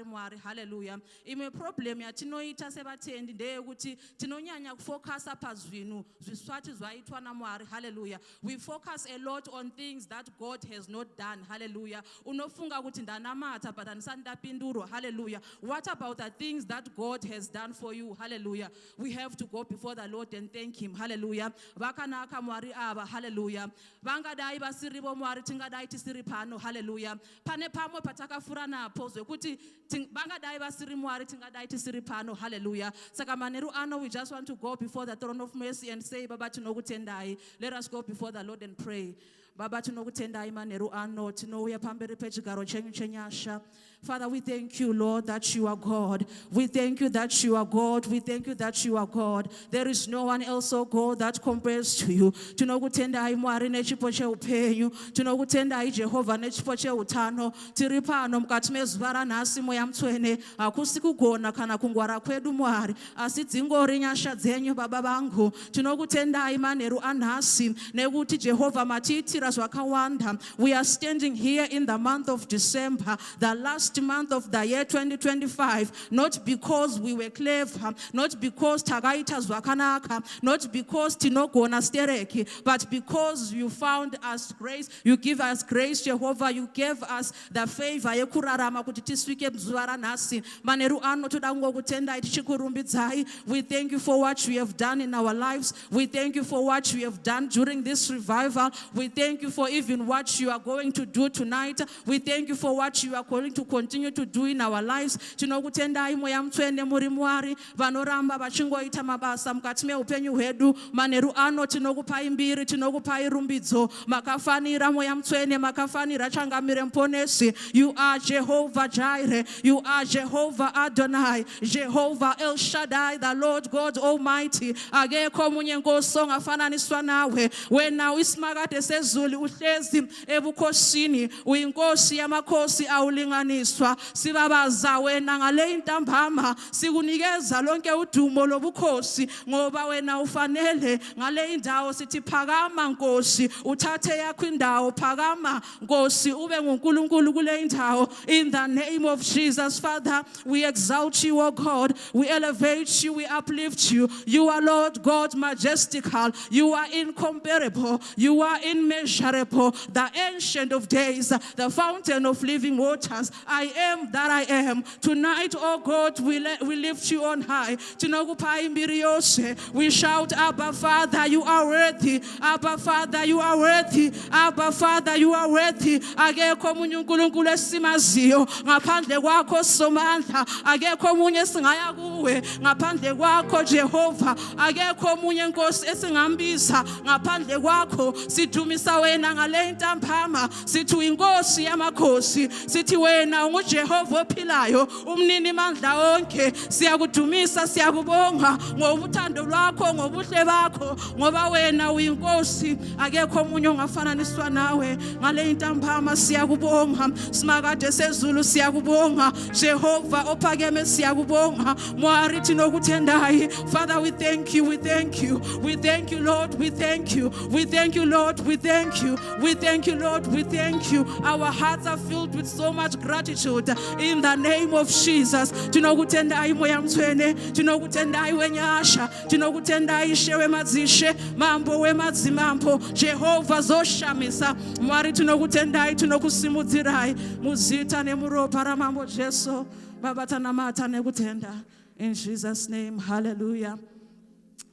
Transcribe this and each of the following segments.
mwari. Hallelujah. Ime problem ya tinoita sebatendi ndeye kuti tinonyanya kufocusa pazvinhu zviswati zvaitwa naMwari. Hallelujah. We focus a lot on things that God has not done. Hallelujah. Unofunga kuti ndanamata but andisandapindurwa. Hallelujah. What about the things that God has done for you? Hallelujah. We have to go before the Lord and thank him. Hallelujah. Vakanaka mwari ava. Hallelujah. Vangadai vasirivo mwari tingadai tisiri pano. Hallelujah. Pane pamwe patakafura napo zvekuti vangadai vasiri mwari tingadai tisiri pano. Hallelujah. Saka manheru ano we just want to go before the throne of mercy and say Baba tinokutendai. Let us go before the Lord and pray. Baba tinokutendai manheru ano tinouya pamberi pechigaro chenyu chenyasha. Father, we thank you, Lord, that you are God. We thank you that you are God. We thank you that you are God. There is no one else, oh God, that compares to you. Tinokutendai mwari nechipo cheupenyu. Tinokutendai Jehovah nechipo cheutano. Tiri pano mukati mezuva ranhasi mweya mutsvene. Hakusi kugona kana kungwara kwedu mwari. Asi dzingori nyasha dzenyu baba vangu. Tinokutendai manheru anhasi nekuti Jehovah matiitira zvakawanda. We are standing here in the month of December, the last month of the year 2025, not because we were clever, not because takaita zvakanaka, not because tinogona stereki, but because you found us grace. You give us grace, Jehovah. You gave us the favor yekurarama kuti tisvike zuva ranhasi. Manheru ano toda kungokutendai tichikurumbidzai. We thank you for what you have done in our lives. We thank you for what you have done during this revival. We thank you for even what you are going to do tonight. We thank you for what you are going to continue to do in our lives. Tinokutendai mweya mutsvene muri mwari vanoramba vachingoita mabasa mukati meupenyu hwedu. Manheru ano tinokupai mbiri, tinokupai rumbidzo. Makafanira mweya mutsvene, makafanira changamire muponesi. You are Jehovah Jireh. You are Jehovah Adonai. Jehovah El Shaddai, the Lord God Almighty. Akekho munye nkosi ongafananiswa nawe. Wena usimakade sezulu uhlezi ebukhosini. Uyinkosi yamakhosi awulinganiswa. Sibabaza wena ngale intambama. Sikunikeza lonke udumo lobukhosi ngoba wena ufanele. Ngale indawo sithi phakama nkosi. Uthathe yakho indawo phakama nkosi ube nguNkulunkulu kule indawo. In the name of Jesus, Father, we exalt you, O God. We elevate you, we uplift you. You are Lord God majestical. You are incomparable. You are immeasurable. The ancient of days, the fountain of living waters. I am that I am. Tonight, oh God, we lift you on high. We shout, Abba Father, you are worthy. Abba Father, you are worthy. Abba Father, you are worthy. Akekho munye uNkulunkulu esimaziyo ngaphandle kwakho Somandla. Akekho munye singaya kuwe ngaphandle kwakho Jehova. Akekho munye Nkosi esingambiza ngaphandle kwakho. Sidumisa wena ngale ntambama. Sithi uyinkosi yamakhosi. Sithi wena unguJehova ophilayo, umnini mandla onke. Siyakudumisa, siyakubonga ngobuthando lwakho, ngobuhle bakho, ngoba wena uyinkosi. Akekho munye ongafananiswa nawe. Ngale ntambama siyakubonga. Simakade sezulu siyakubonga. Jehova ophakeme siyakubonga. Mwari tinokutendai. Father, we thank you, we thank you. We thank you, Lord, we thank you. We thank you, Lord, we thank you. We thank you, Lord, we thank you. Our hearts are filled with so much gratitude in the name of Jesus. Tinokutendai moya mtswene, tinokutendai wenyasha, tinokutendai shewe madzishe, mambo we madzimambo, Jehova zoshamisa. Mwari tinokutendai, tinokusimudzirai, muzita nemuropa ramambo Jesu, Baba tanamata nekutenda. In Jesus' name, hallelujah.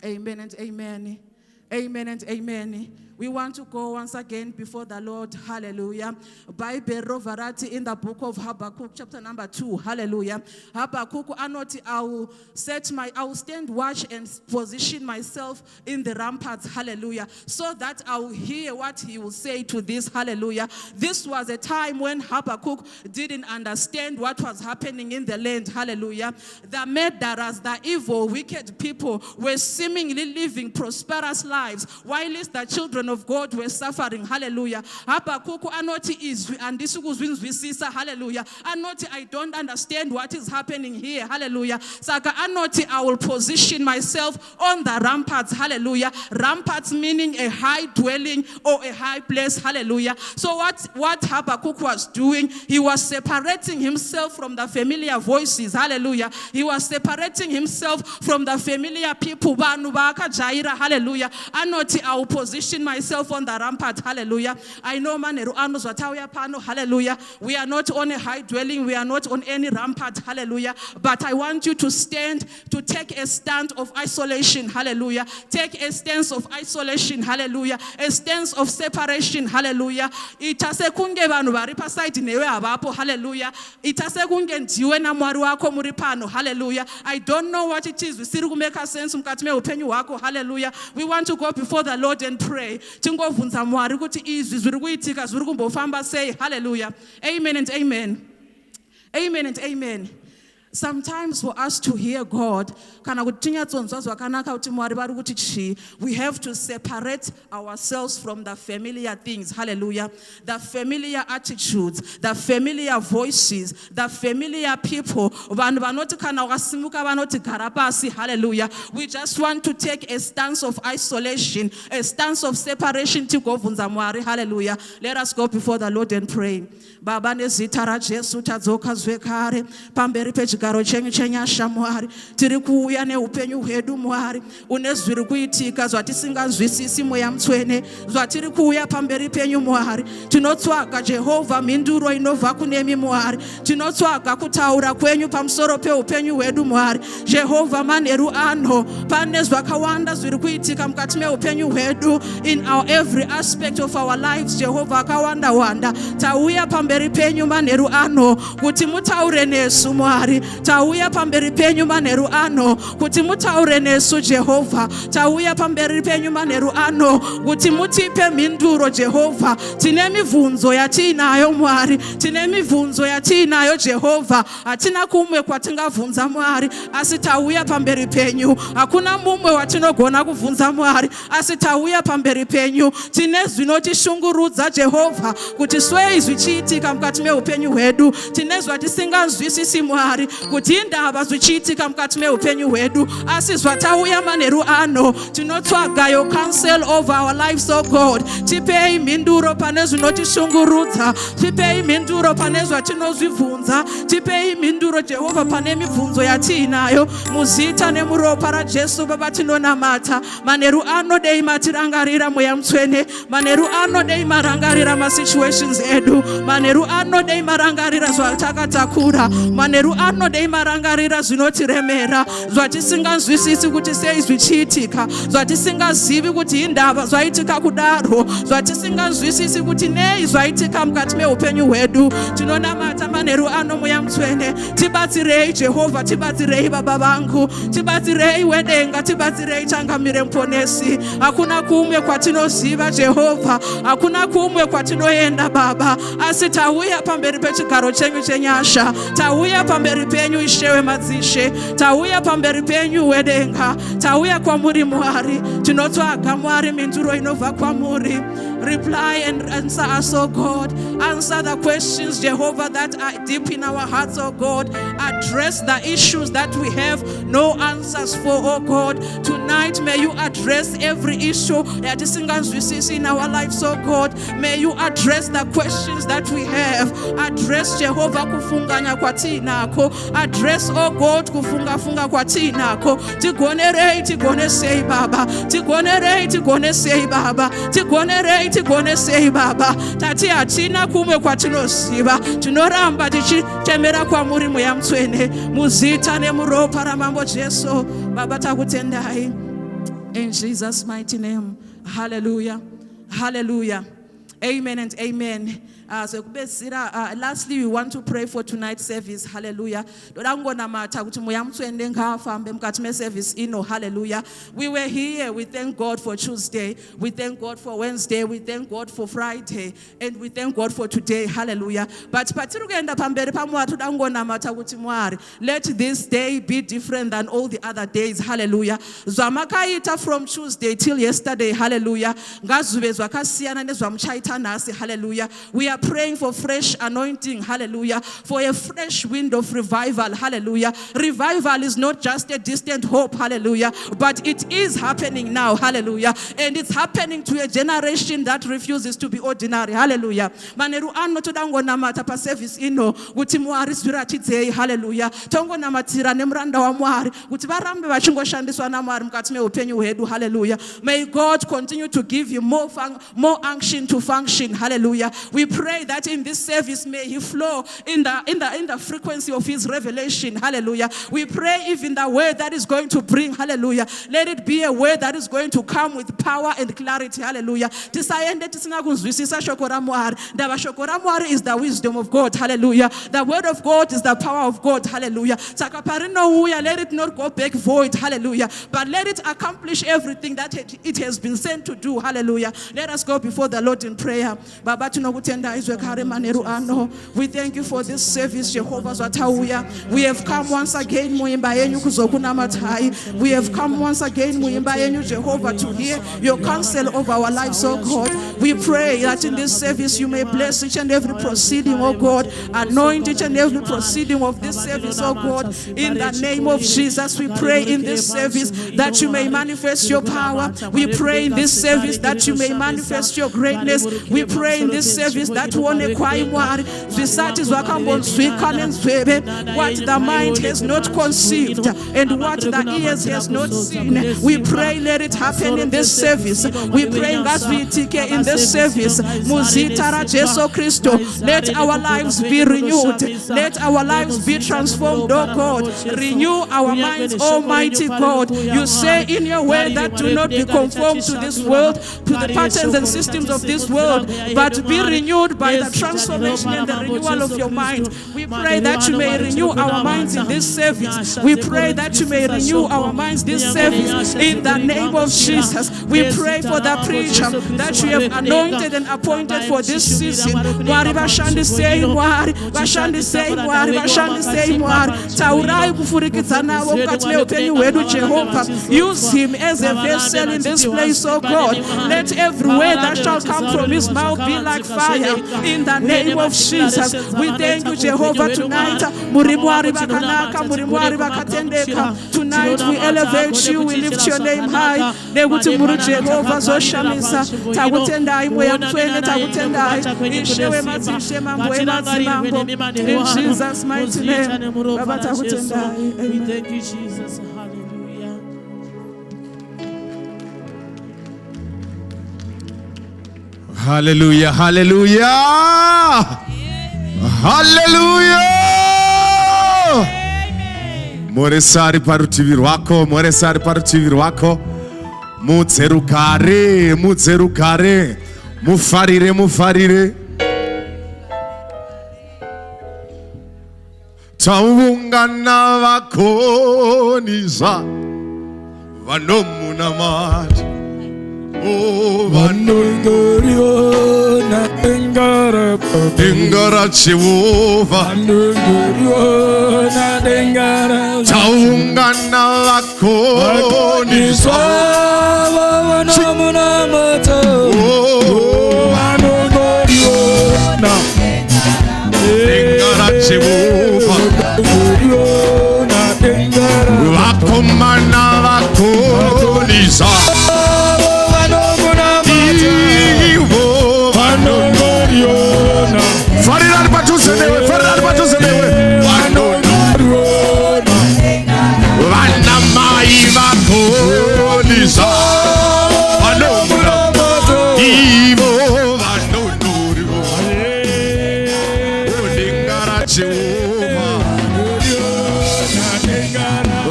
Amen and amen. Amen and amen. We want to go once again before the Lord. Hallelujah. Bible rovarati in the book of Habakkuk, chapter number 2. Hallelujah. Habakkuk anoti, I will stand watch and position myself in the ramparts. Hallelujah. So that I will hear what he will say to this. Hallelujah. This was a time when Habakkuk didn't understand what was happening in the land. Hallelujah. The murderers, the evil, wicked people were seemingly living prosperous lives, while the children of God were suffering. Hallelujah. Habakkuk anoti izwi andisikuzwinzwisisa. Hallelujah. Anoti I don't understand what is happening here. Hallelujah. Saka anoti I will position myself on the ramparts. Hallelujah. Ramparts meaning a high dwelling or a high place. Hallelujah. So what Habakkuk was doing, he was separating himself from the familiar voices. Hallelujah. He was separating himself from the familiar people. Hallelujah. Anoti I will position myself on the rampart. Hallelujah. I know maneru anos watawya pano. Hallelujah. We are not on a high dwelling. We are not on any rampart. Hallelujah. But I want you to stand, to take a stand of isolation. Hallelujah. Take a stance of isolation. Hallelujah. A stance of separation. Hallelujah. Itase kunge banu bari pa side newe abapo. Hallelujah. Itase kunge ndiwe na mwari wako muri pano. Hallelujah. I don't know what it is. We still make a sense mkatime upenyu wako. Hallelujah. We want to go before the Lord and pray. Tingovunza mwari kuti izwi zviri kuitika zviri kumbofamba sei. Hallelujah. Amen and amen. Amen and amen. Sometimes for us to hear God, we have to separate ourselves from the familiar things. Hallelujah. The familiar attitudes, the familiar voices, the familiar people. Hallelujah. We just want to take a stance of isolation, a stance of separation to go. Hallelujah. Let us go before the Lord and pray. Baba nezitara Jesu tadzoka zvekare pamberi pechigaro chenyu chenyasha Mwari tiri kuuya neupenyu hwedu Mwari une zviri kuitika zvatisingazwisisi mweya mutsvene zvatiri kuuya pamberi penyu Mwari tinotsvaga Jehovha mhinduro inobva kunemi Mwari tinotsvaga kutaura kwenyu pamusoro peupenyu hwedu Mwari Jehovha manheru ano pane zvakawanda zviri kuitika mukati meupenyu hwedu in our every aspect of our lives Jehovha akawanda wanda tauya pamberi penyu manheru ano kuti mutaure nesu Mwari tauya pamberi penyu manheru ano kuti mutaure nesu Jehovha tauya pamberi penyu manheru ano kuti mutipe mhinduro Jehovha tine mibvunzo yatinayo Mwari tine mibvunzo yatinayo Jehovha hatina kumwe kwatingabvunza Mwari asi tauya pamberi penyu hakuna mumwe watinogona kubvunza Mwari asi tauya pamberi penyu tine zvinotishungurudza Jehovha kuti swei zvichiitika mukati meupenyu hwedu tine zvatisingazwisisi Mwari kuti indava zvichiitika mukati meupenyu hwedu asi zvatauya manheru ano tinotsvaga your counsel over our lives oh God tipei mhinduro pane zvinotishungurudza tipei mhinduro pane zvatinozvibvunza tipei mhinduro Jehovha pane mibvunzo yatiinayo muzita nemuropa raJesu Baba tinonamata manheru ano dei matirangarira mweya mutsvene manheru ano dei marangarira masituations edu manheru ano dei marangarira zvatakatakura manheru ano dei marangarira zvinotiremera zvatisingazwisisi kuti sei zvichiitika zvatisingazivi kuti indava zvaitika kudaro zvatisingazwisisi kuti nei zvaitika mukati meupenyu hwedu tinonamata manheru ano mweya mutsvene tibatsirei Jehovha tibatsirei baba vangu tibatsirei wedenga tibatsirei changamire muponesi hakuna kumwe kwatinoziva Jehovha hakuna kumwe kwatinoenda Baba asi tauya pamberi pechigaro chenyu chenyasha tauya pamberi penyu ishewe madzishe tauya pamberi penyu wedenga tauya kwamuri Mwari tinotsvaga Mwari mhinduro inobva kwamuri reply and answer us oh God answer the questions Jehovah that are deep in our hearts oh God address the issues that we have no answers for oh God tonight may you address every issue that is in our lives oh God may you address the questions that we have address Jehovah kufunganya kwatinako address oh God kufunga kwatinako tigonerei Baba tigonerei Baba tigonerei Baba tati hatina kumwe kwatinoziva tinoramba tichitemera kwamuri mweya mutsvene muzita nemuropa ramambo Jesu Baba takutendai in Jesus mighty name hallelujah hallelujah amen and amen Lastly, we want to pray for tonight's service. Hallelujah. Hallelujah. We were here. We thank God for Tuesday. We thank God for Wednesday. We thank God for Friday. And we thank God for today. Hallelujah. But let this day be different than all the other days. Hallelujah. From Tuesday till yesterday. Hallelujah. Hallelujah. We are praying for fresh anointing. Hallelujah. For a fresh wind of revival. Hallelujah. Revival is not just a distant hope. Hallelujah. But it is happening now. Hallelujah. And it's happening to a generation that refuses to be ordinary. Hallelujah. Maneru anno tudango namata pa service ino kuti mwari spiritidze. Hallelujah. Tongo namatira nemranda wa mwari kuti varambe vachingoshandiswa na mwari mukati meupenyu hwedu. Hallelujah. May God continue to give you more unction to function. Hallelujah. We pray that in this service may he flow in the frequency of his revelation. Hallelujah. We pray even the word that is going to bring. Hallelujah. Let it be a word that is going to come with power and clarity. Hallelujah. Tisayende tisinakuzwisisa shoko ra Mwari. Ndaba shoko ra Mwari is the wisdom of God. Hallelujah. The word of God is the power of God. Hallelujah. Let it not go back void. Hallelujah. But let it accomplish everything that it has been sent to do. Hallelujah. Let us go before the Lord in prayer. We thank you for this service, Jehovah Zatauya. We have come once again, we have come once again, Jehovah, to hear your counsel of our lives, oh God. We pray that in this service you may bless each and every proceeding, oh God. Anoint each and every proceeding of this service, oh God. In the name of Jesus, we pray in this service that you may manifest your power. We pray in this service that you may manifest your greatness. We pray in this service that what the mind has not conceived and what the ears has not seen. We pray, let it happen in this service. We pray as we take in this service. Muzitara Jesu Christo. Let our lives be renewed. Let our lives be transformed, oh God. Renew our minds, Almighty God. You say in your word that do not be conformed to this world, to the patterns and systems of this world, but be renewed by the transformation and the renewal of your mind. We pray that you may renew our minds in this service. We pray that you may renew our minds this service in the name of Jesus. We pray for the preacher that you have anointed and appointed for this season. Use him as a vessel in this place, oh God. Let every word that shall come from his mouth be like fire in the name of Jesus. We thank you, Jehovah, tonight. Tonight we elevate you, we lift your name high. In Jesus' mighty name. We thank you, Jesus. Hallelujah. Hallelujah. Hallelujah. Moresari parutivi rwako, moresari parutivi rwako. Muzerukare, muzerukare. Mufarire, mufarire. Taungana vakoniza vanomunamati. Oh, Vanungurio na dengara Dengara Jehovah Vanungurio na dengara Taungana vakoniza Vanomunamata Vanungurio na Dengara Jehovah Vanungurio na dengara Vakomana vakoniza Faridar Patusenewe, Faridar Patusenewe. Vanamai Vakonisa. Ivo Vanonurivo. Dengara Jehovah.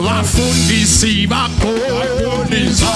Vafundisi Vakonisa.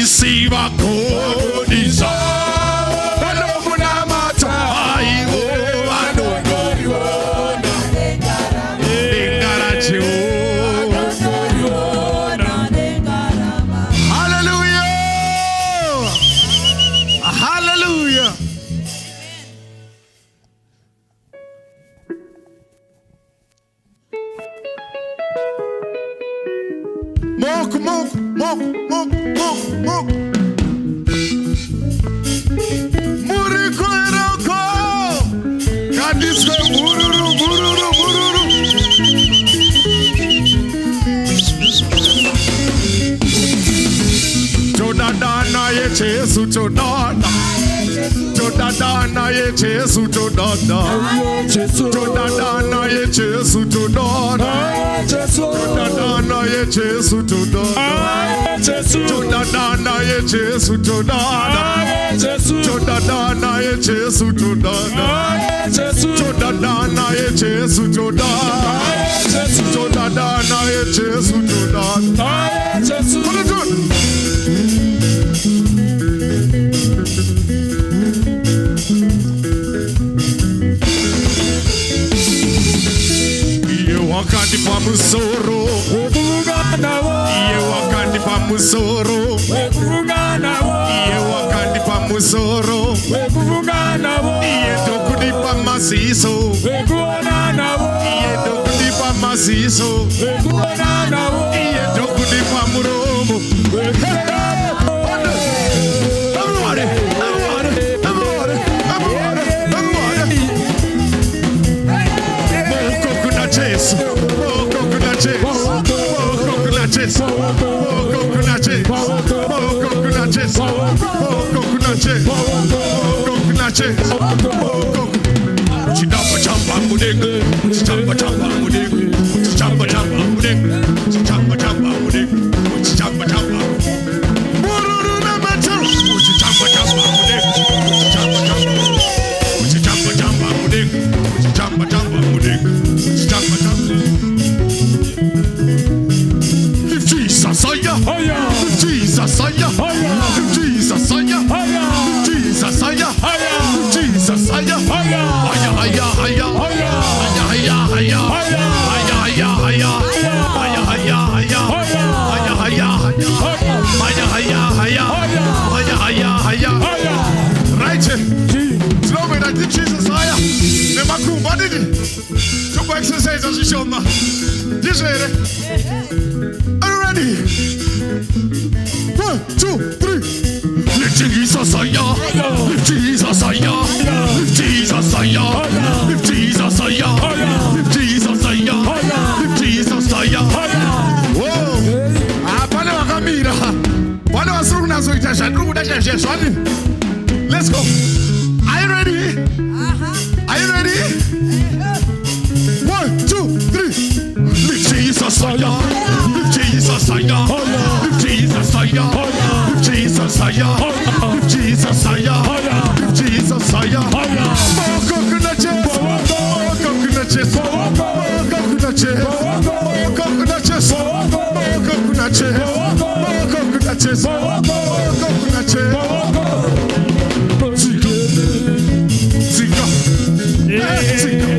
disiva kodiza banomunamata aigo vanongoriona dengaracho. Hallelujah, hallelujah. Mok, mok, mok, mok, mok, mok. Muriko eroko. Kadiswe mururu, mururu, mururu. Jodadana ye Jesu jodana. Jodadana ye Jesu jodana. Jodadana ye Jesu jodana. Jodadana ye Jesu jodana. Jodadana ye Jesu jodana. Jodadana ye Jesu jodana. Jodadana ye Jesu jodana. Jodadana ye Jesu jodana. Wakandi pamusoro, iye wakandi pamusoro, iye wakandi pamusoro, iye dokudi pamasiso, iye dokudi pamasiso, iye dokudi pamuromo. Jesus, oh coconut cheese, oh coconut cheese, oh coconut cheese, oh coconut cheese, oh coconut cheese, oh coconut cheese, oh coconut. Chidamba chamba mudeng, chamba chamba mudeng, chamba chamba mudeng, chamba chamba mudeng, chamba chamba. Mururu na macho, chamba chamba mudeng, chamba chamba, chamba chamba mudeng, chamba chamba mudeng. If Jesus are ya, if Jesus are ya, if Jesus are ya, if Jesus are ya, if Jesus are ya, haya haya haya, haya haya haya, haya haya haya, haya haya haya, haya haya haya, haya haya haya, haya haya haya. Right, you know me that Jesus haya. Never cool, what did it? Two exercises as you show me. This way. Are you ready? 1, 2, 3. Lift Jesus higher. Lift Jesus higher. Lift Jesus higher. Lift Jesus higher. Lift Jesus higher. Lift Jesus higher. Whoa. Ah, pana wakamira. Pana wasuru nazo itasha. Ndugu dasha swali. Let's go. Are you ready? Are you ready? 1, 2, 3. Lift Jesus higher. Lift Jesus higher. Lift Jesus higher. Lift Jesus higher. Lift Jesus higher. Lift Jesus higher. Oh coconut cheese. Oh coconut cheese. Oh coconut cheese. Oh coconut cheese. Oh coconut cheese. Oh coconut cheese. Oh coconut cheese. Zika. Zika.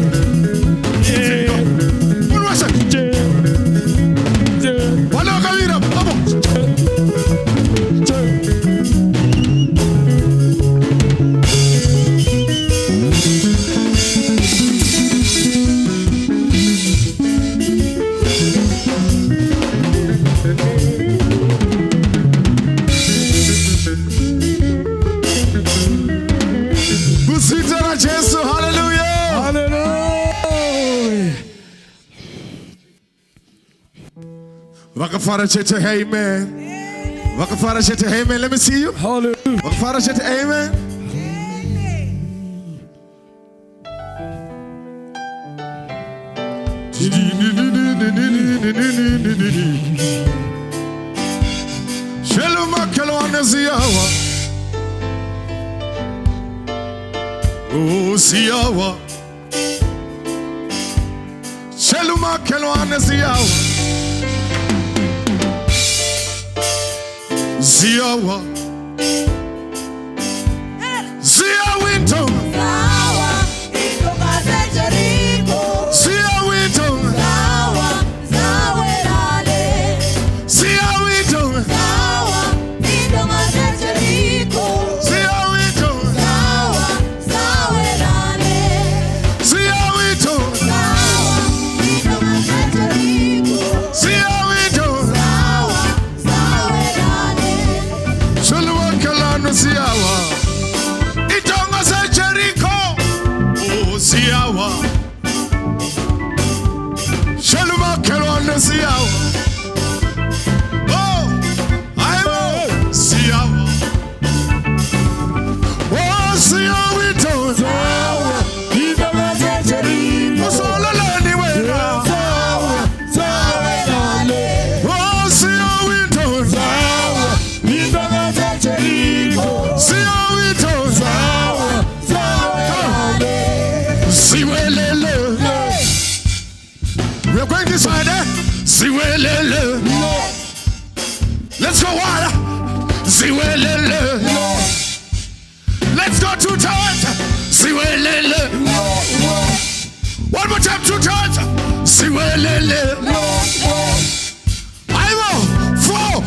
Vakafara chete, amen. Vakafara chete, amen. Let me see you. Hallelujah. Vakafara chete, amen. Shalom, kelwan ziyawa. Oh, ziyawa. Shalom, kelwan ziyawa. Ziawa. Zia winter. Zia winter. Zia winter. Siawa, itonga se Jericho, oh Siawa, Shaluma Kelwana Siawa, oh I Siawa, oh Siawa itonga, itonga se Jericho, solo anyway now, oh Siawa itonga, itonga se Jericho. We're going this way there. Let's go water. Let's go 2 times. One more time, 2 times. I will 4.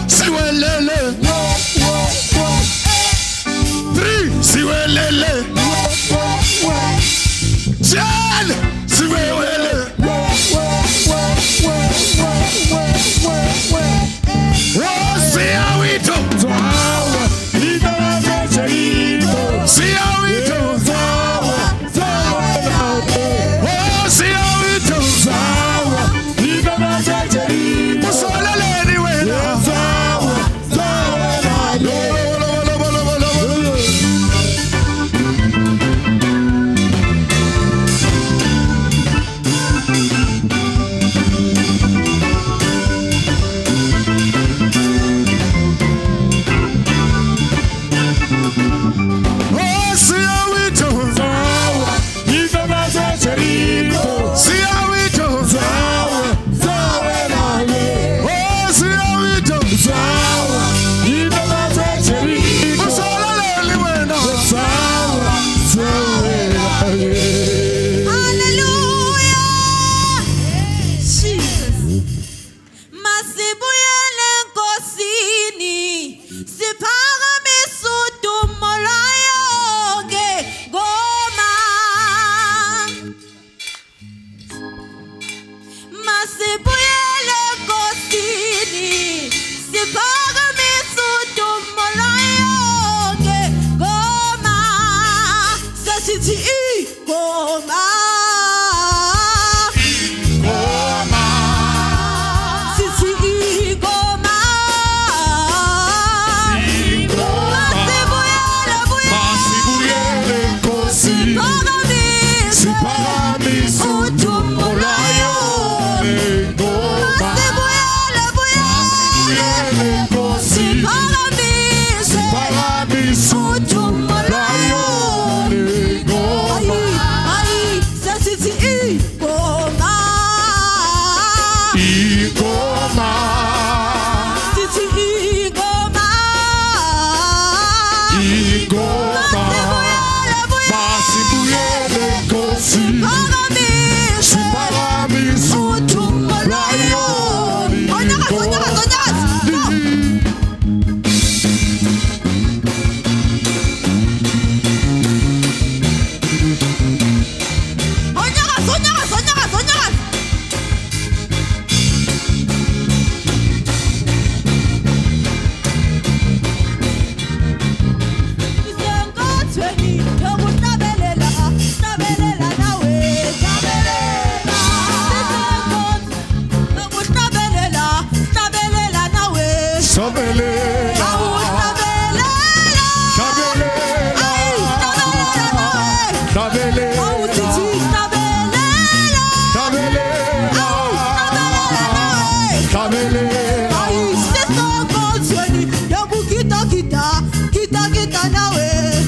3. 10. Oh, see how we do. See how we do. Oh, see how we do. What's all the lady way now?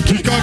Kika,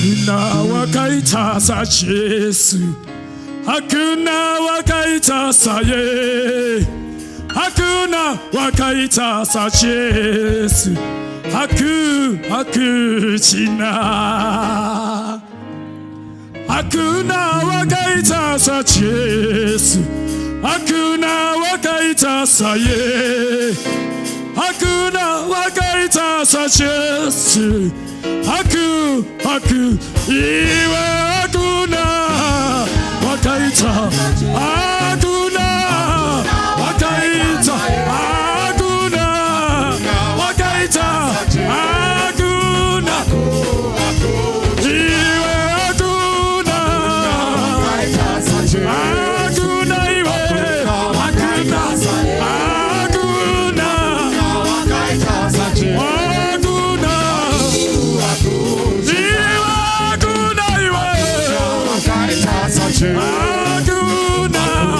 hakuna wakaita sa Yesu, hakuna wakaita sa ye, hakuna wakaita sa Yesu, hakuna hakuna wakaita sa Yesu, hakuna wakaita sa ye, hakuna wakaita sa Yesu, iwe hakuna wakaita, hakuna wakaita, hakuna wakaita, hakuna iwe hakuna, hakuna iwe hakuna, hakuna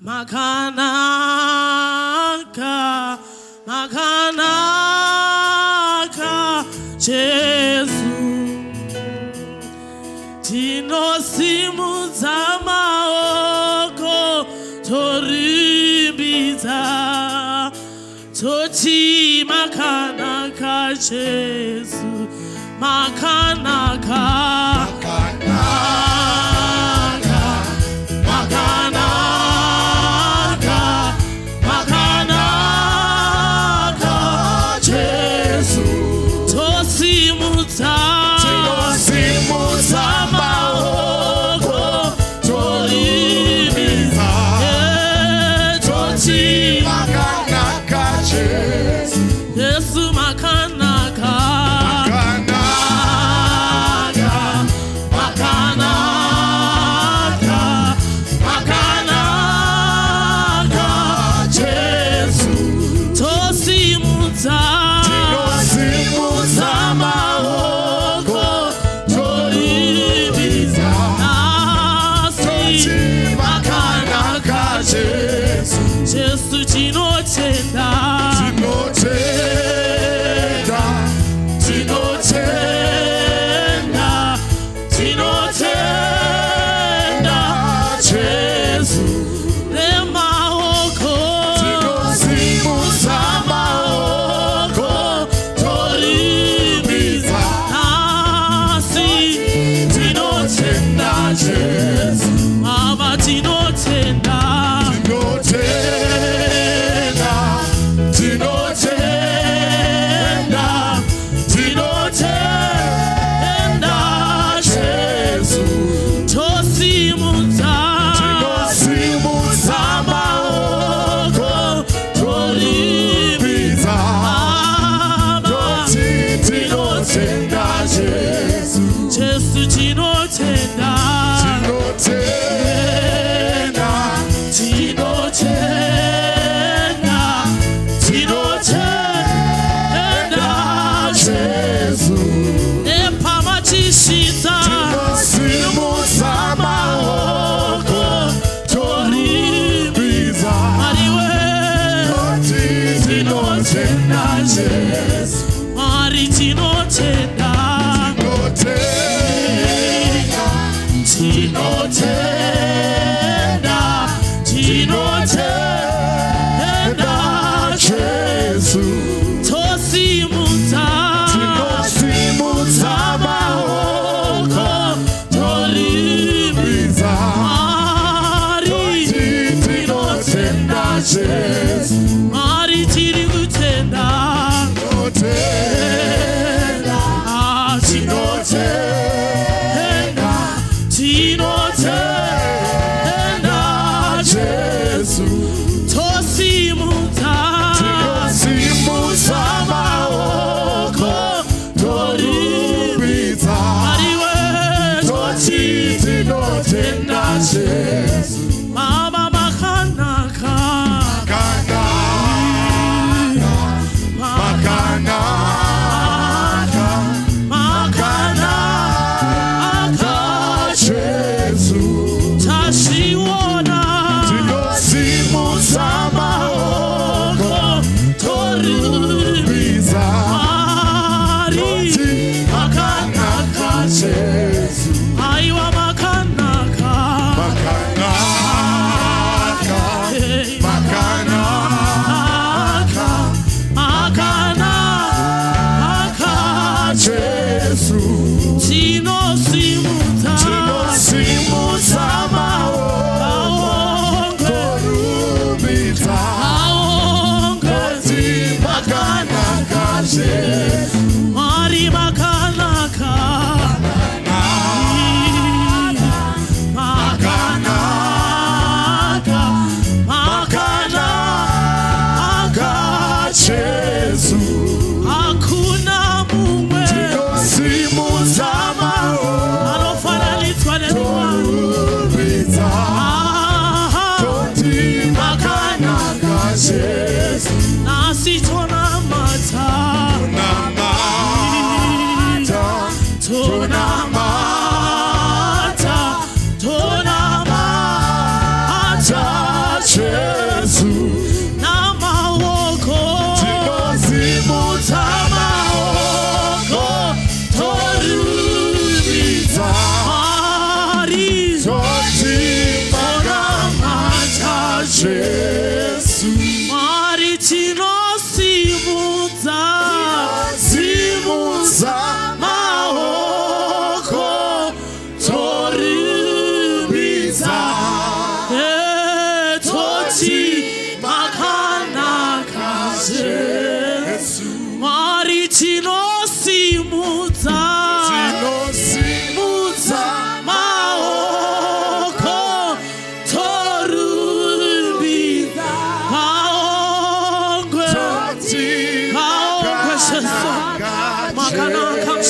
makanaka, makanaka, Jesu. Tino simu zamaoko, toribiza, toti makanaka, Jesu, makanaka.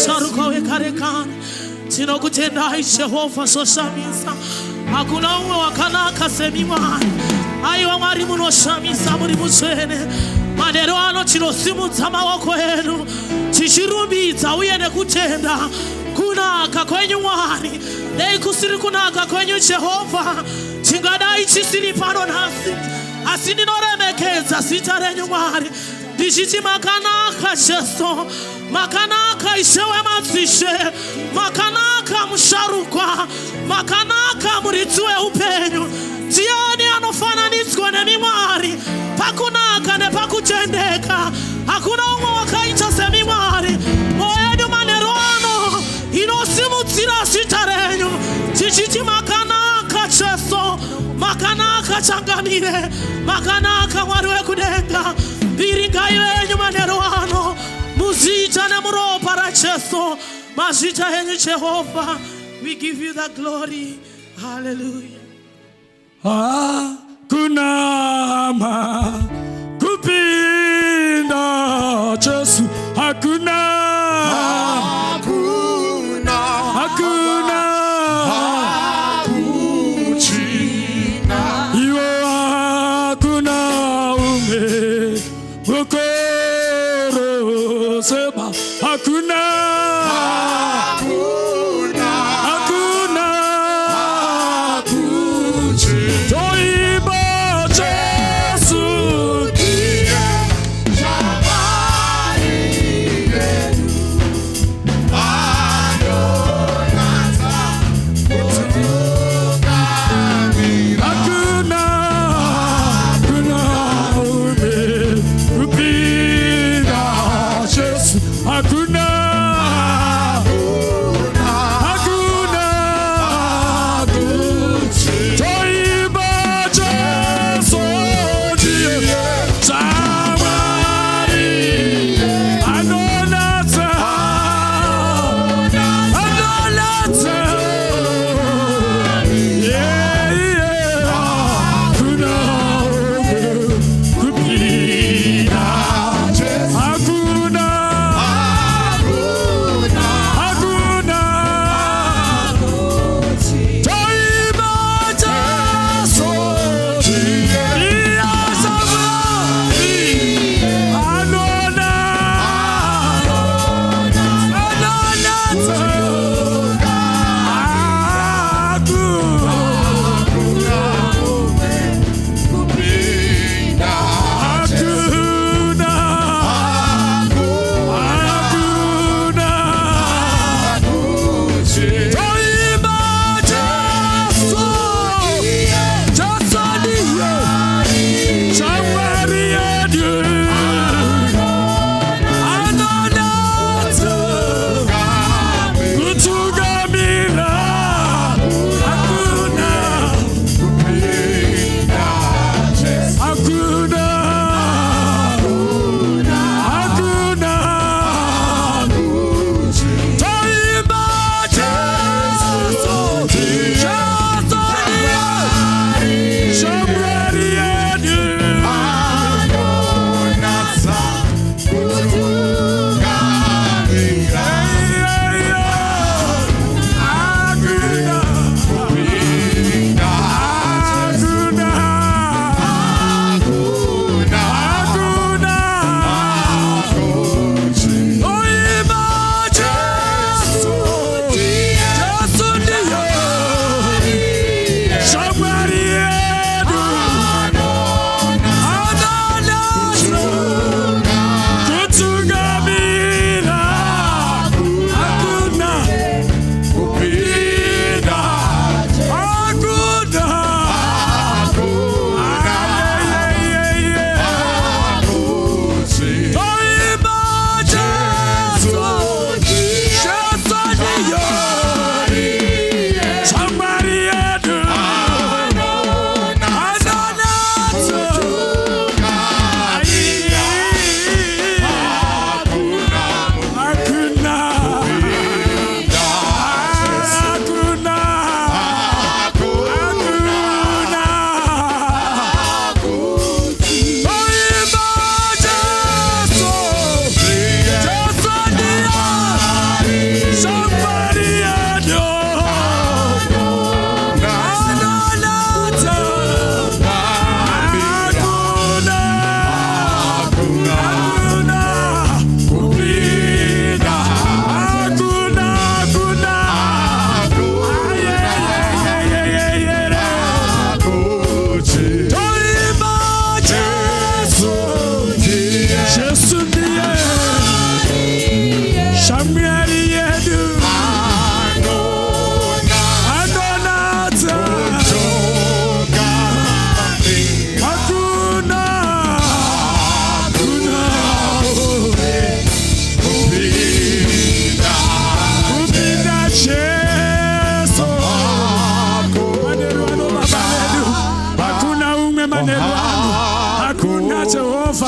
musharuka wekarekani. Tinokutendai Jehova zoshamisa. Hakuna umwe wakanaka semimwari. Aiwa Mwari munoshamisa muri mutsvene. Manero ano tinosimudza maoko edu tichirumbidza uye nekutenda kunaka kwenyu Mwari. Dei kusiri kunaka kwenyu Jehova tingadai chisiri pano nhasi, asi ndinoremekedza zita renyu Mwari ndichiti makanaka Jesu, makanaka Ishe wemadzishe, makanaka musharukwa, makanaka muridzi weupenyu. Ndiani anofananidzwa nemi Mwari pakunaka nepakutendeka? Hakuna umwe wakaita semi Mwari. Moyo wedu manero ano inosimudzira zita renyu tichiti makanaka Jesu, makanaka changamire, makanaka Mwari wekudenga. Biringai venyu manero ano muzita nemuropa raJesu, mazita henyu Jehova. We give you the glory. Hallelujah. Hakuna kupinda Yesu, hakuna kuchina iwe, hakuna ume ukoro sema, hakuna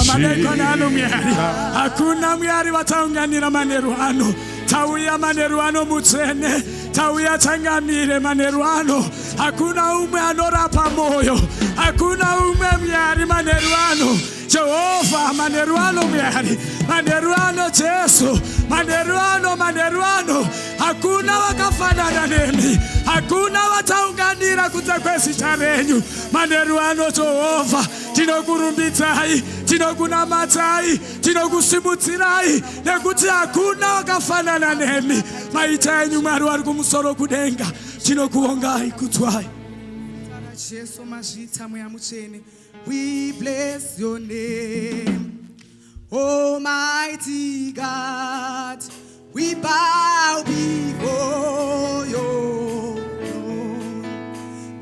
manekonano myari hakuna myari wataunganira maneruano tauya maneruano mutsene tauya tangamire maneruano hakuna umwe anorapa moyo hakuna umwe myari maneruano Jehova maneruano myari maneruano Jesu maneruano hakuna wakafanana nemi hakuna wataunganira kutakwesita renyu maneruano Jehova tinokurumbidzai tinokunamatai tinokusimudzirai nekuti hakuna wakafanana nemi maita enyu Mwari wari kumusoro kudenga tinokuongai kutswai Jesu mazvita mweya mutsvene. We bless your name, Almighty God. We bow before your throne.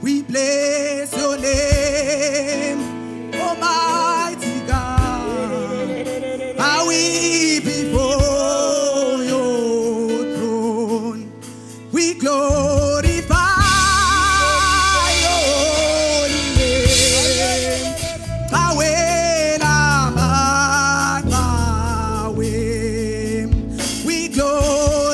We bless your name, Almighty God. Bow we before your throne. We glorify we glorify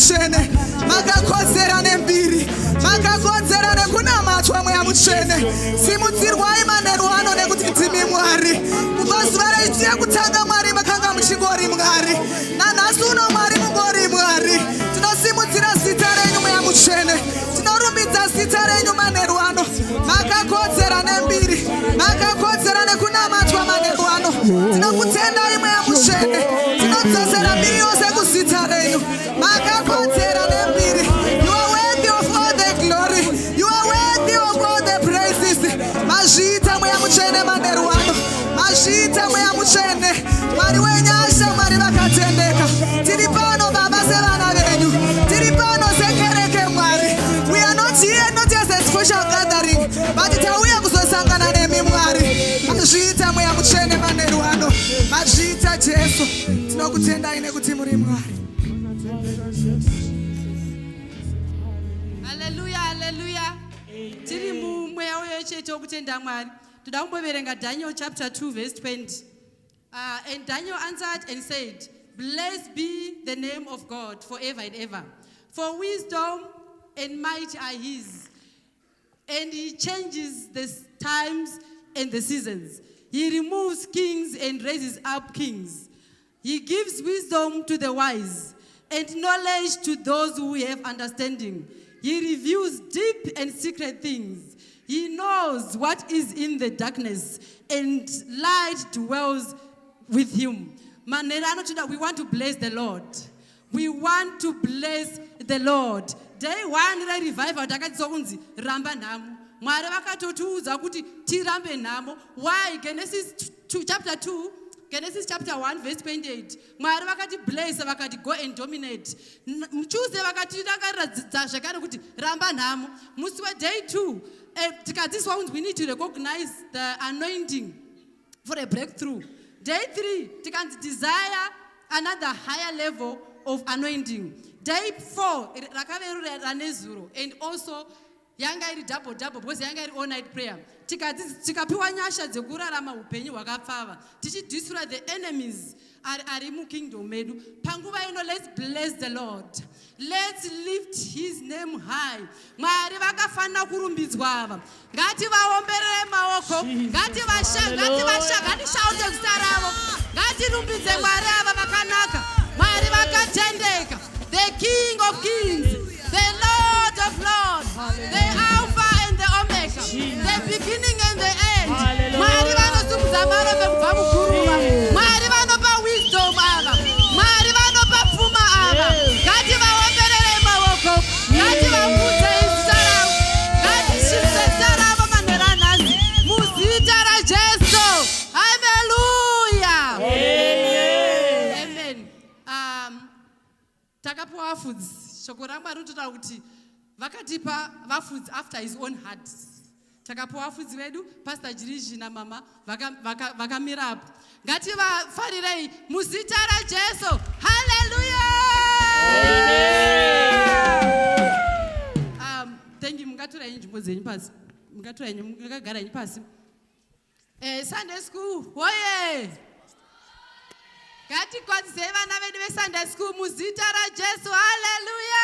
Mutsvene, makakodzera nembiri, makakodzera nekunamatwa Mweya Mutsvene. Simudzirwai manheru ano nekuti ndimi Mwari. Kubva zuva rechekutanga Mwari makanga muchingori Mwari, nanhasi uno Mwari mungori Mwari. Tinosimudzira zita renyu Mweya Mutsvene, tinorumbidza zita renyu manheru ano. Makakodzera nembiri, makakodzera nekunamatwa manheru ano. Tinokutendai Mweya Mutsvene, tinodzosera mbiri yose kuzita renyu. Makakodzera nembiri. You are worthy of all the glory, you are worthy of all the praises. Mazviita Mweya Mutsvene manheru ano, mazviita Mweya Mutsvene. Mwari wenyasha, Mwari vakatendeka. Tiri pano Baba sevana venyu, tiri pano sekereke Mwari. We are not here not as a special gathering, but tauya kuzosangana nemi Mwari. Mazviita Mweya Mutsvene manheru ano, mazviita Jesu. Tinokutendai nekuti muri Mwari. Hallelujah, hallelujah. Tiri mumweya uyo chete wokutenda Mwari. Toda kumboverenga Daniel chapter 2 verse 20. And Daniel answered and said, blessed be the name of God forever and ever. For wisdom and might are his. And he changes the times and the seasons. He removes kings and raises up kings. He gives wisdom to the wise and knowledge to those who have understanding. He reveals deep and secret things. He knows what is in the darkness, and light dwells with him. We want to bless the Lord. We want to bless the Lord. Day one, the revival, ramba namo. Mwari vakatotiudza kuti tirambe namo. Why? Genesis 2, chapter 2, Genesis chapter 1 verse 28. Mwari vakati bless, vakati go and dominate. Tuesday vakati rakaratidza zvakare kuti ramba namo. Musi day 2, these ones we need to recognize the anointing for a breakthrough. Day 3, tikanzi desire another higher level of anointing. Day 4, rakaverura ranezuro, and also yanga iri double because yanga iri all night prayer. Tikapiwa nyasha dzekurarama upenyu hwakapfava, tichidestroy the enemies ari mukingdom medu. Panguva ino, let's bless the Lord. Let's lift his name high. Mwari vakafanira kurumbidzwa ava. Ngativaomberere maoko, ngatishaute zita ravo, ngatirumbidze Mwari ava vakanaka. Mwari vakatendeka. The King of Kings, the Lord of Lords, the Alpha and the Omega, the beginning and the end. Mwari vanosumudza marope kubva muguruva. Mwari vanopa wisdom ava. Mwari vanopa pfuma ava. Ngativaomberere maoko, ngativakudze zita ravo, ngatishimise zita ravo manheru anhasi muzita raJesu. Hallelujah. Amen. Takapiwa vafudzi. Shoko raMwari rinotaura kuti vakatipa vafudzi after his own heart. Takapiwa vafudzi vedu, Pastor Jirishi namama vakamira apo. Ngativafarirei muzita raJesu. Hallelujah. Thank you. Mungatora nzvimbo dzenyu pasi. Mungagara nyu pasi. Sunday school. Oye. Ngatikwadzisei vana vedu veSunday school muzita raJesu. Hallelujah.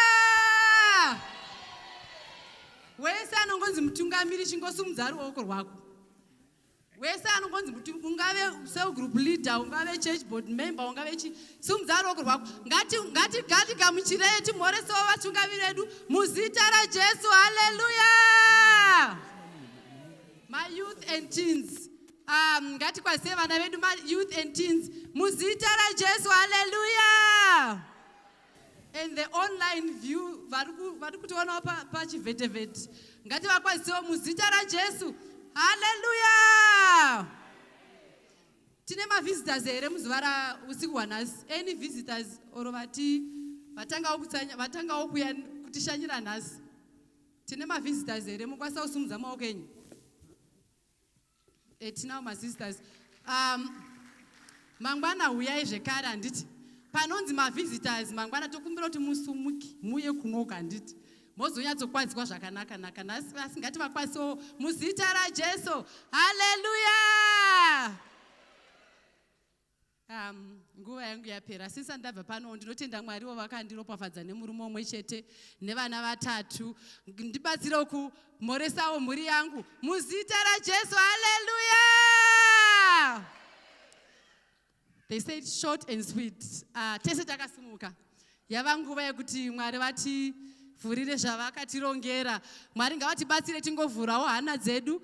Wese anongonzi mutungamiri chingosumudza ruoko rwako. Wese anongonzi ungave cell group leader, ungave church board member, ungave sumudza ruoko rwako. Ngatigamuchirei timhoresewo vatungamiri vedu muzita raJesu. Hallelujah. My youth and teens. Ngatikwadzisei vana vedu youth and teens muzita raJesu. Hallelujah. And the online view vari kutiona pachivhetevhete, ngativakwazisiwo muzita raJesu. Hallelujah. Tine mavisitors here muzuva rausiku hwanhasi. Any visitors or vatangawo kuya kutishanyira nhasi? Tine mavisitors here, mukwanisa kusumudza maoko enyu. Tinawo masisters. Mangwana huyai zvekare handiti. Panonzi mavisitors mangwana tokumbira kuti musumuke muye kunoka handiti. Mozonyatsokwadziswa zvakanaka asi ngativakwanisewo muzita raJesu. Hallelujah. nguva yangu yapera. Since ndabva pano ndinotenda Mwari wakandiropafadza nemurume umwe chete nevana vatatu. Ndibatsire kumhoresawo mhuri yangu muzita raJesu. Hallelujah. They said short and sweet. Tese takasimuka. Yava nguva yekuti Mwari vativhurire zvavakatirongera. Mwari ngavatibatsire tingovhurawo hana dzedu.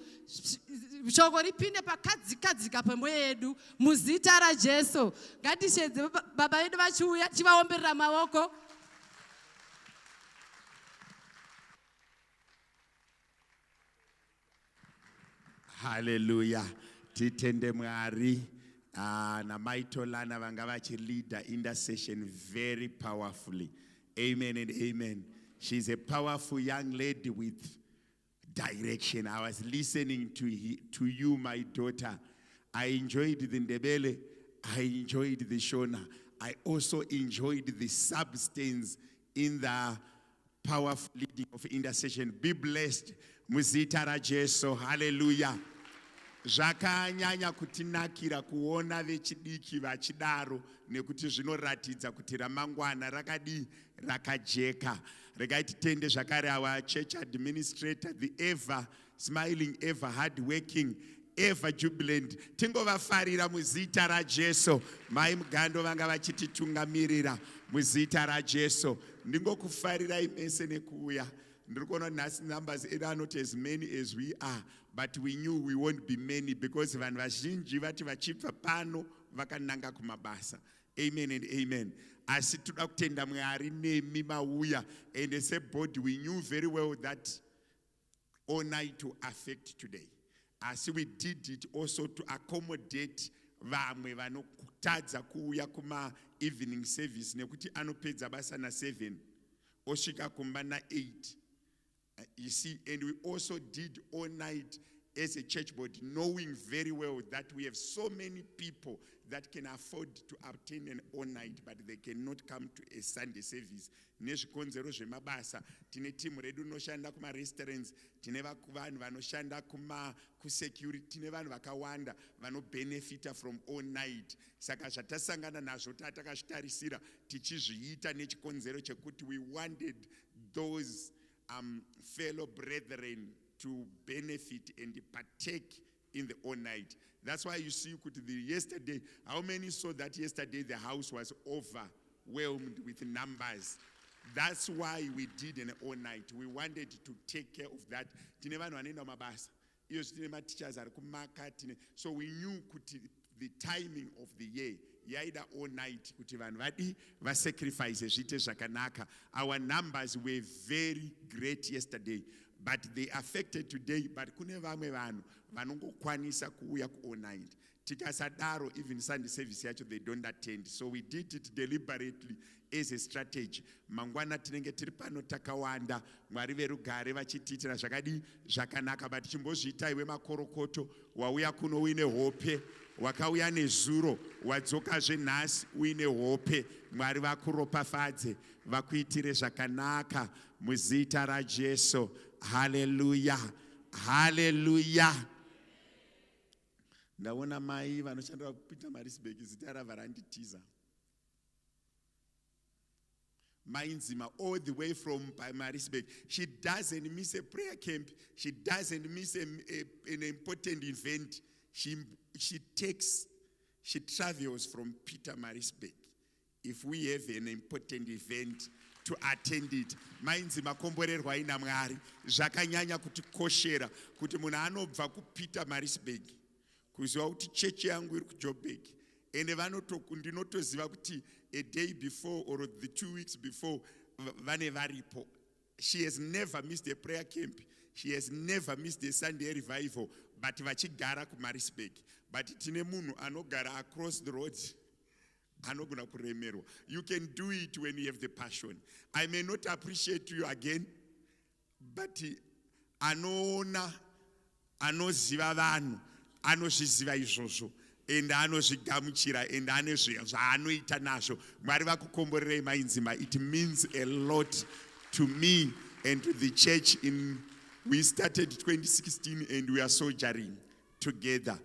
Shoko ripinde pakadzikadzika pemwoyo yedu muzita raJesu. Ngatishedze baba vedu vachiuya tivaomberera maoko. Hallelujah. Titende Mwari. Namaitolana vanga vachilida intercession very powerfully. Amen and amen. She's a powerful young lady with direction. I was listening to you, my daughter. I enjoyed the Ndebele. I enjoyed the Shona. I also enjoyed the substance in the powerful leading of intercession. Be blessed. Muzita raJesu. Hallelujah. Zvakanyanya kutinakira kuona vechidiki vachidaro nekuti zvinoratidza kuti ramangwana rakajeka. Regai titende zvakare our church administrator, the ever smiling, ever hard-working, ever jubilant. Tingovafarira muzita raJesu. Mai Mugando vanga vachititungamirira muzita raJesu. Ndingokufarirai mese nekuuya. Ndikuona nhasi numbers are not as many as we are, but we knew we won't be many because vanhu vazhinji vati vachibva pano vakananga kumabasa. Amen and amen. Asi toda kutenda Mwari nemi mauya, and as a body we knew very well that all night to affect today. As we did it also to accommodate vamwe vanotadza kuuya kuma evening service nekuti anopedza basa na 7 osvika kumba na 8. You see, and we also did all night as a church body, knowing very well that we have so many people that can afford to obtain an all night, but they cannot come to a Sunday service. Nezvikonzero zvemabasa, tine team redu noshanda kuma restaurants, tine vanhu vanoshanda kusecurity, tine vanhu vakawanda vano benefita from all night. Saka zvatasangana nazvo tatakazvitarisira tichizviita nechikonzero chekuti we wanted those fellow brethren to benefit and partake in the all night. That's why you see yesterday, how many saw that yesterday the house was overwhelmed with numbers? That's why we did an all night. We wanted to take care of that. So we knew the timing of the year. Yaida all night kuti vanhu vadi vasacrifice zviite zvakanaka. Our numbers were very great yesterday, but they affected today. But kune vamwe vanhu vanongokwanisa kuuya ku all night. Tikasadaro even Sunday service yacho they don't attend. So we did it deliberately as a strategy. Mangwana tinenge tiri pano takawanda, Mwari verugare vachitiitira zvakadi zvakanaka, but chimbozviita iwe makorokoto wauya kuno uine hope, wakauya nezuro wadzoka zvenhasi uine hope. Mwari vakuropafadze, vakuitire zvakanaka muzita raJesu. Hallelujah. Hallelujah. Ndaona mai vanoshandira kupita Marisburg zita ravaranditiza. Mainzima all the way from Marisburg. She doesn't miss a prayer camp. She doesn't miss an important event. She travels from Peter Marisburg. If we have an important event to attend it. Mainzima komborerwa ina Mwari. Zvakanyanya kuti koshera kuti munhu anobva ku Peter Marisburg kuziva kuti chechi yangu iri kuJoburg, ende ndinotoziva kuti a day before or the 2 weeks before vane varipo. She has never missed a prayer camp. She has never missed a Sunday revival, but vachigara ku Marisburg. But tine munhu anogara across the road anogona kuremerwa. You can do it when you have the passion. I may not appreciate you again, but anoona anoziva vanhu anozviziva izvozvo ende anozvigamuchira ende ane zvaanoita nazvo. Mwari vakukomborerei mainzima. It means a lot to me and to the church. We started 2016 and we are soldiering together.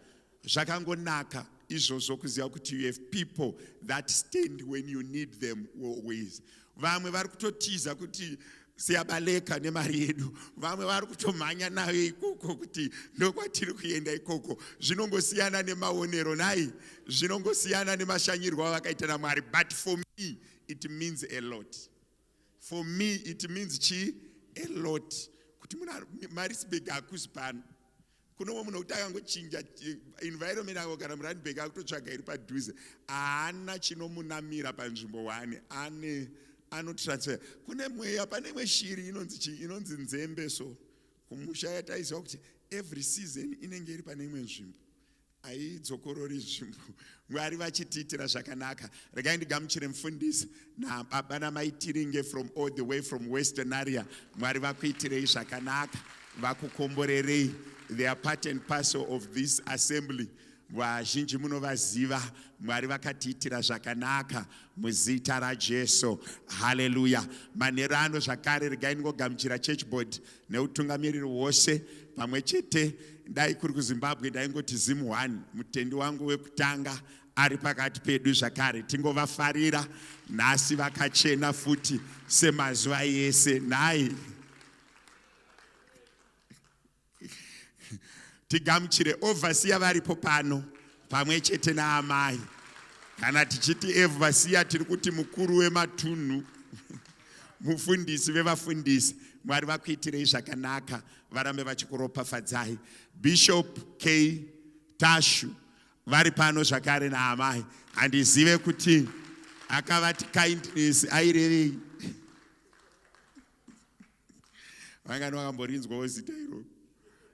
Zvakangonaka izvozvo kuziva kuti you have people that stand when you need them always. Vamwe vari kutotiza kuti siyabaleka nemari yedu, vamwe vari kutomhanya nayo ikoko kuti ndokwatiri kuenda ikoko. Zvinongosiyana nemaonero nai, zvinongosiyana nemashanyirwo avakaita naMwari. But for me it means a lot. For me it means a lot. Kuti Marisburg hakusi pano. Kunomo munhu kuti akangochinja environment yako kana muRandburg akutotsvaga iri padhuze, haana chinomunamira panzvimbo wane, anotransfer. Kune mweya, pane imwe shiri inonzi nzembe. So kumusha yataiziva kuti every season inenge iri pane imwe nzvimbo, haidzokorori nzvimbo. Mwari vachitiitira zvakanaka. Regai ndigamuchire mufundisi nababa namai Tiringe from all the way from western area. Mwari vakuitirei zvakanaka, vakukomborerei. They are part and parcel of this assembly. Vazhinji munovaziva. Mwari vakatiitira zvakanaka muzita raJesu. Hallelujah. Manerano zvakare regai ndingogamuchira church board neutungamiriri wose pamwe chete. Dai kuri kuZimbabwe ndaingoti Zim 1, mutendi wangu wekutanga ari pakati pedu zvakare. Tingovafarira nhasi vakachena futi semazuva yese. Nhai tigamuchire overseer varipo pano pamwe chete naamai. Kana tichiti overseer tiri kuti mukuru wematunhu, mufundisi vevafundisi. Mwari vakuitirei zvakanaka, varambe vachikuropafadzai. Bishop K Tashu vari pano zvakare naamai. Handizive kuti akavati kindness airevei. Vangani vakamborinzwawo zita iro.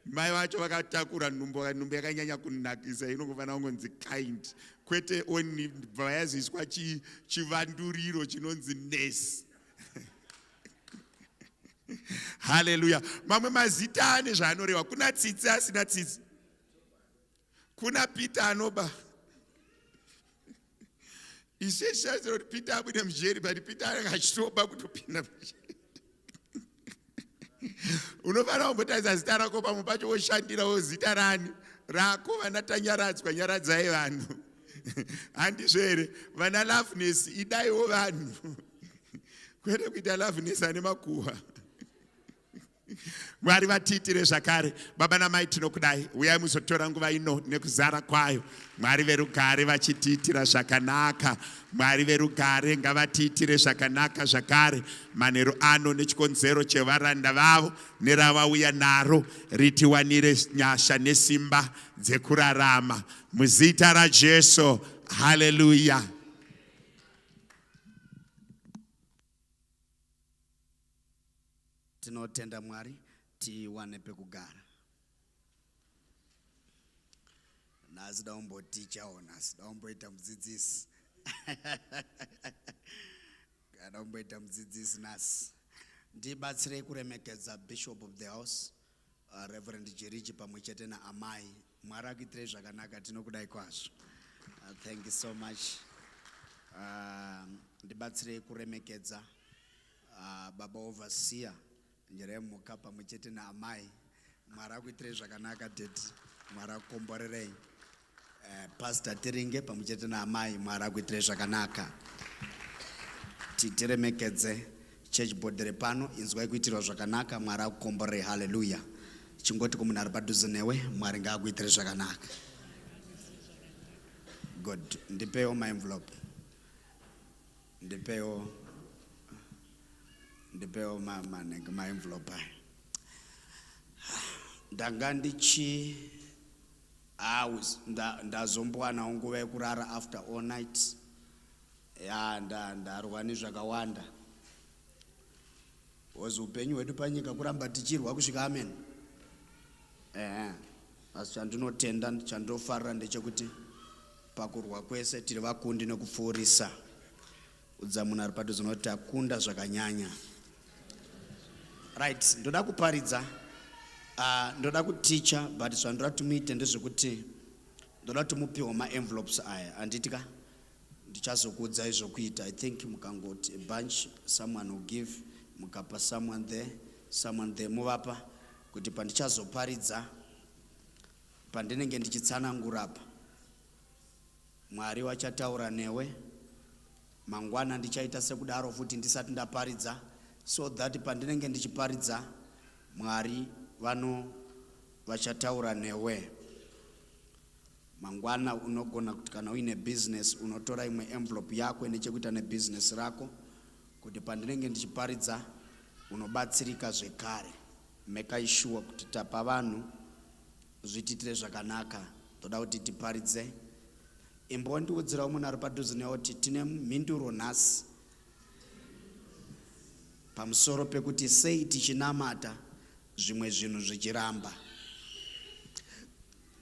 Mai vacho vakatakura nhumbo yakanyanya kunakisa, inongofana kungonzi kind, kwete oni vayaziswa chivanduriro chinonzi ness. Hallelujah. Mamwe mazita ane zvaanoreva. Kuna tsitsi asina tsitsi, kuna Peter anoba. Ishesha Peter abude mjeri, but Peter akachitoba kutopinda mjeri. Unofana kumbotaridza zita rako pamwe pacho woshandirawo zita rani rako. Vanatanyaradzwa nyaradzai vanhu. Handizvo here? Vana Loveness idaiwo vanhu, kwete kuita Loveness ane makuhwa. Mwari vatiitire zvakare. Baba namai tinokudai, uyai muzotora nguva ino nekuzara kwayo. Mwari verugare vachitiitira zvakanaka. Mwari verugare ngavatiitire zvakanaka zvakare. Manheru ano nechikonzero chevaranda vavo neravauya naro, ritiwanire nyasha nesimba dzekurarama muzita raJesu. Hallelujah. Tinotenda Mwari tiwane pekugara. Nasi daumbotichawo, nasi daumboita mudzidzisi. Daumboita mudzidzisi nasi. Ndibatsirei kuremekedza Bishop of the House, Reverend Jerichi pamwe chete naamai. Mwari akuitirei zvakanaka, tinokudai kwazvo. Thank you so much. Ndibatsirei kuremekedza Baba Overseer njeremuka pamwe chete naamai. Mwari akuitirei zvakanaka tete, Mwari akukomborerei. Pastor Tiringe pamwe chete naamai, Mwari akuitirei zvakanaka. Titiremekedze church board repano, inzwai kuitirwa zvakanaka, Mwari akukomborerei. Hallelujah. Chingoti kumunhu ari padhuze newe, Mwari ngaakuitirei zvakanaka. Good. Ndipewo my envelope. Ndipewo my envelope. Ndanga ndichi ndazombwana nguva yekurara after all night. Ndarwa nezvakawanda. Ozi upenyu hwedu panyika kuramba tichirwa kusvika amen. Asi chandinotenda chandinofarira ndechekuti pakurwa kwese tiri vakundi nekupfuurisa. Udza munhu ari padhuze noti akunda zvakanyanya. Right, ndoda kuparidza, ndoda kuticha, but zvandoda tumuite ndezvekuti ndoda tumupiwa ma-envelopes aya. Handitika ndichazokuudzai zvokuita. I think mukangoti a bunch, someone will give, mukapa someone there, muvapa kuti pandichazoparidza, pandinenge ndichitsanangura apa, Mwari wachataura newe mangwana ndichaita sekudaro futi ndisati ndaparidza, so that pandinenge ndichiparidza Mwari vachataura newe. Mangwana unogona kuti kana uine business unotora imwe envelope yako ine chekuita nebusiness rako kuti pandinenge ndichiparidza unobatsirika zvekare. Make sure kuti tapa vanhu zvititire zvakanaka, toda kuti tiparidze. Imbondiudzirawo munhu ari padhuze newo kuti tine mhinduro nhasi pamusoro pekuti sei tichinamata zvimwe zvinhu zvichiramba.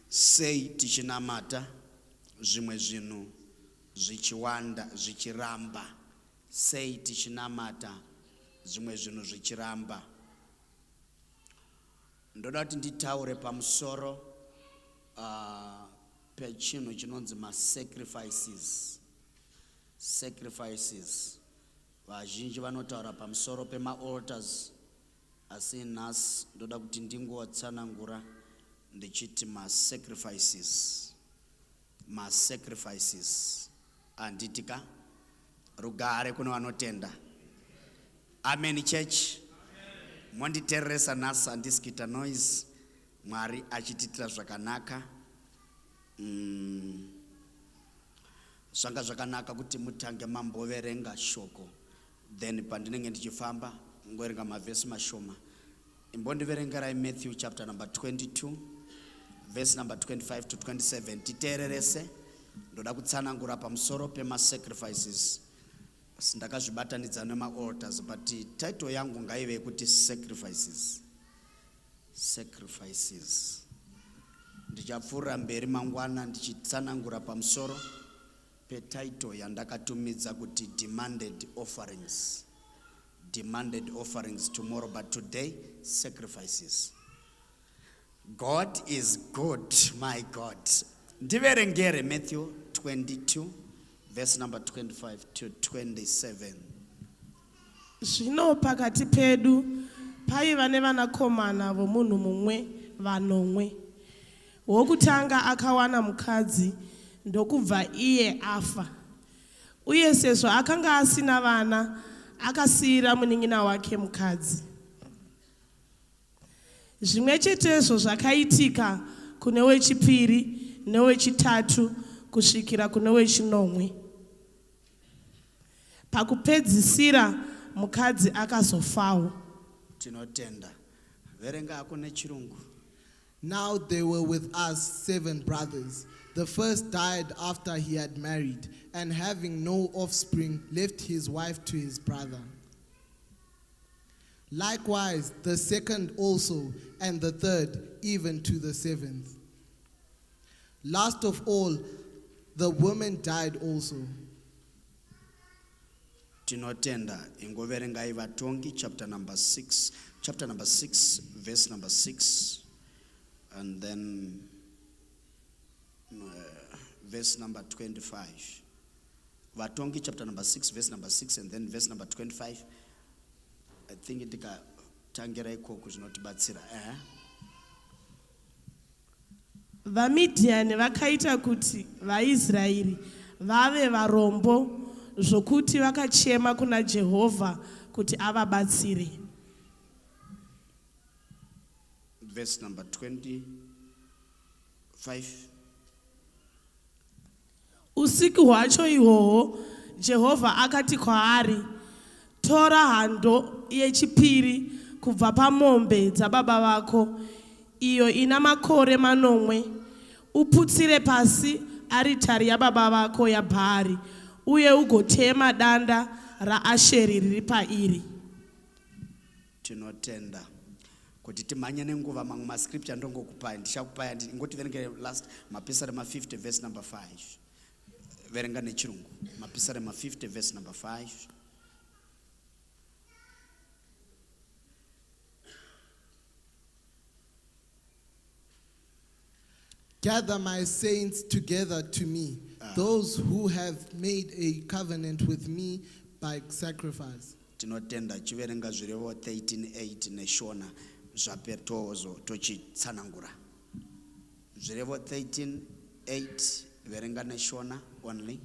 Sei tichinamata zvimwe zvinhu zvichiwanda zvichiramba. Sei tichinamata zvimwe zvinhu zvichiramba. Ndoda kuti nditaure pamusoro pechinhu chinonzi sacrifices. Sacrifices. Vazhinji vanotaura pamusoro pema-altars, asi nhasi ndoda kuti ndingotsanangura ndichiti sacrifices. Sacrifices. Anditika rugare kuno vanotenda. Amen church. Monditereresa nhasi handisikita noise. Mwari achititira zvakanaka. Zvanga zvakanaka kuti mutange mamboverenga shoko, then pandinenge ndichifamba ngoerenga mavhesi mashoma. Imbondiverengerai Matthew chapter number 22 verse number 25 to 27. Titererese ndoda kutsanangura pamusoro pema-sacrifices. Sindakazvibatanidza nema-altars, but title yangu ngaive kuti sacrifices. Sacrifices. Ndichapfuura mberi mangwana ndichitsanangura pamusoro petitle yandakatumidza kuti demanded offerings. Demanded offerings tomorrow, but today sacrifices. God is good, my God. Ndiverengere Matthew 22 verse number 25 to 27. Zvino pakati pedu paiva nevanakomana vomunhu mumwe vanomwe. Wokutanga akawana mukadzi ndokubva iye afa. Uye sezvo akanga asina vana akasiyira munin'ina wake mukadzi. Zvimwe chetezvo zvakaitika kune wechipiri newechitatu kusvikira kune wechinomwe. Pakupedzisira mukadzi akazofawo. Tinotenda. Verenga ako nechirungu. Now there were with us 7 brothers. The first died after he had married, and having no offspring, left his wife to his brother. Likewise, the second also, and the third, even to the 7th. Last of all, the woman died also. Tinotenda. Ingoverengai Vatongi chapter number 6, verse number 6. And then verse number 25. Vatongi chapter number 6, verse number 6, and then verse number 25. I think it is tangira ikoko zvinotibatsira. VaMidhiani vakaita kuti vaIsraeri vave varombo zvokuti vakachema kuna Jehovha kuti avabatsire. Verse number 25. Usiku hwacho ihwohwo Jehovha akati kwaari, tora hando yechipiri kubva pamombe dzababa vako, iyo ina makore 8, uputsire pasi aritari yababa vako yaBhaari, uye ugotema danda raAsheri riri pairi. Tinotenda. Kuti timanye nenguva mamwe mascripture ndongokupai, ndichakupai ngotiverengere last mapisare 50 verse number 5. Verenga nechirungu. Mapisare 50 verse number 5. Gather my saints together to me, those who have made a covenant with me by sacrifice. Tinotenda chiverenga zvirevo 13:8 neshona zvapetozo tochitsanangura. Zvirevo 13:8 verenga neshona only.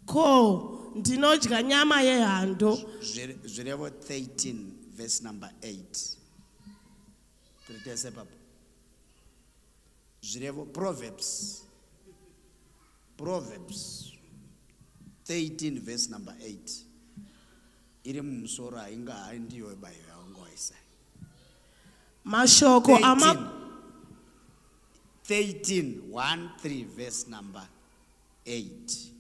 Ko ndinodya nyama yehando. Zvirevo 13 verse number 8. Tritese papa. Zvirevo Proverbs 13 verse number 8. Iri mumusoro hainga handiyo bayo yaungoisa. Mashoko 13 verse number 8.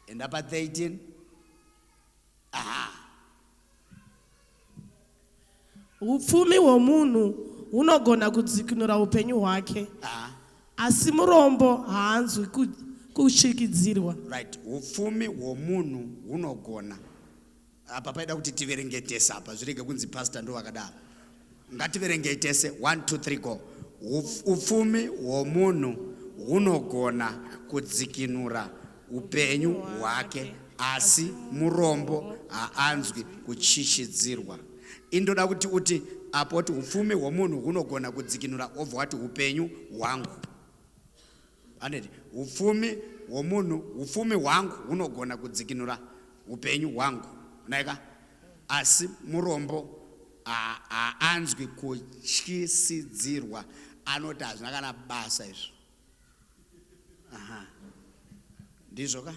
And up at 13. Upfumi womunhu unogona kudzikinura upenyu hwake. Asi murombo haanzwi kushikidzirwa. Right, upfumi womunhu unogona. Apa paida kuti tiverengetese apa zvirege kunzi pastor ndo wakadaro. Ngativerengetese 1 2 3 go. Upfumi womunhu unogona kudzikinura upenyu hwake, asi murombo haanzwi kuchishidzirwa. Indoda kuti uti apo kuti upfumi hwomunhu hunogona kudzikinura obva wati upenyu hwangu. Aneti upfumi hwangu hunogona kudzikinura upenyu hwangu. Naika asi murombo haanzwi kuchishidzirwa. Anoti hazvina kana basa izvo. Ndizvo ka?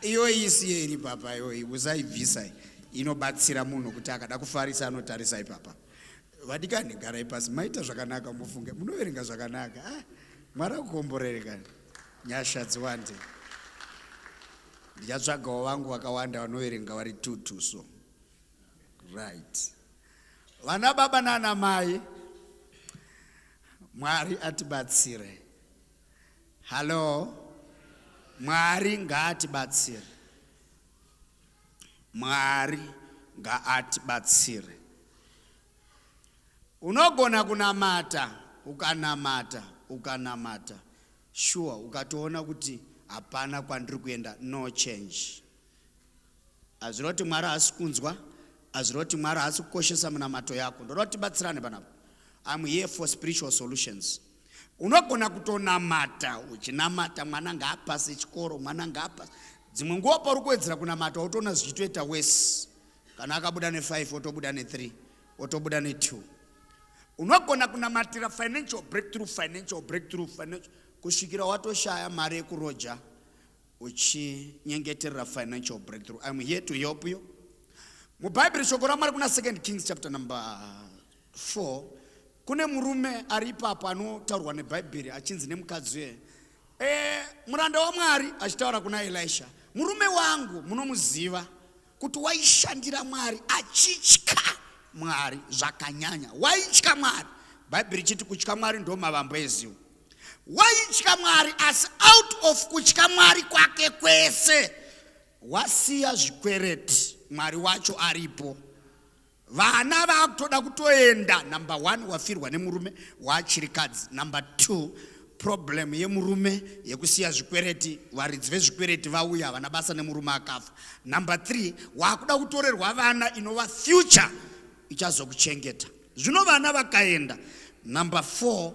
Iyo isiyeri papa iyo usaibvisa inobatsira munhu kuti akada kufarisa anotarisa ipapa. Vadikani garai pasi maita zvakanaka mufunge munoverenga zvakanaka. Mwari akukomborereka. Nyasha dziwande. Ndichatsvagawo vangu vakawanda vanoverenga vari 2 so. Right. Vana baba nana mai, Mwari atibatsire. Hello. Mwari ngaatibatsire. Mwari ngaatibatsire. Unogona kunamata, ukanamata. Sure, ukatoona kuti hapana kwandiri kuenda, no change. Azviroti Mwari haasi kunzwa, azviroti Mwari haasi kukoshesa munamato yako. Ndoda kuti tibatsirane panapo. I'm here for spiritual solutions. Unogona kutonamata, uchinamata mwana ngaapase chikoro, mwana ngaapase. Dzimwe nguva pauri kuwedzera kunamata utoona zvichitoita worse. Kana akabuda ne5 otobuda ne3, otobuda ne2. Unogona kunamatira financial breakthrough. Kusvikira watoshaya mari yekuroja uchinyengeterera financial breakthrough. I'm here to help you. Mubhaibheri shoko raMwari kuna 2 Kings chapter number 4. Kune murume ari ipapo anotaurwa neBhaibheri achinzi nemukadzi muranda waMwari achitaura kuna Elisha. Murume wangu munomuziva kuti waishandira Mwari achitya Mwari zvakanyanya. Waitya Mwari. Bhaibheri chiti kutya Mwari ndo mavambo ezivo. Waitya Mwari asi out of kutya Mwari kwake kwese wasiya zvikwereti Mwari wacho aripo. Vana vakutoda kutoenda. Number 1 wafirwa nemurume wachirikadzi. Number 2 problem yemurume yekusiya zvikwereti, varidzi vezvikwereti vauya vana basa nemurume akafa. Number 3 wakuda kutorerwa vana inova future ichazokuchengeta. Zvino vana vakaenda. Number 4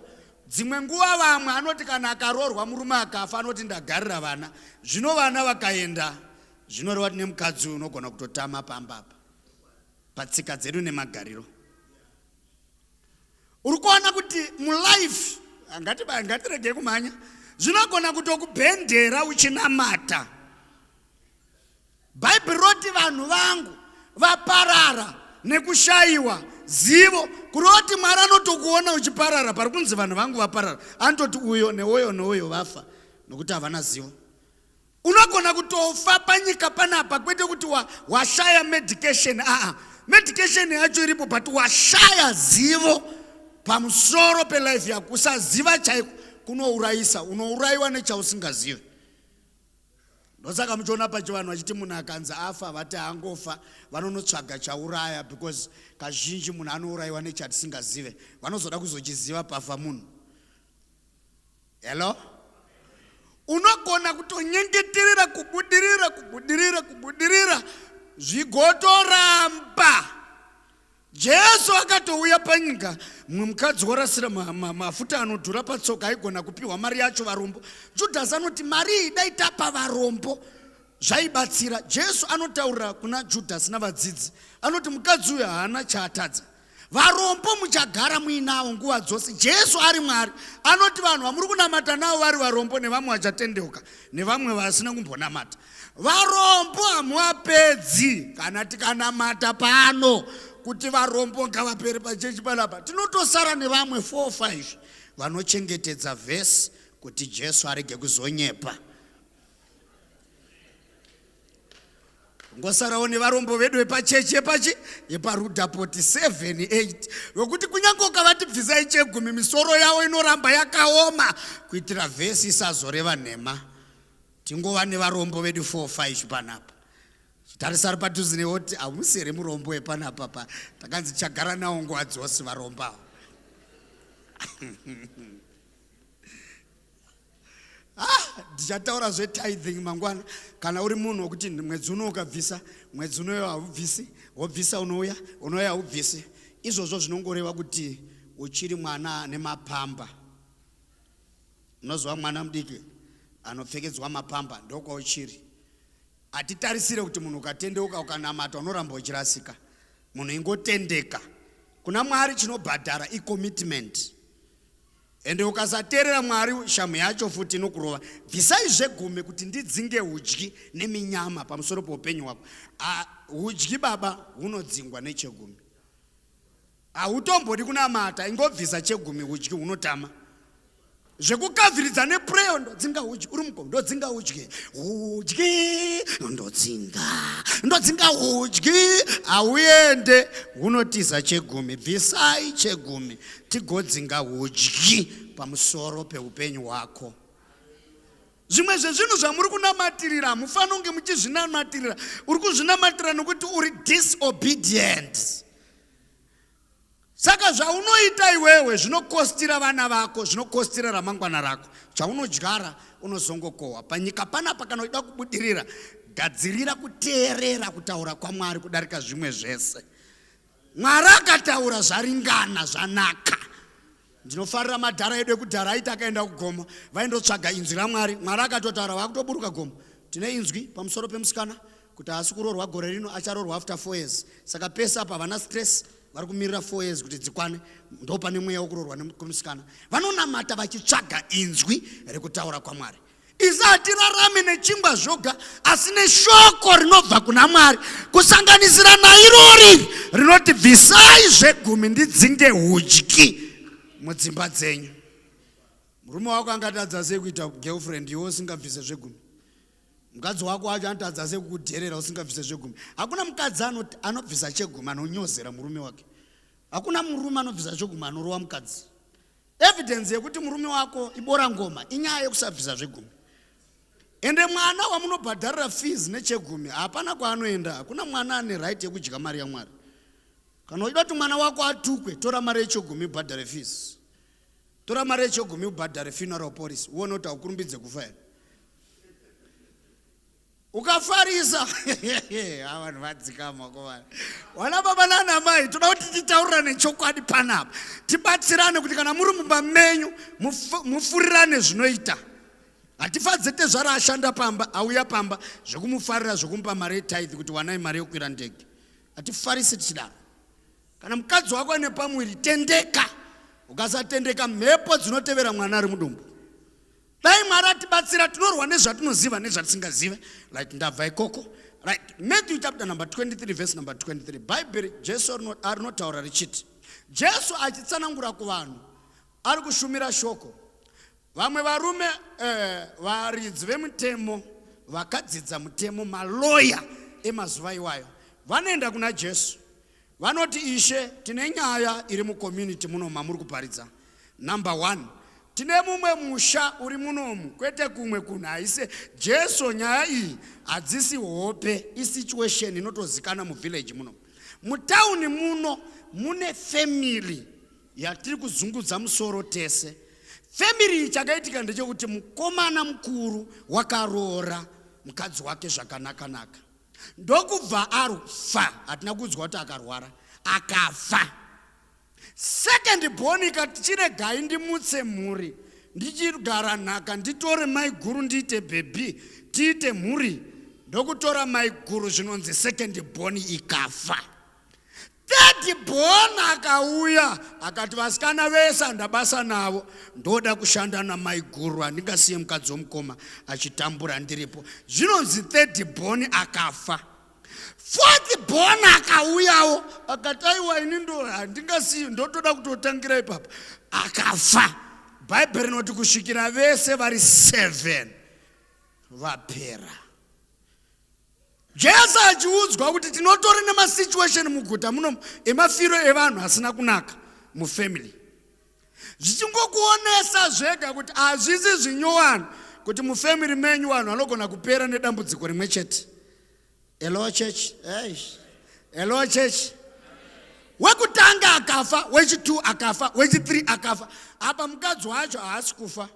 dzimwe nguva vamwe anoti kana akaroorwa murume akafa anoti ndagarira vana. Zvino vana vakaenda. Zvinoreva kuti nemukadzi unogona kutotama pambapa. Patsika dzedu nemagariro. Uri kuona kuti mulife ngatirege kumhanya. Zvinogona kutokubhendera uchinamata. Bhaibheri roti vanhu vangu vaparara nekushayiwa zivo. Kuroti Mwari anotokuona uchiparara pari kunzi vanhu vangu vaparara. Anototi uyo neuyo vafa nokuti havana zivo. Unogona kutofa panyika panapa kwete kuti washaya medication. Medication yacho iripo but washaya zivo pamusoro pelife yako. Kusaziva chaiko kunourayisa. Unourayiwa nechausingazivi. Ndosaka muchiona pacho vanhu vachiti munhu akanzi afa vati angofa vanonotsvaga chauraya because kazhinji munhu anourayiwa nechatisingazive. Vanozoda kuzochiziva pafa munhu. Hello? Unogona kutonyengeterera kubudirira zvigotoramba. Jesu akatouya panyika, mumwe mukadzi warasira mafuta anodhura patsoka aigona kupiwa mari yacho varombo. Judhasi anoti mari iyi dai tapa varombo zvaibatsira. Jesu anotaurira kuna Judhasi navadzidzi, anoti mukadzi uyu haana chaatadza. Varombo muchagara muinawo nguva dzose. Jesu ari Mwari anoti vanhu vamuri kunamata navo vari varombo nevamwe vachatendeuka nevamwe vasina kumbonamata. Varombo hamuwapedzi kana tikanamata pano kuti varombo ngavapere pachechi panapa. Tinotosara nevamwe 4 or 5 vanochengetedza vhesi kuti Jesu arege kuzonyepa. Ngosarawo nevarombo vedu vepachechi yeparudhapoti 7, 8 vokuti kunyange ukavatibvisai chegumi misoro yavo inoramba yakaoma kuitira vhesi isazoreva nhema. Tingova nevarombo vedu 4 or 5 panapa. Tarisari padhuze neoti hamusere murombo wepanapa takanzi chagara nawo nguva dzose varomba. Ndichataura zvetithing mangwana. Kana uri munhu wokuti mwedzi uno ukabvisa, mwedzi unoyo haubvisi, wobvisa unouya haubvisi. Izvozvo zvinongoreva kuti uchiri mwana nemapamba. Unozwa mwana mudiki anopfekedzwa mapamba ndokwa uchiri. Hatitarisire kuti munhu ukatendeuka ukanamata unoramba uchirasika. Munhu ingotendeka. Kuna Mwari chinobhadhara icommitment. Ende ukasateerera Mwari shamu yacho futi inokurova. Bvisai zvegumi kuti ndidzinge udyi neminyama pamusoro poupenyu hwako. Udyi baba hunodzingwa nechegumi. Hautombodi kunamata ingobvisa chegumi udyi hunotama. Zvekukavhiridza nepreyo ndodzinga udyi uri mukombe ndodzinga udyi ndodzinga udyi auende hunotiza chegumi. Bvisai chegumi tigodzinga udyi pamusoro peupenyu hwako. Zvimwe zvezvinhu zvamuri kunamatirira mufana unge muchizvinamatirira. Uri kuzvinamatirira nokuti uri disobedient. Saka zvaunoita iwewe zvinokostira vana vako, zvinokostira ramangwana rako. Chaunodyara unozongokohwa. Panyika panapa kana uchida kubudirira, gadzirira kuteerera kutaura kwaMwari kudarika zvimwe zvese. Mwari akataura zvaringana zvanaka. Ndinofarira madhara edu ekudhara aiti akaenda kugomo vaindotsvaga inzwi raMwari. Mwari akatotaura vakutoburuka gomo. Tine inzwi pamusoro pemusikana kuti haasi kuroorwa gore rino acharoorwa after 4 years. Saka pesa apa havana stress. Vari kumirira 4 years kuti dzikwane ndo pane mweya wokuroorwa nemusikana. Vanonamata vachitsvaga inzwi rekutaura kwaMwari. Isati rarame nechingwa zvoga asi neshoko rinobva kuna Mwari kusanganisira nairori rinoti bvisai zvegumi ndidzinge udyi mudzimba dzenyu. Murume wako angatadza sei kuita girlfriend iwe usingabvise zvegumi? Mukadzi wako wacho anotadza sei kukudherera usingabvise zvegumi? Hakuna mukadzi anobvisa chegumi anonyozera murume wake. Hakuna murume anobvisa chegumi anorova mukadzi. Evidence yekuti murume wako ibora ngoma inyaya yekusabvisa zvegumi. Ende mwana wamunobhadharira fees nechegumi hapana kwaanoenda. Hakuna mwana ane right yekudya mari yaMwari. Kana uchida kuti mwana wako atukwe, tora mari yechegumi ubhadhare fees. Tora mari yechegumi ubhadhare funeral policy. Uone kuti haukurumbidze kufa here. Ukafarisa vanhu vadzikama kovana. Wana baba nana mai toda kuti titaurira nechokwadi panapa. Tibatsirane kuti kana muri mumba menyu mufurirane zvinoita. Hatifadzete zvara ashanda pamba auya pamba zvekumufarira zvekumupa mari yetithe kuti wanai mari yokwira ndege. Hatifarisi tichidaro. Kana mukadzi wako ane pamwiri tendeka. Ukasatendeka mhepo dzinotevera mwana ari mudumbu. Dai Mwari atibatsira tinorwa nezvatinoziva nezvatisingazive. Like ndabva ikoko. Right. Matthew chapter number 23 verse number 23. Bible Jesu arinotaura richiti. Jesu achitsanangura kuvanhu ari kushumira shoko. Vamwe varume varidzi vemutemo vakadzidza mutemo maloya emazuva iwayo. Vanoenda kuna Jesu. Vanoti Ishe tine nyaya iri mucommunity muno mamuri kuparidza. Number 1. Tine mumwe musha uri munomu kwete kumwe kunhu haise Jesu nyaya iyi hadzisi hope isituation inotozikana muvillage muno. Mutauni muno mune family yatiri kuzungudza musoro tese. Family chakaitika ndechekuti mukomana mukuru wakaroora mukadzi wake zvakanaka-naka. Ndokubva arufa hatina kudzwa kuti akarwara. akafa. Second born ikati chiregai ndimutse mhuri ndichigara nhaka nditore mai guru ndiite bhebi tiite mhuri, ndokutora mai guru zvinonzi second born ikafa. Third born akauya akati vasikana vese handabasa navo, ndoda kushanda namai guru, handingasiye mukadzi womukoma achitambura ndiripo. Zvinonzi third born akafa. Fourth born akauyawo akati aiwa ini ndo handingasiye, ndotoda kutotangira ipapa, akafa. Bhaibheri rinoti kusvikira vese vari 7 vapera. Jesu achiudzwa kuti tinotori nemasituation muguta muno emafiro evanhu asina kunaka mufamily. Zvichingokuonesa zvega kuti hazvisi zvinyowani kuti mufamily menyu vanhu vanogona kupera nedambudziko rimwe chete. Hello church. Hello church. Wekutanga akafa, wechi2 akafa, wechi3 akafa. Apa mukadzi wacho haasi kufa.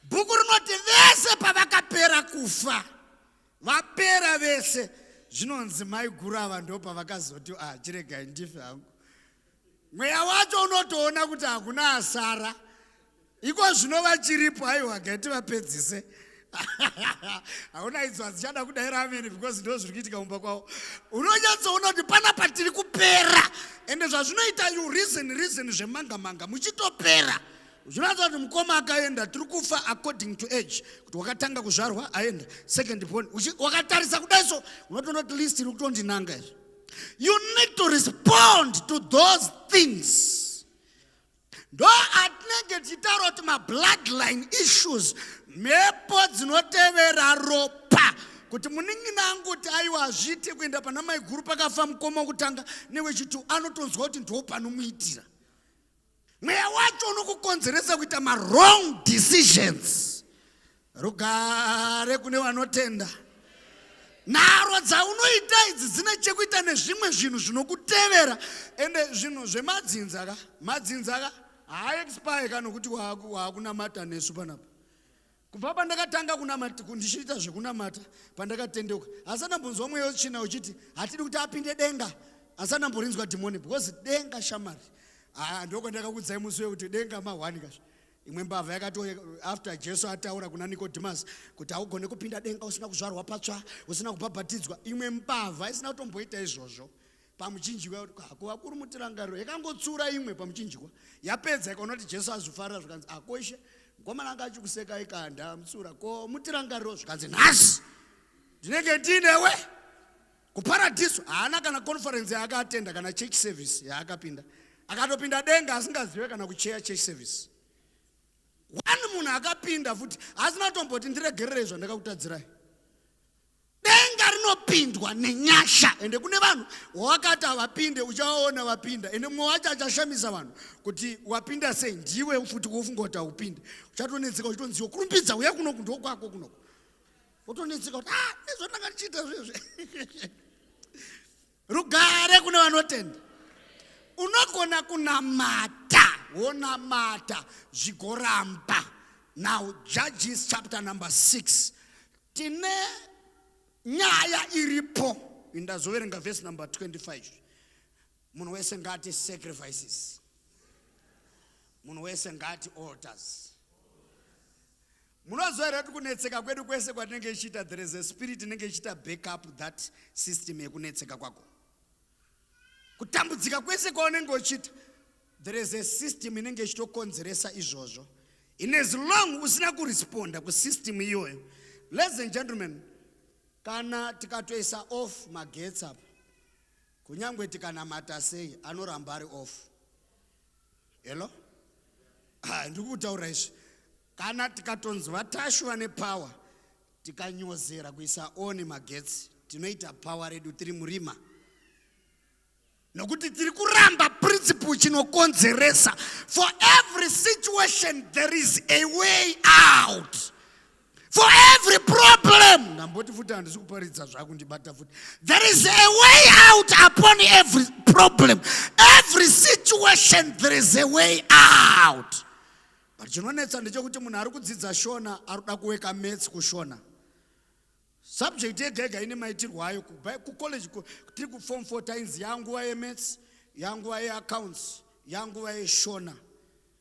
Bhuku rinoti vese pavakapera kufa, vapera vese, zvinonzi mai guru ava ndo pavakazoti chiregai ndife hangu. Mweya wacho unotoona kuti hakuna asara. Iko zvinova chiripo, aiwa gaiti vapedzise. Hauna idzo zichada kudaira ameni because ndo zviri kuitika mumba kwavo. Unonyatsoona kuti panapa tiri kupera. Ende zvazvinoita you reason zvemanga muchitopera. Zvinoita kuti mukoma akaenda tiri kufa according to age. Kuti wakatanga kuzvarwa aenda second born. Wakatarisa kudaiso unotoona kuti list iri kutondinanga izvo. You need to respond to those things. Ndo atinenge tichitaura kuti ma-bloodline issues, mhepo dzinotevera ropa, kuti muninginangu kuti aiwa hazviti kuenda pana mai guru pakafa mukoma wokutanga newechi2 anotonzwa kuti ndo panomuitira. Mweya wacho unokukonzeresa kuita ma-wrong decisions. Rugare kune vanotenda. Nharo dzaunoita idzi dzine chekuita nezvimwe zvinhu zvinokutevera, ende zvinhu zvemadzinza madzinza haexpire kana kuti waakunamata nesu panapa. Kubva pandakatanga kunamata kundichiita zvekunamata pandakatendeuka, hasanambonzwa mweya wechina uchiti hatidi kuti apinde denga, hasanamborinzwa dhimoni because denga shamari. Ndoko ndakakudzai musi wekuti denga ma1 kasvo. Imwe mbavha yakati after Jesu ataura kuna Nicodemus kuti haugone kupinda denga usina kuzvarwa patsva, usina kubhabhatidzwa. Imwe mbavha isina kutomboita izvozvo pamuchinjikwa, kuva kuri mutirangariro yakangotsura imwe pamuchinjikwa, yapedza ikaona kuti Jesu azofarira zvikanzi akoshe mukomana anga achikuseka ikanda mutsura ko mutirangariro zvikanzi nhasi ndinenge ndinewe kuparadhiso. Haana kana conference yaakatenda kana church service yaakapinda, akatopinda denga asingazive kana kucheya church service. One munhu akapinda futi asina tomboti ndiregerere zvandakakutadzirai. Denga rinopindwa nenyasha, ende kune vanhu wakati havapinde uchaona vapinda, ende mumwe wacho achashamisa vanhu kuti wapinda sei, ndiwe futi wofunga kuti haupinde. Uchatonetseka uchitonziwa kurumbidza uya kunoku ndo kwako kunoku. Utonetseka kuti nezvandanga ndichiita zvezve. Rugare kune vanotenda. Unogona kunamata, wonamata zvigoramba. Now Judges chapter number 6. Tine nyaya iripo. Indazoverenga verse number 25. Munhu wese ngati sacrifices. Munhu wese ngati altars. Munozorera kuti kunetseka kwedu kwese kwatinenge ichita, there is a spirit inenge ichita back up that system yekunetseka kwako. Kutambudzika kwese kwaunenge uchita, there is a system inenge ichitokonzeresa izvozvo. In as long usina kuresponda kusystem iyoyo, ladies and gentlemen, kana tikatoisa off magetsi apa, kunyangwe tikanamata sei anoramba ari off. Hello? Ndikutaura izvi. Kana tikatonzi vatashwa nepower, tikanyozera kuisa on magetsi, tinoita power redu tiri murima. Nokuti tiri kuramba principle chinokonzeresa. For every situation there is a way out. For every problem, there is a way out upon every problem. Every situation there is a way out. But chinonetsa ndechekuti munhu ari kudzidza Shona ari kuda kuweka maths kuShona. subject yegega ine maitirwo ayo kucollege tiri kuform 4 times yanguva yemaths, yanguva yeaccounts, yanguva yeshona,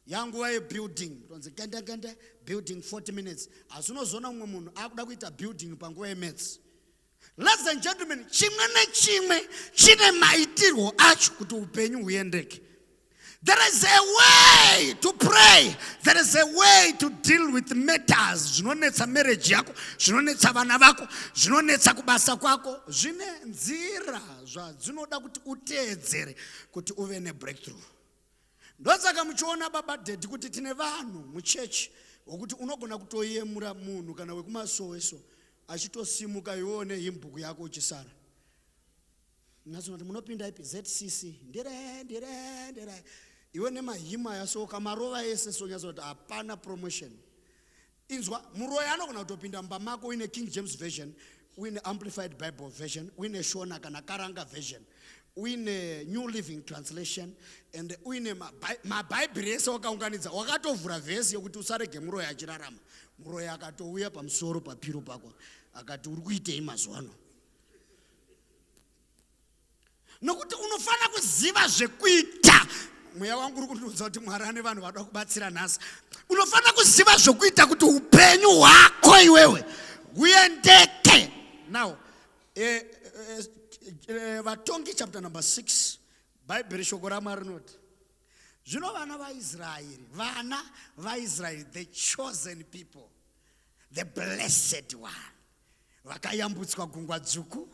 yanguva yebuilding. Tonzi kende building 40 minutes. Asi unozona umwe munhu akuda kuita building panguva yemaths. Ladies and gentlemen, chimwe nechimwe chine maitirwo acho kuti upenyu huendeke. There is a way to pray. There is a way to deal with matters. Zvinonetsa marriage yako, zvinonetsa vana vako, zvinonetsa kubasa kwako. Zvine nzira zvadzinoda kuti uteedzere kuti uve nebreakthrough. Ndosaka muchiona baba dedi kuti tine vanhu muchechi wokuti unogona kutoyemura munhu kana wekumasoweso achitosimuka ione himbhuku yako uchisara. Nasonati munopinda ipi ZCC ndire iwe nemahima yasoka marova ese sonyazoti hapana promotion. Inzwa muroya anogona kutopinda mumba mako uine King James version, uine Amplified Bible version, uine Shona kana Karanga version, uine New Living Translation, and uine mabhaibheri ese wakaunganidza wakatovhura vhesi yokuti usarege muroya achirarama. Muroya akatouya pamusoro papiro pako akati uri kuitei mazuva ano. Nokuti unofana kuziva zvekuita. Mweya wangu uri kundiudza kuti Mwari ane vanhu vanoda kubatsira nhasi. Unofana kuziva zvekuita kuti upenyu hwako iwewe huendeke. Now, Vatongi chapter number 6, Bible shoko raMwari rinoti zvino vana vaIsraeri, the chosen people, the blessed one, vakayambutswa gungwa dzvuku,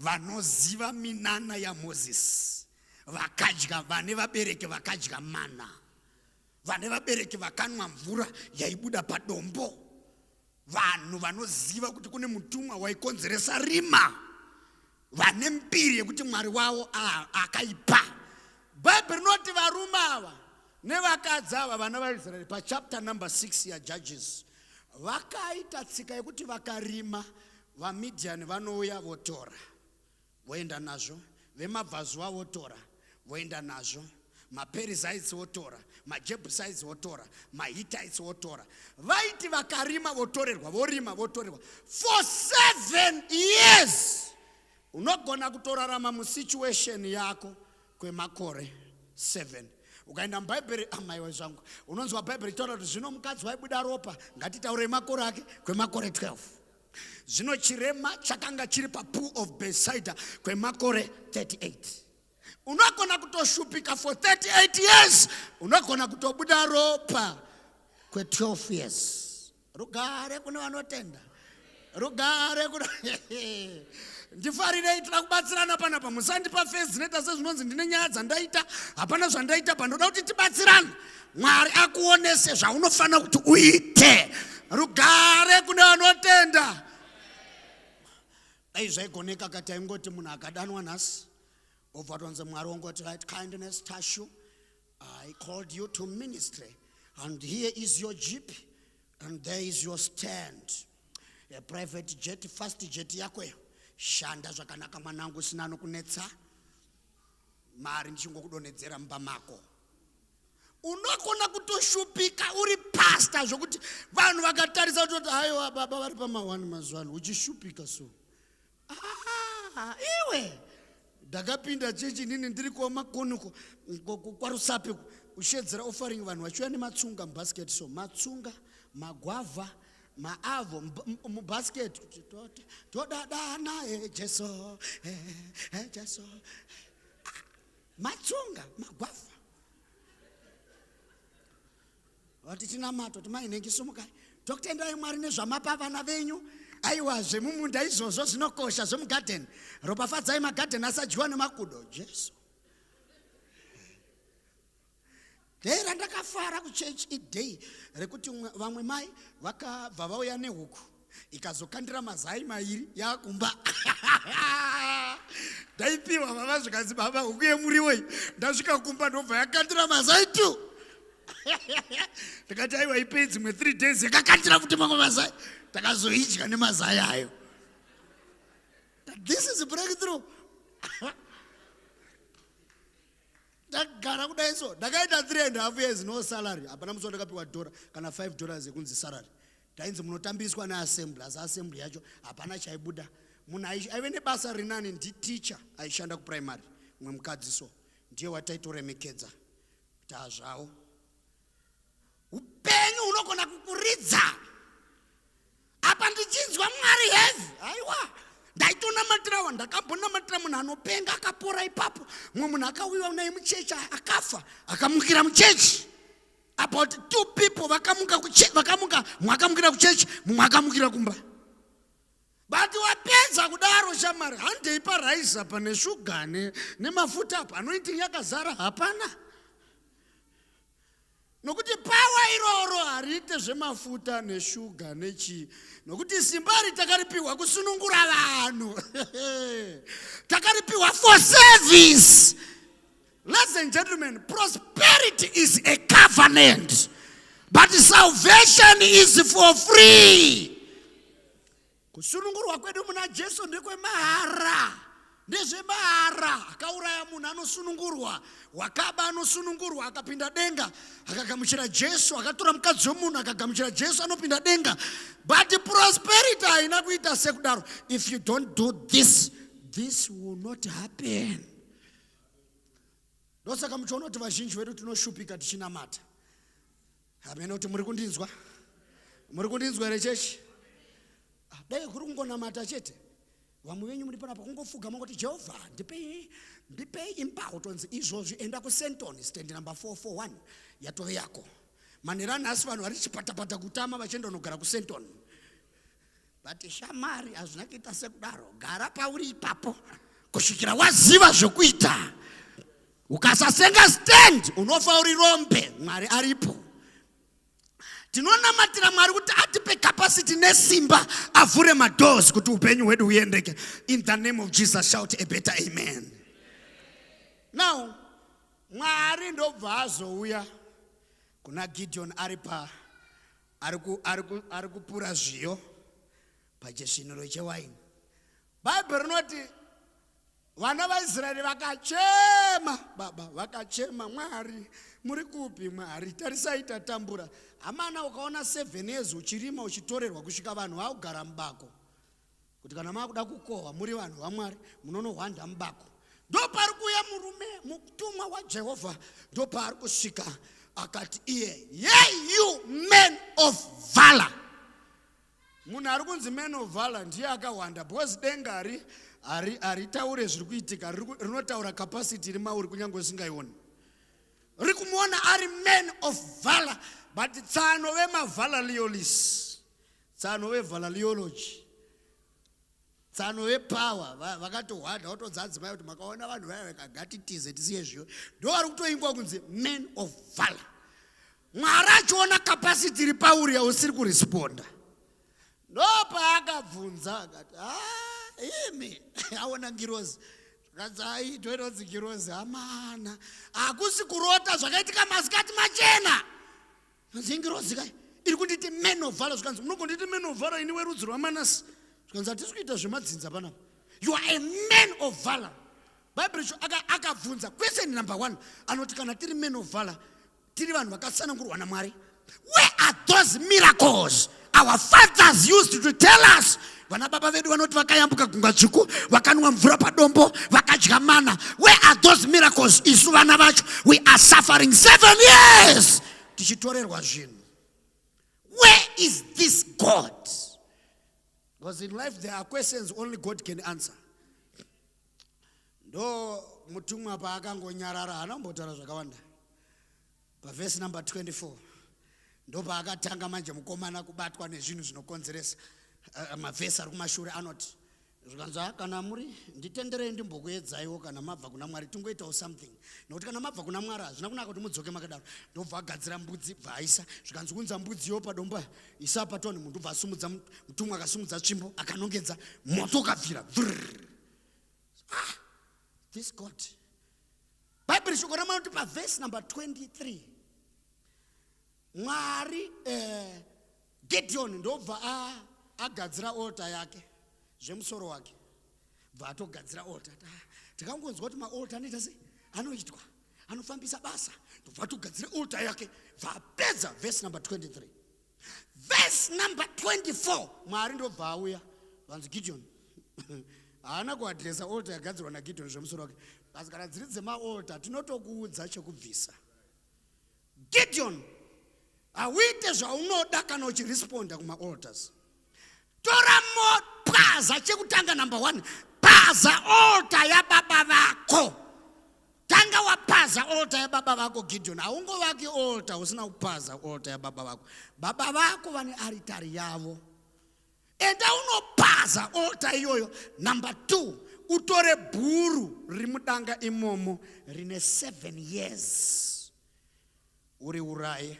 vanoziva minana yaMozisi, vakadya, vane vabereki vakadya mana, vane vabereki vakanwa mvura yaibuda padombo, vanhu vanoziva kuti kune mutumwa waikonzeresa rima, vane mbiri yekuti Mwari wavo akaipa. Bible rinoti varume ava nevakadzi ava vana vaIsraeri pachapter number 6 yaJudges vakaita tsika yekuti vakarima, vaMidiani vanouya votora voenda nazvo, vemabvazuva votora voenda nazvo, maPerizites votora, maJebusites votora, maHitites votora. Vaiti vakarima votorerwa, vorima votorerwa for 7 years. Unogona kutorarama musituation yako kwemakore 7. Ukaenda mubhaibheri amaiwe zvangu unonzwa bhaibheri taura kuti zvino mukadzi waibuda ropa ngatitaure makore ake kwemakore 12. Zvino chirema chakanga chiri papool of Bethsaida kwemakore 38. Unogona kutoshupika for 38 years. Unogona kutobuda ropa kwe 12 years. Rugare kune vanotenda. Rugare kuna ndifarire itira kubatsirana panapa. Musandipa face dzinoita sezvinonzi ndine nyaya dzandaita, hapana zvandaita pa. Ndoda kuti tibatsirane. Mwari akuonese zvaunofana kuti uite. Rugare kune vanotenda. Dai zvaigoneka kati aingoti munhu akadanwa nhasi obva tonze Mwari wongoti right kindness touch you, I called you to ministry and here is your jeep and there is your stand, a private jet, first jet yakweyo. Shanda zvakanaka mwanangu, sina nokunetsa mari ndichingokudonhedzera mumba mako. Unogona kutoshupika uri pastor zvokuti vanhu vakatarisa kuti haiwa baba vari pamahwani mazuva ano uchishupika so. Iwe ndakapinda chechi nini ndiri kumakonuko kwaRusape ushedzera offering vanhu vachiuya nematsunga mubasket. So matsunga, magwavha, maavo mubasket kuti todadana Jesu Jesu. Matsunga, magwavha. Vati tinamato timainenge sumukai tokutendai Mwari nezvamapa vana venyu. Aiwa zvemumunda izvozvo zvinokosha zvemugarden. Ropafadzai magarden asadyiwa nemakudo. Jesu. Dera ndakafara kuchechi idei rekuti vamwe mai vakabva vauya nehuku ikazokandira mazai mairi yakumba. Ndaipiwa baba zvikanzi baba huku yemuriwo iyi ndasvika kumba ndobva yakandira mazai tu. Ndakati aiwa ipei dzimwe 3 days yakakandira futi mamwe mazai. Takazoidya nemazai ayo. This is a breakthrough. Ndagara kudai so ndakaita 3.5 years no salary. Hapana musi ndakapiwa $1 kana $5 yekunzi salary. tainzi munotambiswa neassembly asi assembly yacho hapana chaibuda. Munhu aive nebasa rinani nditeacher aishanda kuprimary, mumwe mukadzi so ndiye wataitoremekedza kuti azvawo upenyu hunogona kukuridza. Apa ndichinzwa Mwari heavy, aiwa ndaitonamatirawa, ndakambonamatira munhu anopenga akapora ipapo. Mumwe munhu akauyiwa naye muchechi akafa, akamukira muchechi. About 2 people vakamuka, mumwe akamukira kuchechi, mumwe akamukira kumba. But wapedza kudaro shamari, handeipa rice apa neshuga nemafuta apa, anoiti yakazara hapana. Nokuti pawa iroro harite zvemafuta neshuga nechi. Nokuti simbari takaripiwa kusunungura vanhu. Takaripiwa for service. Ladies and gentlemen, prosperity is a covenant, but salvation is for free. Kusunungurwa kwedu muna Jesu ndekwe mahara. Ndezve mahara. Akauraya munhu anosunungurwa, wakaba anosunungurwa akapinda denga, akagamuchira Jesu, akatora mukadzi womunhu akagamuchira Jesu anopinda denga. But prosperity haina kuita sekudaro. If you don't do this, this will not happen. Ndosaka muchiona kuti vazhinji vedu tinoshupika tichinamata. Ameno kuti muri kundinzwa? Muri kundinzwa here chechi? Dai kuri kungonamata chete. Vamwe venyu muri panapa kungofuga mangoti Jehovah ndipei imbawo tonzi izvozvi enda kuSenton stand number 441 yatove yako. Manera nhasi vanhu vari chipatapata kutama vachienda kunogara kuSenton. But shamari hazvina kuita sekudaro. Gara pauri ipapo kusvikira waziva zvokuita. Ukasasenga stand unofa uri rombe, Mwari aripo. Tinonamatira Mwari kuti atipe capacity nesimba avhure madoors kuti upenyu hwedu huendeke. In the name of Jesus, shout a better amen. Now, Mwari ndobva azouya kuna Gideon aripa ari kupura zviyo pachisviniro chewaini. Bible rinoti vana vaIsraeri vakachema, baba vakachema, Mwari muri kupi Mwari, tarisai tatambura. Amana ukaona 7 years uchirima uchitorerwa kusvika vanhu vaugara mubako. Kuti kana makuda kukohwa muri vanhu vaMwari munonohwanda mubako. Ndo pari kuuya murume mutumwa waJehovha, ndo pari kusvika akati iye, "Ye you men of valor." Munhu ari kunzi men of valor ndiye akawanda, because denga aritaure zviri kuitika, rinotaura capacity iri mauri kunyange usingaioni. Ri kumuona ari men of valor, but tsano vemavalaliolisi, tsano vevalaliology, tsano vepower vakatohwanda votodzadzimai kuti makaona vanhu vaya vakagatitize tisiye zviyo. Ndo vari kutoimbwa kunzi men of valor. Mwari achiona capacity iri pauri yausiri kuresponda, ndo paakabvunza akati imi aona ngirozi. Zvikadzai toinodzi ngirozi amana, hakusi kurota zvakaitika masikati machena. Ngirozi kai iri kunditi men of valor. Zvikanzi munogonditi men of valor ini werudzi rwaManase. Zvikanzi hatisi kuita zvemadzinza panapa. You are a man of valor. Bible akabvunza question number 1 anoti kana tiri men of valor, tiri vanhu vakasanangurwa naMwari, where are those miracles our fathers used to tell us? Vana baba vedu vanoti vakayambuka gungwa dzvuku, vakanwa mvura padombo, vakadya mana. Where are those miracles? Isu vana vacho we are suffering 7 years tichitorerwa zvinhu. Where is this God? Because in life there are questions only God can answer. Ndo mutumwa paakangonyarara hanombotaura zvakawanda. Verse number 24 ndo paakatanga manje mukomana kubatwa nezvinhu zvinokonzeresa. Mavhesi ari kumashure anoti, zvikanzi kana muri nditenderei ndimbokuedzaiwo kana mabva kuna Mwari tingoitawo something. Nokuti kana mabva kuna Mwari hazvina kunaka kuti mudzoke makadaro. Ndobva agadzira mbudzi bvaisa, zvikanzi kunza mbudziyo padombo isa patoni, munhu bva asumudza, mutumwa akasumudza tsvimbo akanongedza, moto ukabvira. This God. Bible shoko ramanoti verse number 23 Mwari Gideon ndobva agadzira altar yake zvemusoro wake, bva atogadzira altar. Tikangonzwa kuti maaltar anoita sei, anoitwa, anofambisa basa, ndobva atogadzira altar yake, bva apedza. Verse number 23 verse number 24 mwari ndobva auya vanzi Gideon haana kuadresa altar yagadzirwa naGideon zvemusoro wake asi kana dziri dzemaaltar tinotokuudza chekubvisa. Gideon, hauite zvaunoda kana uchiresponda kumaaltars. Tora paza chekutanga number 1, paza altar yababa vako. Tanga wapaza altar yababa vako Gideon. Haungovaki altar usina kupaza altar yababa vako. Baba vako vane aritari yavo. Enda unopaza altar iyoyo. Number 2, utore bhuru rimudanga imomo rine 7 years. Uri uraye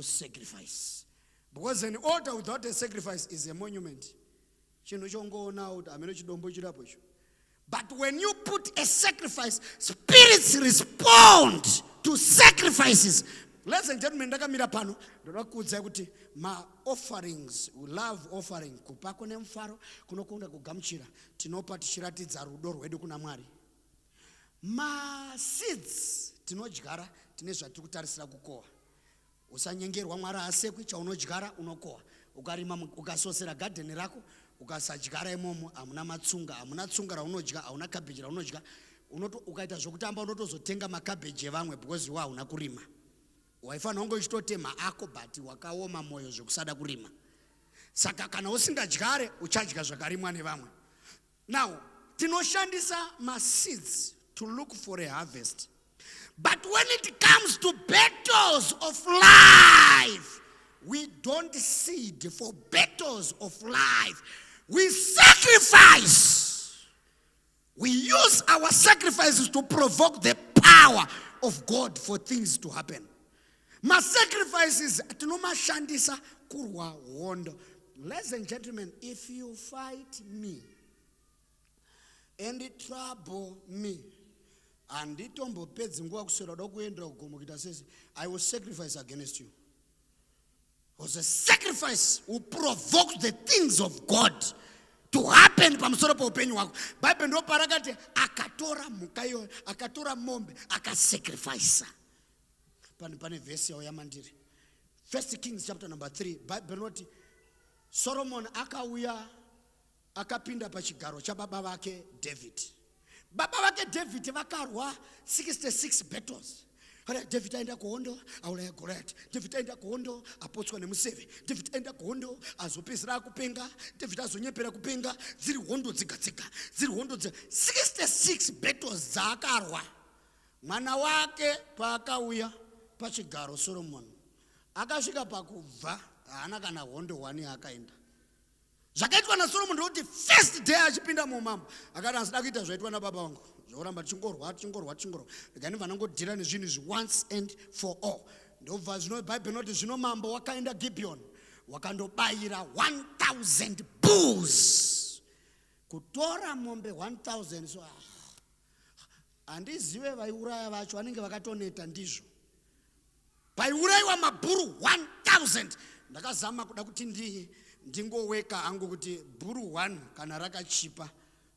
sacrifice. Because an altar without a sacrifice is a monument. But when you put a sacrifice, spirits respond to sacrifices. Ladies and gentlemen, ma offerings, we love offering. Kupako nemfaro, kunokunda kugamchira. Tinopa tishiratidza rudo rwedu kuna Mwari. Ma seeds, tinodyara, tinezva tikutarisira kukohwa. Usanyengerwa Mwari asekwi chaunodyara unokohwa. Ukarima ukasosera garden rako, ukasadyara imomo, hamuna matsunga, hamuna tsunga raunodya, hamuna cabbage raunodya, ukaita zvokutamba unotozotenga makabeji evamwe because iwe hauna kurima. Waifana hongo ichitotema ako but wakaoma moyo zvekusada kurima. Saka kana usingadyare uchadya zvakarimwa nevamwe. Now, tinoshandisa ma seeds to look for a harvest. But when it comes to battles of life, we don't seed for battles of life. We sacrifice. We use our sacrifices to provoke the power of God for things to happen. My sacrifices, tinomashandisa kurwa hondo. Ladies and gentlemen, if you fight me and trouble me, and I will sacrifice against you. Because a sacrifice will provoke the things of God to happen. Bible no paragate akatora mukayo, akatora mombe, akasacrifice. Pane verse ya mandiri. 1 Kings chapter number 3. Bible note Solomon akauya akapinda pachigaro cha baba vake David. Baba vake David vakarwa 66 battles. David aenda kuhondo auraya Goliath. David aenda kuhondo apotswa nemuseve. David aenda kuhondo azopedzera kupenga. David azonyepera kupenga. Dziri hondo dzigadzika. Dziri hondo 66 battles dzakarwa. Mwana wake paakauya pachigaro Solomon akasvika pakubva haana kana hondo 1 akaenda. Zvakaitwa naSolomon ndoti first day achipinda mumambo akati asida kuita zvaitwa nababa vangu zvoramba chingorwa rekani vanongodhira nezvinhu izvi once and for all. Ndobva zvino Bible noti zvino mambo wakaenda Gibeon wakandobayira 1000 bulls. Kutora mombe 1000 so handizive vaiuraya vacho vanenge vakatoneta ndizvo. Paiurayiwa mabhuru 1000. Ndakazama kuda kuti ndingoweka hangu kuti bhuru 1 kana rakachipa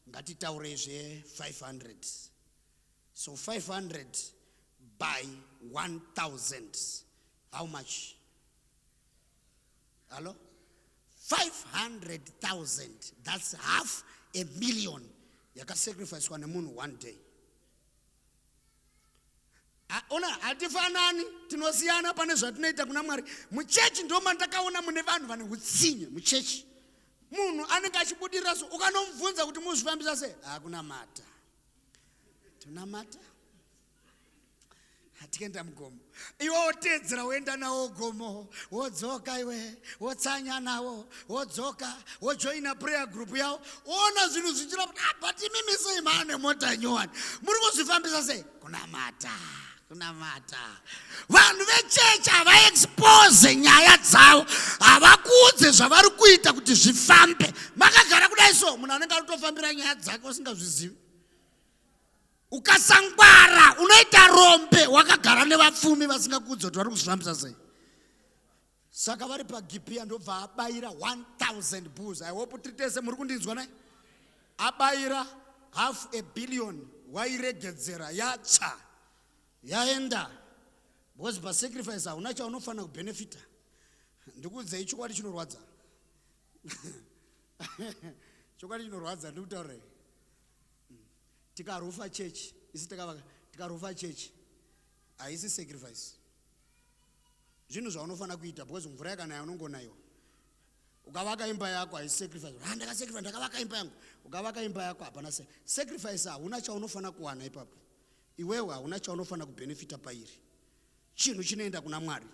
ngatitaure zve 500. So 500 by 1000, how much? Hello? 500,000. That's 500,000 yakasacrifice nemunhu one day. Ona hatifanani tinosiyana pane zvatinoita kuna Mwari. Muchechi ndoma ndakaona mune vanhu vane utsinye muchechi. Munhu anenge achibudirira so ukanomubvunza kuti muzvifambisa sei? Hakuna mata. Tunamata? Hatienda mugomo. Iwe wotedzera woenda nawo gomo, wodzoka iwe, wotsanya nawo, wodzoka, wojoina prayer group yawo. Ona zvinhu zvichira kuti but mimi sei mane mota nyowani. Muri kuzvifambisa sei? Kuna mata. Vanhu vechechi havaexpose nyaya dzavo, havakuudze zvavari kuita kuti zvifambe. Makagara kudai so munhu anenge atofambira nyaya dzake usingazvizivi. Ukasangwara unoita rombe wakagara nevapfumi vasingakuudze kuti vari kuzvifambisa sei. Saka vari paGibhea ndobva abayira 1000 bulls. I hope tritese muri kundinzwa nai. Abayira 500 million wairegedzera yatsva. Yaenda. Because by sacrifice hauna chaunofana kubenefita. ndikudzei chokwadi chinorwadza. Chokwadi chinorwadza ndikutaurei. Tikarufa church, isi tikarufa church. Haisi sacrifice. Zvinhu zvaunofana kuita because mvura yakanaya unongonayo. Ukavaka imba yako haisi sacrifice. Ndakasacrifice ndakavaka imba yangu. Ukavaka imba yako hapana sacrifice hauna chaunofana kuwana ipapo. Iwewe hauna chaunofana kubenefita pairi. Chinhu chinoenda kuna Mwari.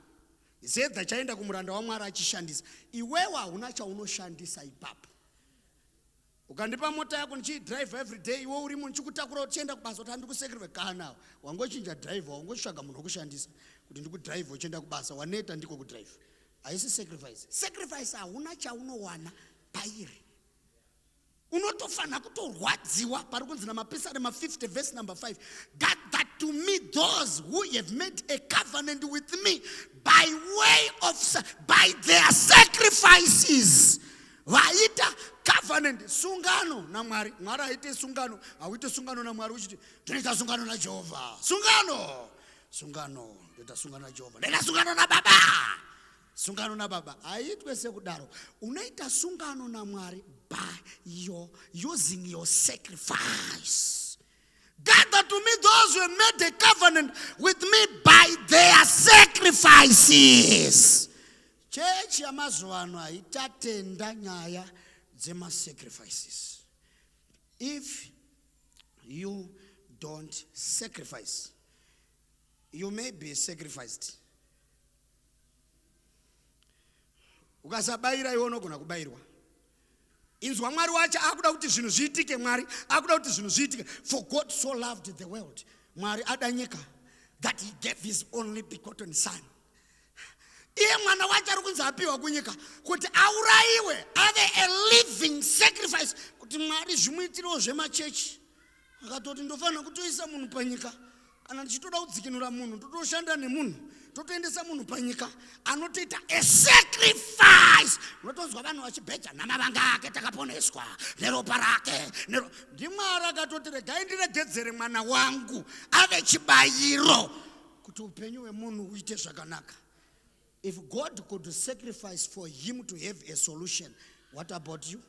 Zedha chaenda kumuranda waMwari achishandisa. Iwewe hauna chaunoshandisa ipapo. Ukandipa mota yako ndichidrive every day, iwe urimo ndichikutakura uchienda kubasa kuti handikusacrifice kana wangochinja driver wangotsvaga munhu wokushandisa kuti ndikudrive uchienda kubasa waneta ndiko kudrive. Haisi sacrifice. Sacrifice hauna chaunowana pairi. Unotofana kutorwadziwa pari kunzi namapisarema 50 verse number 5. God, that to me those who have made a covenant with me by their sacrifices. Vaita covenant sungano na Mwari. Mwari aite sungano, awite sungano na Mwari uchiti tunaita sungano na Jehova. Sungano, tunaita sungano na Jehova. Nenda sungano na Baba. Sungano na Baba. Aitwe sekudaro. Unaita sungano na Mwari by using your sacrifice. Gather to me those who have made a covenant with me by their sacrifices. Church yamazuva ano haitatenda nyaya dzema sacrifices. If you don't sacrifice, you may be sacrificed. Ukasabaira iwe unogona kubairwa. Inzwa Mwari wacho akuda kuti zvinhu zviitike. Mwari akuda kuti zvinhu zviitike. For God so loved the world. Mwari adanyika that he gave his only begotten son. Iye mwana wacho ari kunzi apiwa kunyika kuti aurayiwe ave a living sacrifice kuti Mwari zvimuitirewo zvemachechi. Akatoti ndofanira kutoisa munhu panyika. Kana ndichitoda kudzikinura munhu totoshanda nemunhu totoendesa munhu panyika anotoita a sacrifice. Unotonzwa vanhu vachibheja namavanga ake takaponeswa neropa rake. NdiMwari akatoti regai ndiregedzere mwana wangu ave chibayiro kuti upenyu hwemunhu uite zvakanaka. If God could sacrifice for him to have a solution, what about you?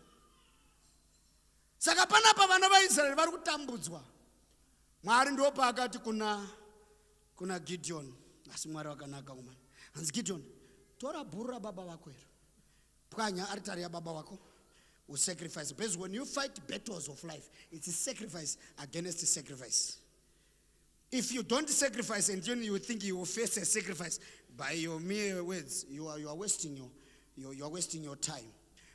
Saka panapa vana vaIsraeri vari kutambudzwa. Mwari ndopa akati kuna Gideon. Asi Mwari wakanaka umani. Hanzi Gideon, tora bhuru rababa vako ero. Pwanya aritari yababa vako. Sacrifice. Because when you fight battles of life, it's a sacrifice against a sacrifice. If you don't sacrifice and then you think you will face a sacrifice, by your mere words, you are wasting your time.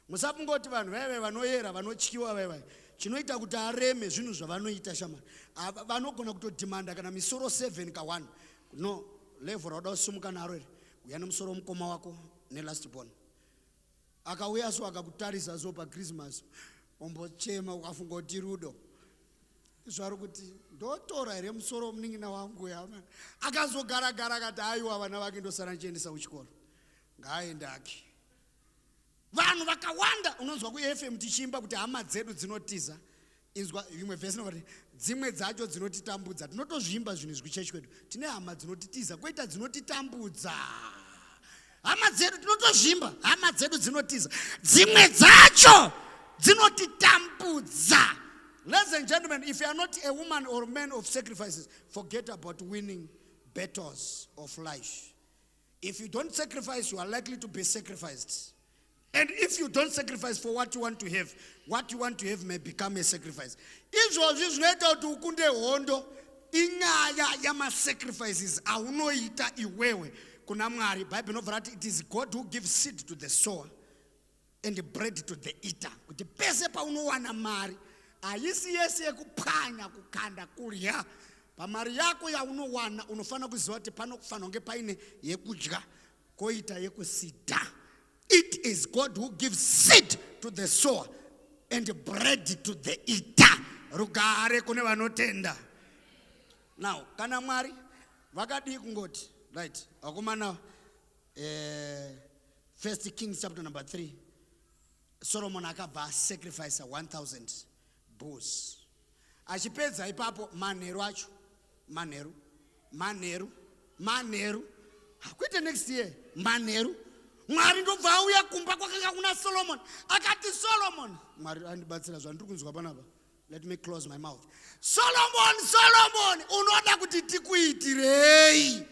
Musapungoti vanhu veve vanoyera vanotyiwa veve. Chinoita kuti areme zvinhu zvavanoita shamani. Vanogona kutodhimanda kana misoro 7 ka 1. No, level roda usumuka naro ere. Uya nemusoro mukoma wako nelast born. Akauya so akakutarisa so pa Christmas. Ombochema ukafunga kuti rudo. Zvaro kuti ndotora ere musoro muningina wangu yama. Akazogara kati aiwa vana vake ndosara nchiendesa kuchikoro. Ngaendake. Vanhu vakawanda unonzwa kuFM tichimba kuti hama dzedu dzinotiza. Inzwa imwe verse noti dzimwe dzacho dzinotitambudza. Tinotozvimba zvinhu zvikuchechi kwedu. Tine hama dzinotitiza kwoita dzinotitambudza. Hama dzedu tinotozvimba, hama dzedu dzinotiza. Dzimwe dzacho dzinotitambudza. Ladies and gentlemen, if you are not a woman or man of sacrifices, forget about winning battles of life. If you don't sacrifice, you are likely to be sacrificed. And if you don't sacrifice for what you want to have, what you want to have may become a sacrifice. Izvozvi zvinoita kuti ukunde hondo inyaya yama-sacrifices aunoita iwewe kuna Mwari. Bible inovhura kuti it is God who gives seed to the sower and bread to the eater. Kuti pese paunowana mari haisi yese yekupwanya kukanda kurya. Pamari yako yaunowana unofana kuziva kuti panofanira kunge paine yekudya koita yekusita. It is God who gives seed to the sower and bread to the eater. Rugare kune vanotenda. Now, kana Mwari vakadi kungoti, right? Akumana 1 Kings chapter number 3. Solomon akabva sacrifice 1,000 bulls. Achipedza ipapo manheru acho, manheru. Kwete next year, manheru. Mwari ndobva auya kumba kwakanga kuna Solomon. Akati Solomon, Mwari andibatsira zvandiri kunzwa panapa. Let me close my mouth. Solomon, unoda kuti tikuitirei?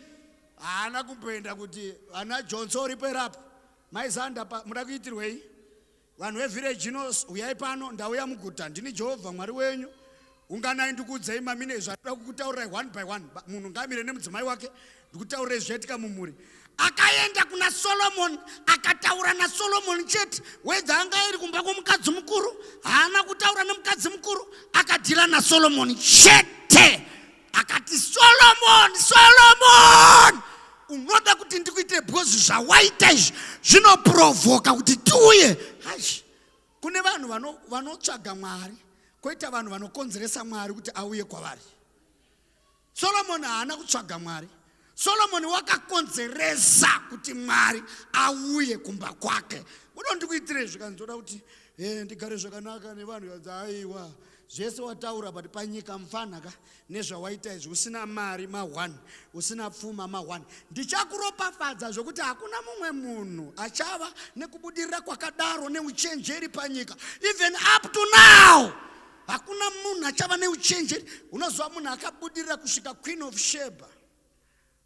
Haana kumboenda kuti ana Johnson uripo rapo. Maizanda muda kuitirwei? Vanhu vevillage uyai pano ndauya muguta ndini Jehovha Mwari wenyu. Unganai ndikuudzai mamine zvatoda kukutaurirai one by one. Munhu ngamire nemudzimai wake ndikutaurirai zvaitika mumhuri. Akaenda kuna Solomon, akataura na Solomon chete. Wedza anga iri kumba kwomukadzi mukuru, haana kutaura nemukadzi mukuru, akadhira na Solomon chete. Akati Solomon, unoda kuti ndikuite because zvawaita izvi zvinoprovoka kuti tiuye. Hashi, kune vanhu vanotsvaga Mwari, koita vanhu vanokonzeresa Mwari kuti auye kwavari. Solomon haana kutsvaga Mwari. Solomon wakakonzeresa kuti Mwari auye kumba kwake. Unondikuitire zvikanzoda kuti ndigare zvakanaka nevanhu vadzaiwa. Zvese wataura but panyika mfanaka nezvawaita izvi usina mari ma1, usina pfuma ma1. Ndichakuropafadza zvokuti hakuna mumwe munhu achava nekubudirira kwakadaro neuchenjeri panyika. Even up to now. Hakuna munhu achava neuchenjeri. Unozwa munhu akabudirira kusvika Queen of Sheba.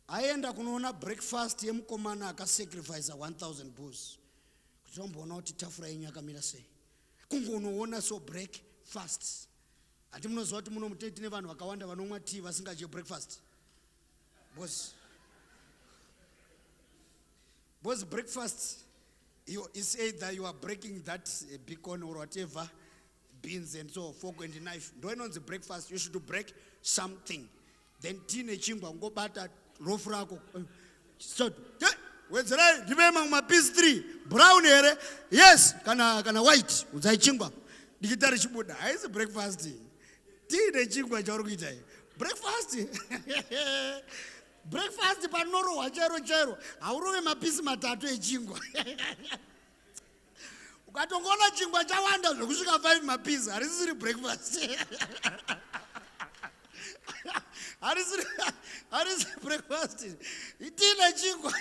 Aenda kunoona breakfast yemukomana akasacrifice 1000 bulls. Kuti tomboona kuti tafura yenyu yakamira sei. Kungonoona so breakfast. Ati munozwa kuti munomuteti nevanhu vakawanda vanomwa tea vasingadye breakfast. Boss breakfast is either you are breaking that beacon or whatever, beans and so fork and knife. Don't know the breakfast, you should break something. Then tea nechingwa ngobata loaf rako. So wenzera ndimema ma piece 3 brown here. Yes, kana white uzaichingwa. Dikitari chibuda. Haisi breakfast. Tea nechingwa chauri kuita. Breakfast. Breakfast panoro wachero. Aurove mapisi matatu echingwa. Ukatongona chingwa chawanda zvokusvika 5 mapisi harisiri breakfast. Harisiri breakfast. Itina chingwa.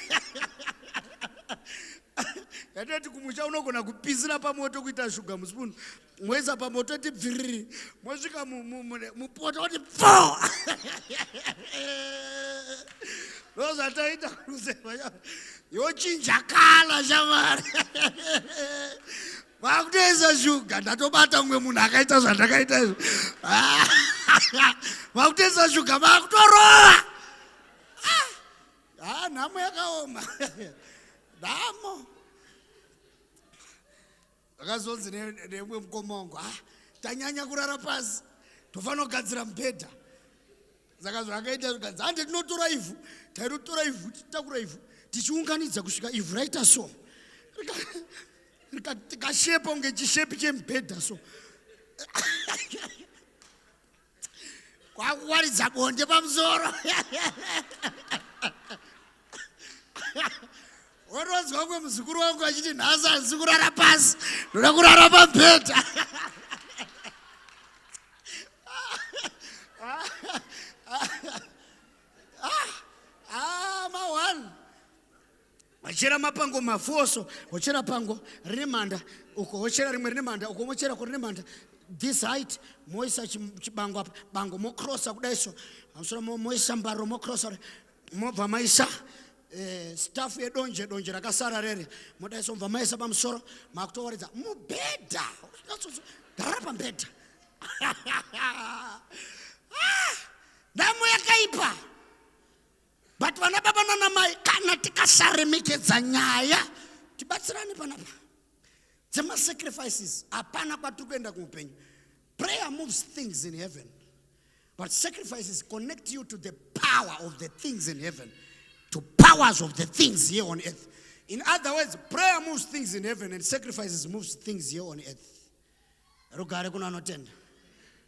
Yatoti kumusha unogona kupisira pamoto kuita sugar muspoon. Mweza pamoto tipfiriri. Mwosvika mupoto kuti pfo. Nozvataita kusema yochinja kala shamari. Vakutoisa sugar ndatobata mumwe munhu akaita zvandakaita izvo. Vakutoisa sugar vakutorowa. Nhamo yakaoma. Nhamo. Akazonzi nemwe mukoma wangu, tanyanya kurara pasi, tofanira kugadzira mubhedha. Saka zvakaita zvikadzi, hande tinotora ivhu, tairotora ivhu, titakura ivhu, tichiunganidza kusvika ivhu raita so. Tikashepa kunge chishepi chemubhedha so. Kwakuwaridza bonde pamusoro. Wanozwa kwe muzukuru wangu achiti nhasi handisi kurara pasi, ndoda kurara pamubhedha. Ma1 wachera mapango mafoso, wachera pango rine manda, uko wachera rimwe rine manda, uko wachera ko rine manda. This height moisa chibango apa, bango mokrosa kudaiso, amusora moisa mbaro mokrosa, mobva maisa staff yedonje rakasara rere, modaiso mobva maisa pamusoro, makutowaridza mubhedha. Gara pambhedha. Ndamo yakaipa. But vana baba nana mai kana tikasaremekedza nyaya tibatsirane panapa. Dzema sacrifices apana kwatiri kuenda kumupenyu. Prayer moves things in heaven, but sacrifices connect you to the power of the things in heaven, to powers of the things here on earth. In other words, prayer moves things in heaven and sacrifices moves things here on earth. Rugare kuna anotenda.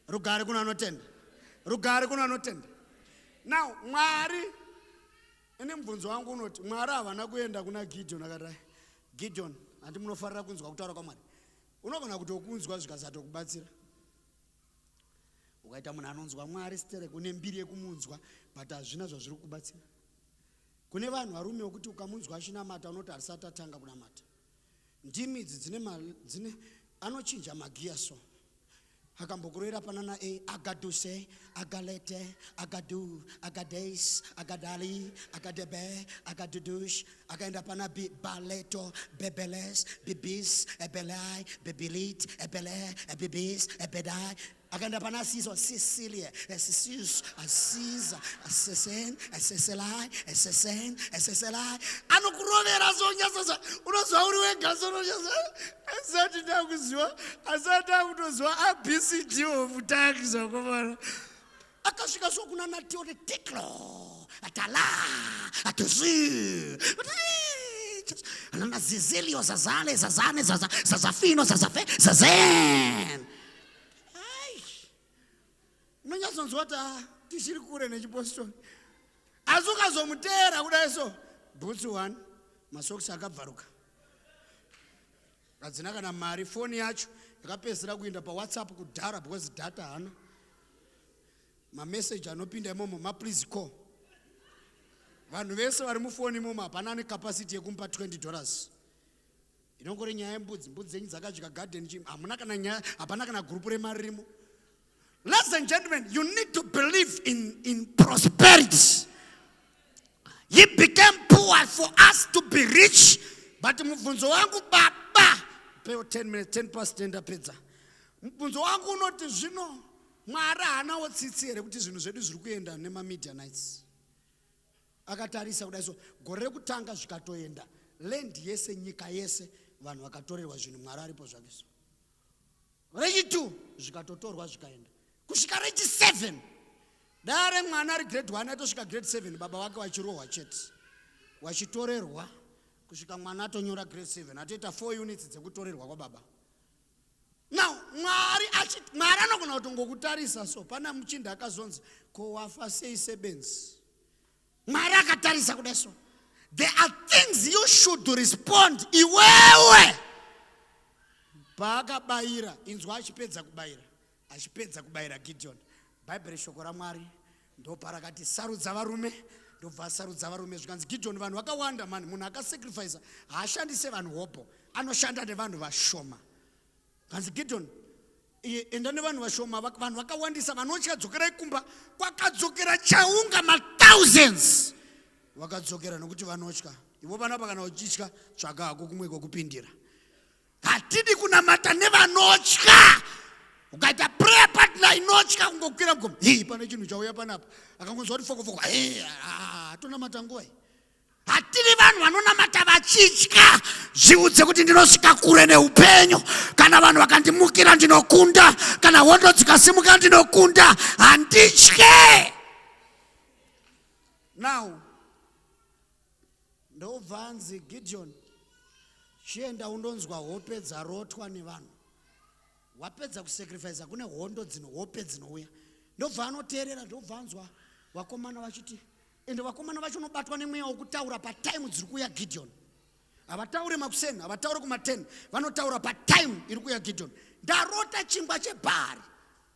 Rugare kuna anotenda. Rugare kuna anotenda. Now, Mwari ene mubvunzo wangu unoti Mwari havana kuenda kuna Gideon akati Gideon handi munofarira kunzwa kutaura kwaMwari. Unogona kutokunzwa zvikasatokubatsira. Ukaita munhu anonzwa Mwari stere kune mbiri yekumunzwa but hazvina zvazviri kubatsira. Kune vanhu varume wokuti ukamunzwa achinamata unoti harisati atanga kunamata. Ndimi idzi dzine anochinja magiya so. Akambokurera panana agaduse, agalete, agadu, agades, agadali, agadebe, agadudush, akaenda pana baleto, bebeles, bibis, ebelai, bebilit, ebele, ebibis, ebedai. Akaenda pana siso, Sicilia, Sisus, Asiza, Asesen, Aseselai, Asesen, Aseselai. Anokurovera zonya sasa. Unozwa uri wega sononya. Asati ndakuziwa, asati akutozwa ABCD of tax zokubona. Akasvika so kuna natio de tiklo, atala, atuzi. Anana zizilio zazale, zazane, zazafino, zazafe, zazen. Nonyazonzwata tishiri kure nechipostori. Azukazomutera kudai so. Bhutsu 1, masokisi akabvaruka. Hadzina kana mari, foni yacho yakapedzera kuenda paWhatsApp kudhara because data hana. Mamessage anopinda imomo please call. Vanhu vese vari mufoni imomo hapana necapacity yekumupa $20. Inongori nyaya yembudzi, mbudzi dzenyu dzakadya garden chim. Hapana kana group remari rimo. Ladies and gentlemen, you need to believe in prosperity. He became poor for us to be rich. But mubvunzo wangu baba, pay 10 minutes, 10 past 10 apedza. Mubvunzo wangu unoti zvino, Mwari hana wotsitsi here kuti zvinhu zvedu zviri kuenda nemamidianites. Akatarisa kudai so, gore rekutanga zvikatoenda, land yese, nyika yese, vanhu vakatorerwa zvinhu Mwari aripo zvake so. Rechi 2 zvikatotorwa zvikaenda. Kusvika rechi 7, dare mwana ari grade 1 atosvika grade 7, baba wake wachirohwa chete, wachitorerwa. Kusvika mwana atonyora grade 7, atoita 4 units dzekutorerwa kwababa. Now, Mwari anogona kutongokutarisa so, pana muchinda akazonzi, ko wafa sei sebenzi. Mwari akatarisa kudai so. There are things you should respond iwewe. Paakabayira, inzwa achipedza kubayira. Achipedza kubayira Gideon. Bible shoko raMwari ndoparakati sarudza varume, ndobva sarudza varume zvikanzi Gideon vanhu vakawanda mani, munhu akasacrifice haashandise vanhu hopo, anoshanda nevanhu vashoma. Kanzi Gideon enda nevanhu vashoma, vanhu vakawandisa, vanotya dzokera ikumba, kwakadzokera chaunga thousands. Vakadzokera nokuti vanotya. Ivo panapa kana uchitya tsvaga hako kumwe kwokupindira. Hatidi kunamata nevanotya. Ukaita prayer partner inotya kungokwira mgomo. Pane chinhu chauya panapa. Akangonzwa kuti foko. Tonamata ngoi. Hatiri vanhu vanonamata vachitya. Zviudze kuti ndinosvika kure neupenyu. Kana vanhu vakandimukira ndinokunda. Kana hondo dzikasimuka ndinokunda. Handitye. Now, ndobva anzi Gideon, chienda undonzwa hope dzarotwa nevanhu. Wapedza kusacrifice kune hondo hope dzinouya. Ndobva anoteerera, ndobva anzwa vakomana vachiti, ende vakomana vacho unobatwa nemweya wokutaura patime dziri kuya Gideon. Havatauri makuseni, havatauri kuma10, vanotaura patime iri kuya Gideon. Ndarota chingwa chebhari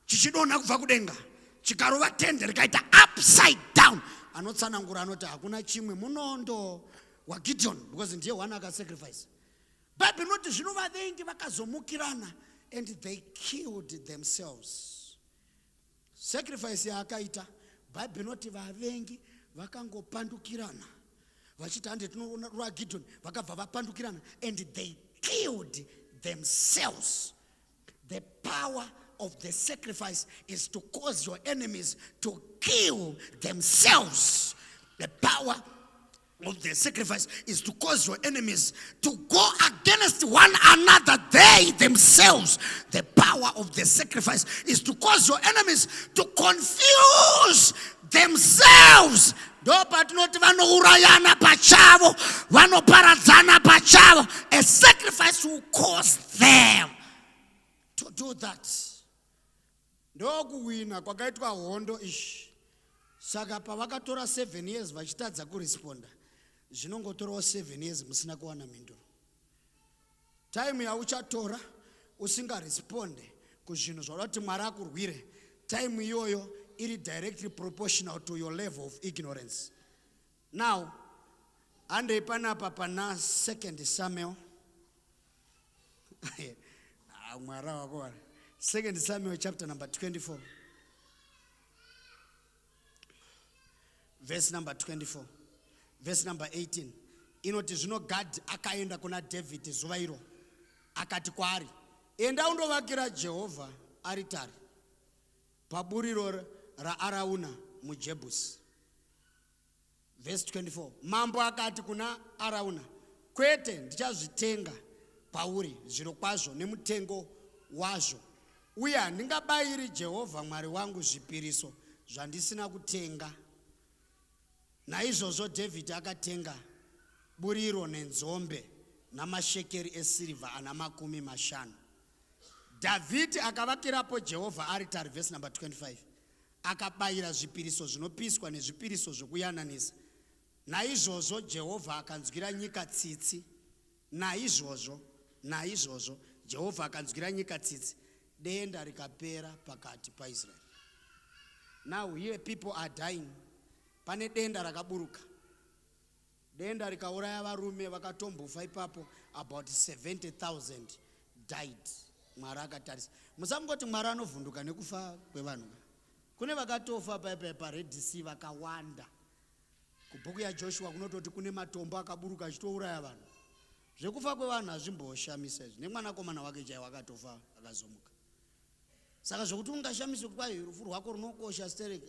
chichidonha kubva kudenga, chikarova tende rikaita upside down. Anotsanangura anoti hakuna chimwe, munondo waGideon, because ndiye one akasacrifice. Bible inoti zvino vavengi vakazomukirana and they killed themselves. Sacrifice yaakaita, Bible inoti vavengi vakangopandukirana. Vachita hande tinoona Gideon vakabva vapandukirana and they killed themselves. The power of the sacrifice is to cause your enemies to kill themselves. The power of the sacrifice is to cause your enemies to go against one another, they themselves. The power of the sacrifice is to cause your enemies to confuse themselves. A sacrifice will cause them to do that. Ndokuwina kwakaitwa hondo ishi. Saka pavakatora 7 years vachitadza kuresponda, zvinongotorawo 7 years musina kuwana mhinduro. Time yauchatora usingaresponde kuzvinhu zvakuti Mwari akurwire, time iyoyo iri directly proportional to your level of ignorance. Now, Ande panapa pana 2 Samuel. 2 Samuel chapter number 24. Verse number 24. Verse number 18. Inoti zvino Gad akaenda kuna David zuva iro. Akati kwaari, enda undovakira Jehovha aritari paburiro raArauna muJebhusi. Verse 24. Mambo akati kuna Arauna, kwete ndichazvitenga pauri zviro kwazvo nemutengo wazvo. Uye handingabayiri Jehovha Mwari wangu zvipiriso zvandisina kutenga. Naizvozvo David akatenga buriro nenzombe namashekeri esirivha ana 50. David akavakirapo Jehovha aritari. Verse number 25. Akabayira zvipiriso zvinopiswa nezvipiriso zvokuyananisa. Naizvozvo Jehovha akanzwira nyika tsitsi. Naizvozvo Jehovha akanzwira nyika tsitsi. Denda rikapera pakati paIsrael. Now here people are dying. Pane denda rakaburuka. Denda rikauraya varume vakatombofa ipapo. About 70,000 died. Mwari akatarisa. Musangoti Mwari anovhunduka nekufa kwevanhu. Kune vakatofa paRed Sea vakawanda. Kubhuku yaJoshua kunototi kune matombo akaburuka achitouraya vanhu. Zvekufa kwevanhu hazvimboshamisa izvi. Nemwanakomana wake chaiye wakatofa akazomuka. Saka zvokuti ungashamiswe kwai rufu rwako runokosha Sterek,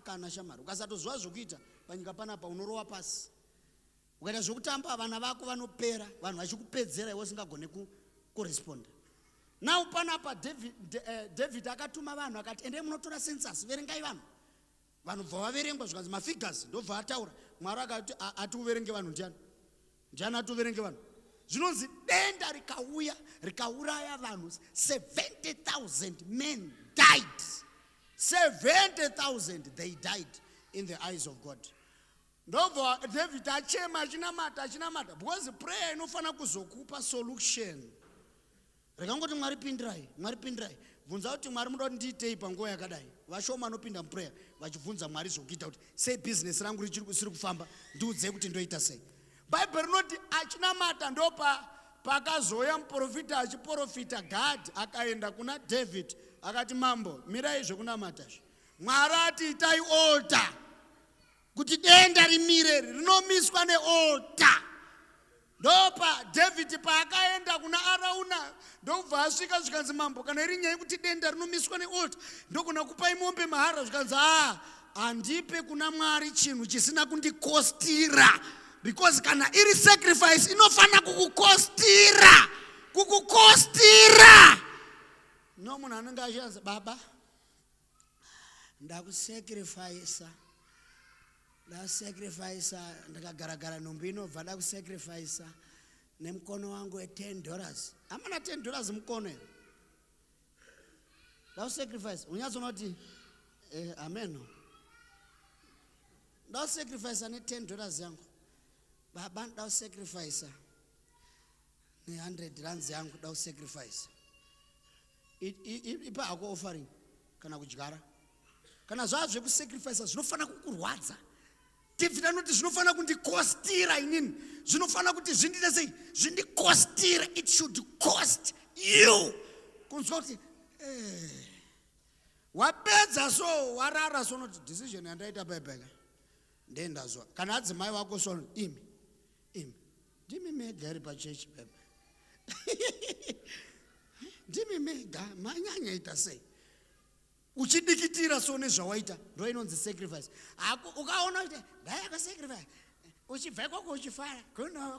kana shamari. Ukasatozwa zvokuita panyika panapa unorowa pasi. Ukaita zvokutamba vana vako vanopera, vanhu vachikupedzera iwe usingagone kuresponda. Now panapa David akatuma vanhu akati ende munotora census, verengai vanhu. Vanhu bva vaverengwa zvikanzi mafigures ndobva ataura. Mwari akati atiuverenge vanhu ndiani? Ndiani atiuverenge vanhu? Zvinonzi denda rikauya rikauraya vanhu 70,000 men died. 70,000 they died in the eyes of God. Ndobva David achema achinamata because prayer inofana kuzokupa solution. Rekangoti Mwari pindirai. Bvunza kuti Mwari munoda kuti ndiitei panguva yakadai. Vashoma vanopinda muprayer vachibvunza Mwari zvokuita kuti sei business rangu risiri kufamba ndiudze kuti ndoita sei. Bible rinoti achinamata ndopa pakazoya muprofita achiprofita. Gad akaenda kuna David akati mambo mirai zvokunamata. Mwari ati itai altar kuti denda rimire rinomiswa nealtar. Ndopa David paakaenda kuna Arauna ndobva asvika zvikanzi mambo kana iri nyaya kuti denda rinomiswa nealtar ndogona kupai mombe mahara zvikanzi handipe kuna Mwari chinhu chisina kundikostira. Because kana iri sacrifice inofana kukukostira. No munhu anenge achanzi baba ndakusacrifice ndakagaragara nhumbi inobva ndakusacrifice nemukono wangu $10. Amana $10 mukono here. Ndakusacrifice unyatsona kuti ameno. Ndakusacrifice ne$10 yangu. Baba ndakusacrifice ne$100 yangu ndakusacrifice. Ipa hako offering kana kudyara. Kana zvazve kusacrifice zvinofana kukurwadza. David anoti zvinofana kundikostira inini. Zvinofana kuti zvindite sei? Zvindikostira. It should cost you. Kunzwa kuti wapedza so warara so noti decision yandaita payback. Ndendazwa. Kana adzimai wako so imi. Ndimi mega ari pachechi baba. Ndimi mega manyanya ita sei. Uchidikitira so nezvawaita ndo inonzi sacrifice. Ukaona kuti ndaya ka sacrifice. Uchibva kwako uchifara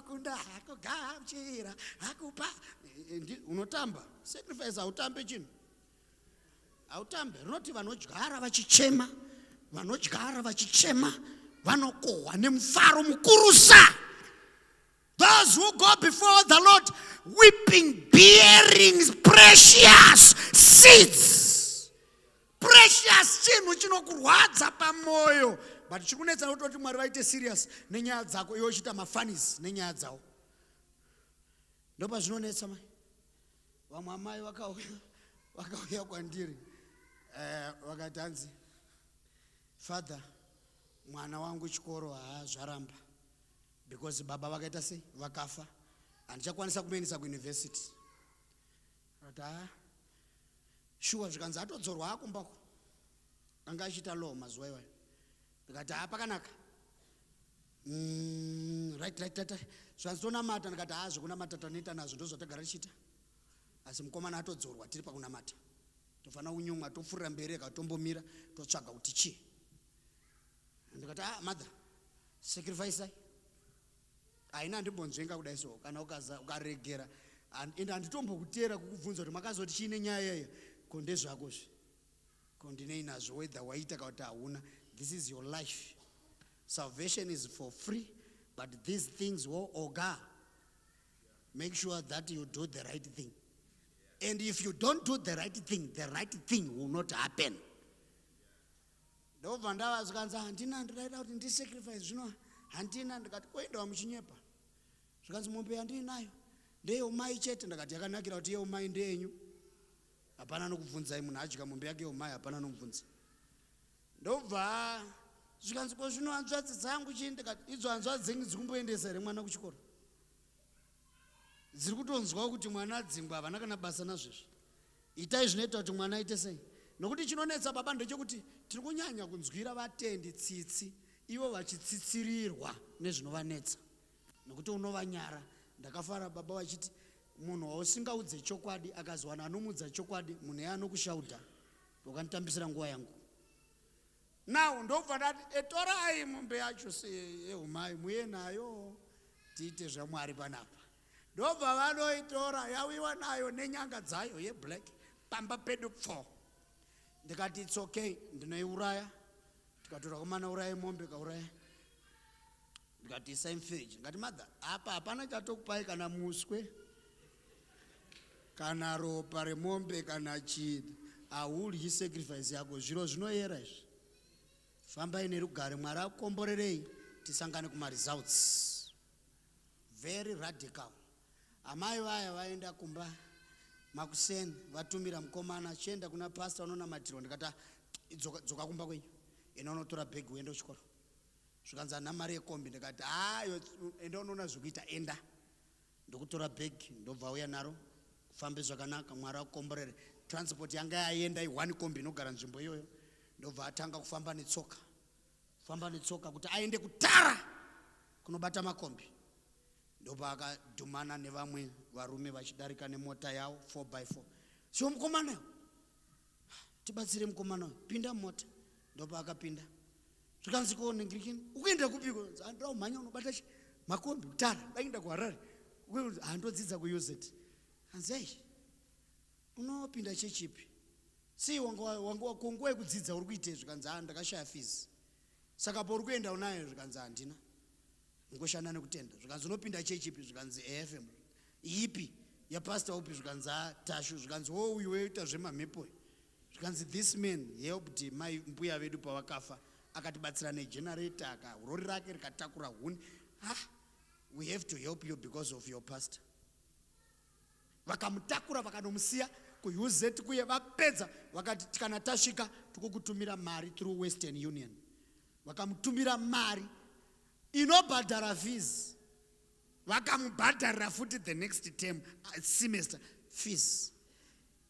kunda hako gamuchira hakupa unotamba. Sacrifice hautambe chinhu. Hautambe. Rinoti vanodyara vachichema vanokohwa nemufaro mukurusa. Those who go before the Lord weeping, bearing precious seeds. Precious chinhu chinokurwadza pamoyo. But chikunetsa kuti Mwari vaite serious nenyaya dzako iwe uchita mafanis nenyaya dzawo. Ndopa zvinonetsa mai. Vamwe amai vakauya kwandiri. Vakati hanzi Father, mwana wangu chikoro zvaramba. because baba vakaita sei vakafa handichakwanisa kumuendesa kuuniversity. Akati shuwa zvikanzi atodzorwa akumbako anga achiita law mazuva iwayo. Ndikati pakanaka. Right. Zvikanzi tonamata. Ndikati zvekunamata tanoita nazvo ndozvatagara tichiita. Asi mukomana atodzorwa tiri pakunamata. Tofanira kunyumwa tofurira mberi akatombomira totsvaga kuti chii. Ndikati mother sacrifice haina ndimbonzvenga kudai so kana ukaregera ende handitombokutera kukubvunza kuti makazoti chiine nyaya iya ko ndezvakozve ko ndinei nazvo whether waita kana kuti hauna. This is your life. Salvation is for free, but these things will oga. Make sure that you do the right thing. And if you don't do the right thing will not happen. Ndobva ndavazvikanzi handina ndiraida kuti ndisacrifice zvino handina. Ndikati koendawa muchinyepa. Zvikanzi mombe yandinayo ndeyeumai chete. Ndakati yakanakira kuti yeumai ndeyenyu, hapana nokubvunzai. Munhu adya mombe yake yeumai hapana nomubvunza. Ndobva zvikanzi ko zvino hanzvadzi dzangu chii. Ndikati idzo hanzvadzi dzenyu dziri kumboendesa here mwana kuchikoro? Dziri kutonzwa kuti mwana adzingwa havana kana basa nazvezvi. Itai zvinoita kuti mwana aite sei. Nokuti chinonetsa baba ndechekuti tiri kunyanya kunzwira vatendi tsitsi ivo vachitsitsirirwa nezvinovanetsa. Nokuti unovanyara. Ndakafara baba vachiti munhu wausingaudze chokwadi akaziwana anomudza chokwadi munhu iye anokushaudha wakanditambisira nguva yangu. Now ndobva ndati etorai mombe yacho yeumai muye nayo tiite zvaMwari panapa. Ndobva vanoitora yawiwa nayo nenyanga dzayo yeblack pamba pedu 4. Ndikati it's okay ndinoiuraya. Tikatora komana uraye mombe kauraya. Ndikati isai mfiriji. Ndikati mother apa hapana chatokupai kana muswe kana ropa remombe kana chii. Haudyi sacrifice yako. Zviro zvinoyera izvi. Fambai nerugare. Mwari akukomborerei tisangane kuma-results. Very radical. Amai vaya vaenda kumba makuseni vatumira mukomana chienda kuna pastor unonamatirwa. Ndikati dzoka kumba kwenyu ena unotora bhegi uende kuchikoro. Zvikanzi ana mari yekombi. Ndikati enda unoona zvekuita enda. Ndokutora bhegi ndobva uya naro kufambe zvakanaka. Mwari akukomborere. Transport yanga yaenda i1 kombi inogara nzvimbo iyoyo. Ndobva atanga kufamba netsoka. Kufamba netsoka kuti aende kutara kunobata makombi. Ndobva akadhumana nevamwe varume vachidarika nemota yavo 4x4. Sio mukomana tibatsire mukomana pinda mota. Ndobva akapinda. Zvikanzi ko ningirikini ukuenda kupiko? Andira umhanya unobata makombi kutara ndaenda kuHarare. Handodzidza kuuse it. Anzei unopinda chechipi? Si wanga kongo yekudzidza uri kuite zvikanzi ndakashaya fees. Saka po uri kuenda unayo zvikanzi handina. Ngoshana nekutenda. Zvikanzi unopinda chechipi? Zvikanzi FM. Ipi ya pastor upi? Zvikanzi Tashu. Zvikanzi uyu weita zvemamhepo. Zvikanzi this man helped my mbuya vedu pavakafa akatibatsira negenerator rori rake rikatakura huni. We have to help you because of your pastor. Vakamutakura vakanomusiya kuUZ kuye vapedza vakati kana tasvika tikukutumira mari through Western Union. Vakamutumira mari inobhadhara fees. Vakamubhadharira futi the next term semester fees.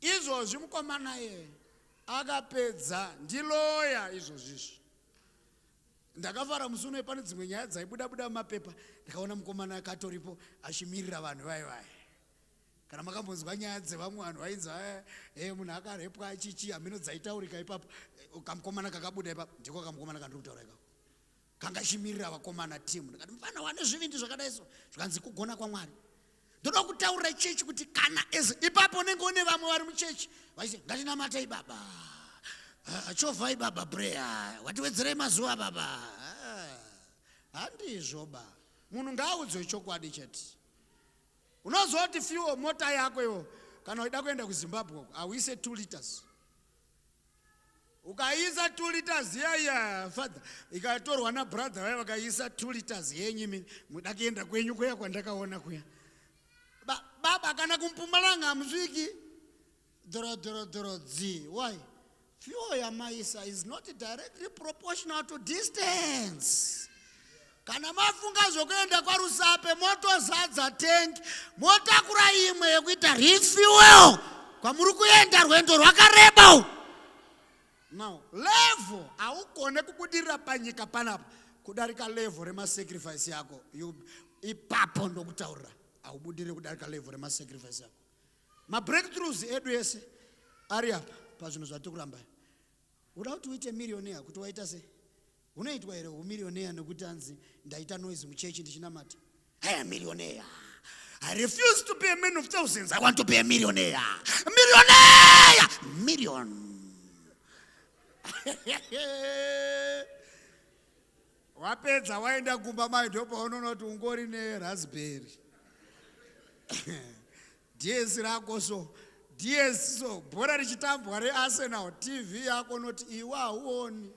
Izvozvi mukomana ye akapedza ndiloya izvozvizvi. Ndakafara musi uno pane dzimwe nyaya dzaibuda mumapepa. Ndikaona mukomana akatoripo achimirira vanhu vai. Kana makambonzwa nyaya dzevamwe vanhu vainzi munhu akarepwa achichi hamino dzaitaurika ipapo. Kamukomana kakabuda ipapo ndiko kamukomana kandiri kutaura ikako. Kanga chimirira vakomana timu. Ndikati mufana wane zvivindi zvakadai so. Zvikanzi kugona kwaMwari. Ndoda kutaura chechi kuti kana ipapo unenge une vamwe vari muchechi vaiti ngatinamatei baba. Chovhai baba prayer. Watiwedzerei mazuva baba. Handizvo ba. Munhu ngaaudzwe chokwadi chete. Unozwa kuti fuel mota yako iwo kana uida kuenda kuZimbabwe auise 2 liters. Ukaisa 2 liters yaya father ikatorwa na brother wao wakaisa 2 liters yenyu muda kuenda kwenyu kuya kwandakaona kuya. Baba kana kumpumalanga amzwiki doro zi. Why? Fuel ya maisa is not directly proportional to distance. kana mafunga zvokuenda kwaRusape motozadza tank motakura imwe yekuita refuel kwamuri kuenda rwendo rwakareba. Now level haukone kubudirira panyika panapa kudarika level remasacrifice yako. Ipapo ndokutaurira haubudiri kudarika level remasacrifice yako. Mabreakthroughs edu ese ari apa pazvinhu zvati kuramba. Uda kuti uite millionaire kuti waita sei? Unoitwa here umillionaire nekuti anzi ndaita noise muchechi ndichinamata. I am millionaire. I refuse to be a man of thousands. I want to be a millionaire. A millionaire! Million. Wapedza waenda kumba mai ndopa unoona kuti ungori neraspberry. DS rako so DS so bhora richitambwa reArsenal TV yako noti iwa hauoni.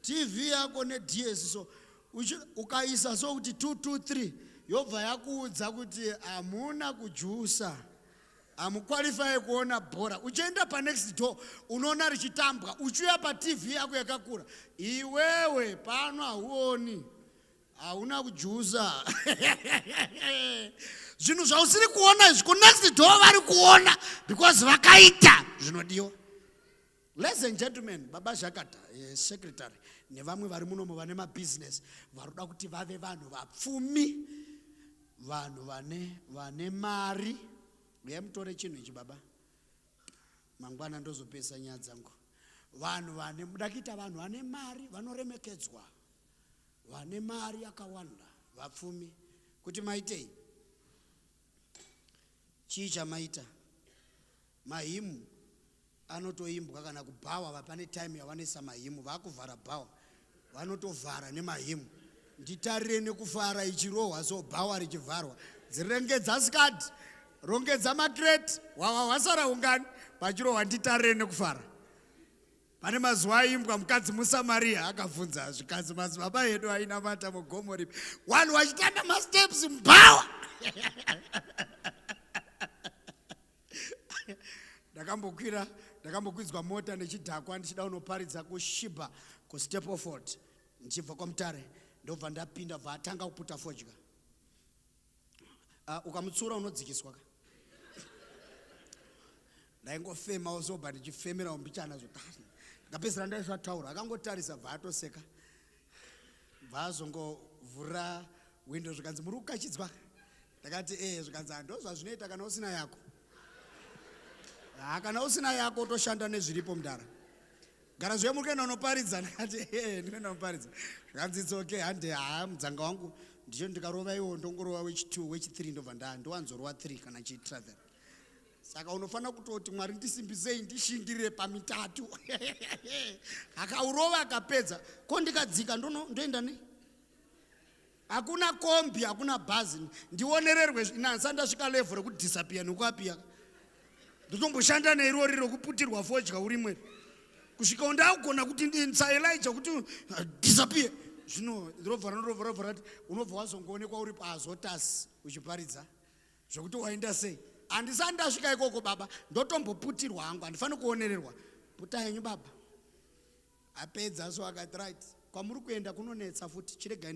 TV yako neDS so ukaisa so kuti 223 yobva yakuudza kuti hamuna kujusa. Amuqualify kuona bhora. Uchienda pa next door unoona richitambwa uchiuya pa TV yako yakakura. Iwewe pano hauoni. Hauna kujusa. Zvinhu zvausiri kuona izvi ku next door vari kuona because vakaita zvinodiwa. Ladies and gentlemen, Baba Jakata, secretary, nevamwe vari munomo vane mabusiness varuda kuti vave vanhu vapfumi, vanhu vane mari. Uyamutore chinhu ichi baba. Mangwana ndozopesa nyaya dzangu. Vanhu vane mudakita vanhu vane mari vanoremekedzwa. Vane mari yakawanda, vapfumi. Kuti maitei? Chii chamaita? Mahimu anotoimbwa kana kubhawa vapane time yavanesa mahimu vakuvhara bhawa. Vanotovhara nemahimu. Nditarire nekufara ichirohwa so bhawa richivharwa. Dzirengedza skadi. Rongedza makreti wasara ungani pachirohwa nditarire nekufara. Pane mazuva aimbwa mukadzi muSamaria akabvunza zvikadzi madzibaba edu ainamata mugomo ripi. Vanhu vachitamba masteps mubhawa. Ndakambokwidzwa mota nechidhakwa ndichida kunoparidza kuShiba kuStapleton. Ndichibva kwaMutare ndobva ndapinda bva atanga kuputa fodya. Ukamutsura unodzikiswa. Ndaingofema uzobva ndichifemera umbichana zvotani. Ndakapedzera ndaisvataura akangotarisa bva atoseka. Bva azongovhura window zvikanzi muri kukachidzwa. Ndakati zvikanzi ndozva zvinoita kana usina yako. Kana usina yako toshanda nezviripo mudara. Gara zve muri kuenda unoparidza. Ndakati ndinoenda unoparidza. Zvikanzi it's okay hande mudzanga wangu ndicho ndikarova iwo ndongorova wechi2 wechi3 ndobva ndowanzorova 3 kana chitravel. Saka unofanira kutoti Mwari ndisimbisei ndishingirire pamitatu. Akaurova akapedza ko ndikadzika ndoenda nei. Hakuna kombi, hakuna bhazi. Ndionererwe inansa ndasvika level rekuti disappear nekuapia. Ndotomboshanda neirori rokuputirwa fodya uri mwe. Kusvika undagona kuti ndinsaElijah kuti disappear. Zvino rovha unobva wazongoonekwa uri paAzotas uchiparidza zvokuti waenda sei. Handisati ndasvika ikoko baba ndotomboputirwa hangu handifaniri kuonererwa. Puta henyu baba. Apedza so akati right. Kwamuri kuenda kunonetsa futi chirega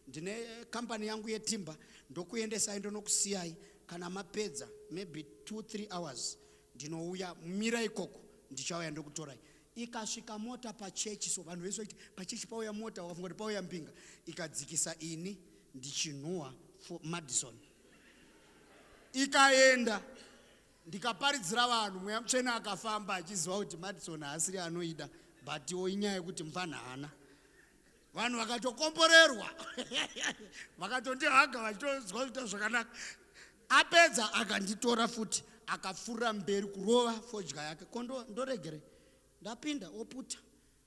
ndine company yangu yetimba ndokuendesai ndonokusiyai kana mapedza maybe 2-3 hours ndinouya mira ikoko ndichauya ndokutorai. Ikasvika mota pachechi so vanhu vese vaiti pachechi pauya mota wakafunga kuti pauya mbinga ikadzikisa ini ndichinhuwa Madison. Ikaenda ndikaparidzira vanhu mweya mutsvene akafamba achiziva kuti Madison haasiri anoida but inyaya yekuti mufana hana. Vanhu vakatokomborerwa. Vakatondihaga vachitozwa kuita zvakanaka. Apedza akanditora futi akafurira mberi kurova fodya yake. Ndoregere. Ndapinda oputa.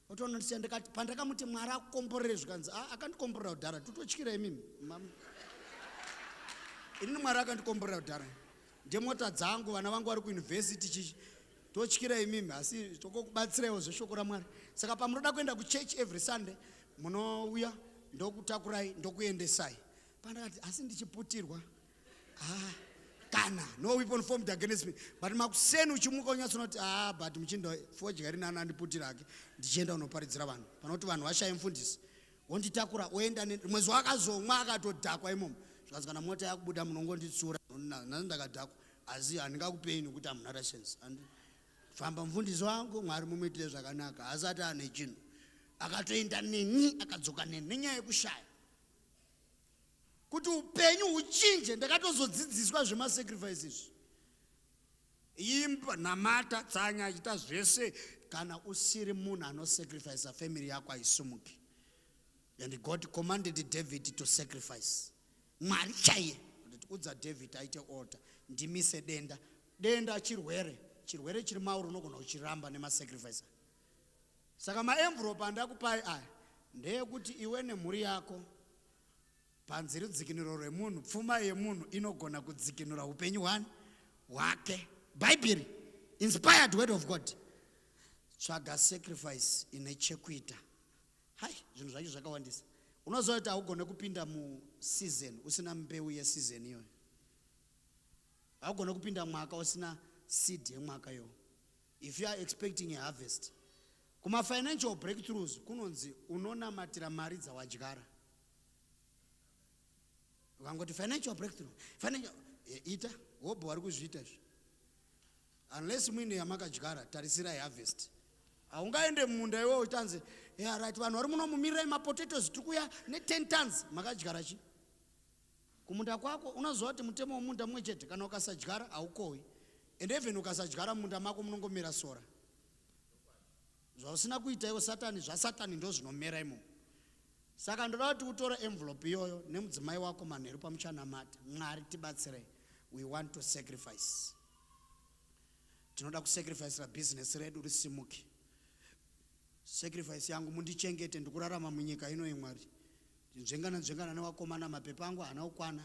Otonondisiya ndikati pandakamuti Mwari akukomborere zvikanzi akandikomborera kudhara tototyira imimi. Ini Mwari akandikomborera kudhara. Ndemota dzangu vana vangu vari kuuniversity chichi. Totyira imimi asi tokokubatsiraiwo zveshoko raMwari. Saka pamunoda kuenda kuchurch every Sunday munouya ndokutakurai ndokuendesai. Pandakati asi ndichiputirwa. Kana no weapon formed against me. But makuseni uchimuka unyatsonoti but muchinda fodya rinana andiputira ake ndichienda unoparidzira vanhu. Panoti vanhu vashaya mufundisi. wonditakura oenda mwezi wakazomwa akatodhakwa imomo zvikazi kana mota yakubuda munongonditsura nhasi ndakadhakwa asi handingakupei nokuti hamuna license famba mufundisi wangu Mwari mumuitire zvakanaka asati ane chinhu akatoenda neni akadzoka neni nenyaya yekushaya kuti upenyu huchinje ndakatozodzidziswa zvemasacrifices imba namata tsanya achita zvese kana usiri munhu anosacrifice family yako haisumuki. And God commanded David to sacrifice. Mwari chaiye udza David aite altar ndimise denda chirwere chiri mauri unogona kuchiramba nemasacrifice. Saka maenvelope andakupai aya ndeyekuti iwe nemhuri yako panze redzikinuro remunhu pfuma yemunhu inogona kudzikinura upenyu hwake. Bible inspired word of God. Tsvaga sacrifice ine chekuita. Hai, zvinhu zvacho zvakawandisa. Unoziva kuti haugone kupinda museason usina mbeu yeseason iyoyo. Haugone kupinda mwaka usina seed yemwaka iyoyo. If you are expecting a harvest, kuma financial breakthroughs kunonzi unonamatira mari dzawadyara. Ukangoti financial breakthrough, ita wobho vari kuzviita izvi. Unless muine yamakadyara tarisirai harvest. Haungaende munda iwewe utanze right vanhu vari muno mumirirai mapotatoes tikuya ne10 tons makadyara chi. Kumunda kwako unoziva kuti mutemo womunda mumwe chete kana ukasadyara haukohwi. And even ukasadyara munda mako munongomera sora. Zvausina kuita iwe Satani zvasatani ndo zvinomera imomo. Saka ndoda kuti utore envelope iyoyo nemudzimai wako manheru pamuchanamata. Mwari tibatsirei. We want to sacrifice. Tinoda kusacrifice la business redu risimuke. Sacrifice yangu mundichengete ndikurarama munyika ino yeMwari. Nzvengana newakomana mapepa angu hana ukwana.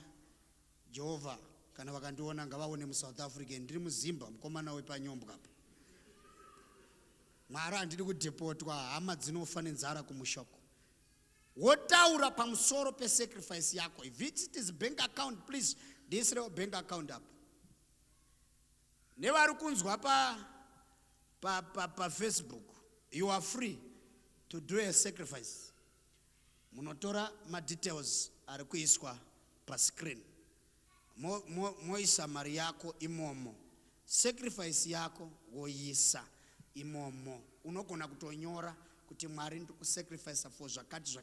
Jehovah kana vakandiona ngavaone muSouth Africa ndiri muZimba mukomana wepanyombwa apa. Mwari handidi kudepotwa hama dzinofa nenzara kumushoko. Wotaura pamusoro pesacrifice yako. If it is bank account, please disire bank account up. Nevari kunzwa pa Facebook, you are free to do a sacrifice. Munotora ma details ari kuiswa pa screen. Moisa mari yako imomo. Sacrifice yako woisa imomo. Unogona kutonyora kuti Mwari ndi kusacrifice for zvakati.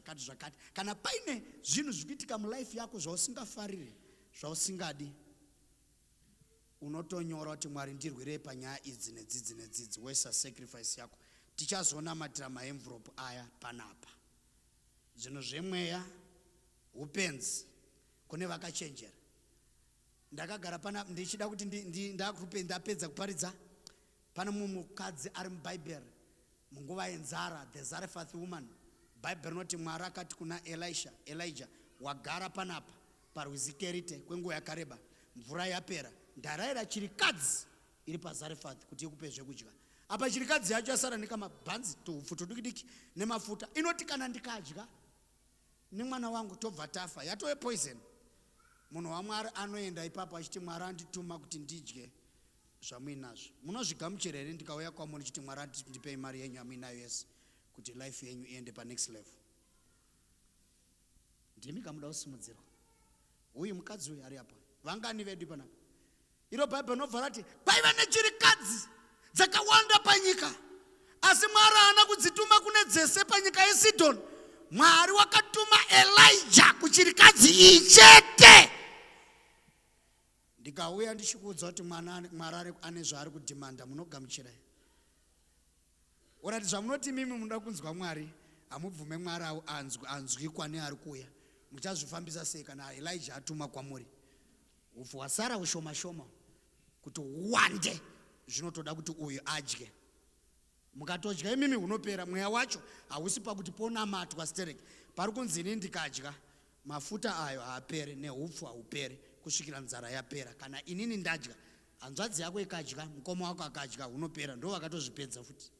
Kana paine zvinhu zvikuitika mulife yako zvausingafariri, zvausingadi. Unotonyora kuti Mwari ndirwirei panyaya idzi nedzidzi woisa sacrifice yako. Tichazonamatira maenvelope aya panapa. Zvinhu zvemweya upenzi kune vakachenjera. Ndakagara pana ndichida kuti ndapedza kuparidza pana mukadzi ari muBhayibheri munguva yenzara, the Zarephath woman. Bible noti Mwari akati kuna Elijah wagara panapa parwizi Kerite kwenguva yakareba mvura yapera ndarayira chirikadzi iri paZarephath kuti ikupe zvekudya. Apa chirikadzi yacho yasara nekamabhanzi tuupfu tudiki nemafuta. Inoti kana ndikadya nemwana wangu tobva tafa yatove poison. Munhu waMwari anoenda ipapo achiti Mwari andituma kuti ndidye zvamuinazvo. Munozvigamuchira here ndikauya kwamuri chiti Mwari andipei mari yenyu yamuinayo yese kuti life yenyu iende pa next level. Ndimi kamuda kusimudzirwa. Uyu mukadzi uyu ari apa. Vangani vedu panapa. Iro Bible nobva rati paiva nechirikadzi dzakawanda panyika. Asi Mwari haana kudzituma kune dzese panyika yeSidhoni. Mwari wakatuma Elijah kuchirikadzi ichete. Ndikauya ndichikuudza kuti Mwari ane zvaari kudhimanda munogamuchira. Urati zvamunoti mimi munoda kunzwa Mwari hamubvume Mwari anzwikwa neari kuuya. Muchazvifambisa sei kana Elijah atuma kwamuri? Upfu wasara ushoma kuti wande zvinotoda kuti uyu adye. Mukatodya imimi unopera mweya wacho hausi pakuti ponamatwa stereki. Pari kunzi ini ndikadya mafuta ayo haapere neupfu haupere kusvikira nzara yapera. Kana inini ndadya hanzvadzi yako ikadya mukoma wako akadya unopera ndo vakatozvipedza futi.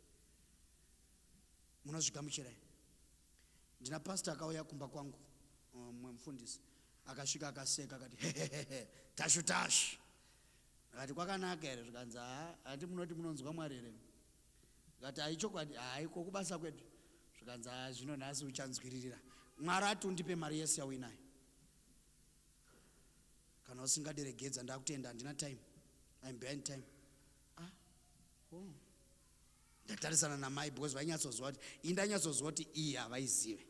Munozvigamuchira. Ndina pastor akauya kumba kwangu mumwe mufundisi akasvika akaseka akati tashu. Akati kwakanaka here zvikanzi hati munoti munonzwa Mwari here. Akati haichokwadi haiko kubasa kwedu. Zvikanzi zvino nhasi uchanzwiririra. Mwari ati undipe mari yese yauinayo. Kana usingaderegedza ndakutenda handina time. I'm behind time. Ndatarisana namai because vainyatsozwa kuti indanyatsozwa kuti iyi havaizive.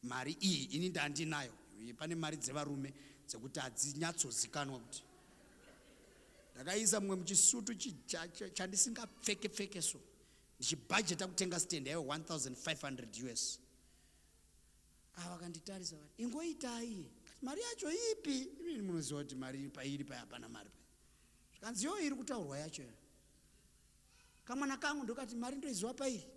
Mari iyi ini ndandinayo. Pane mari dzevarume dzekuti hadzinyatsozikanwa kuti. Ndakaisa mumwe muchisutu chandisingapfeke so. Ndichibhajeta kutenga stand yayo 1,500 US. Vakanditarisa vati ingoitai. Mari yacho ipi? Ini munoziva kuti mari pairi hapana mari. Zvikanzi yo iri kutaurwa yacho. Kamwana kangu ndokati mari ndoiziva pairi.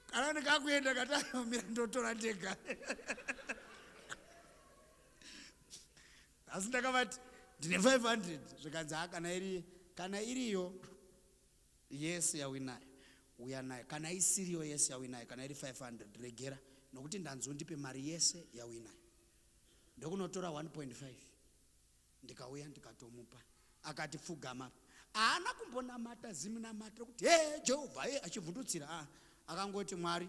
Kana ndikakuenda katamira ndotora ndega. Asi ndakavati ndine 500. Zvikanzi kana iriyo yes yawinayo. Uya nayo. Kana isiriyo yes yawinayo. Kana iri 500 regera. Nokuti ndanzondipe mari yese yawinayo. Ndokunotora 1.5. Ndikauya ndikatomupa. Akati fugama. Haana kumbonamata zimunamata kuti Jehovha achivhundutsira. Akangoti Mwari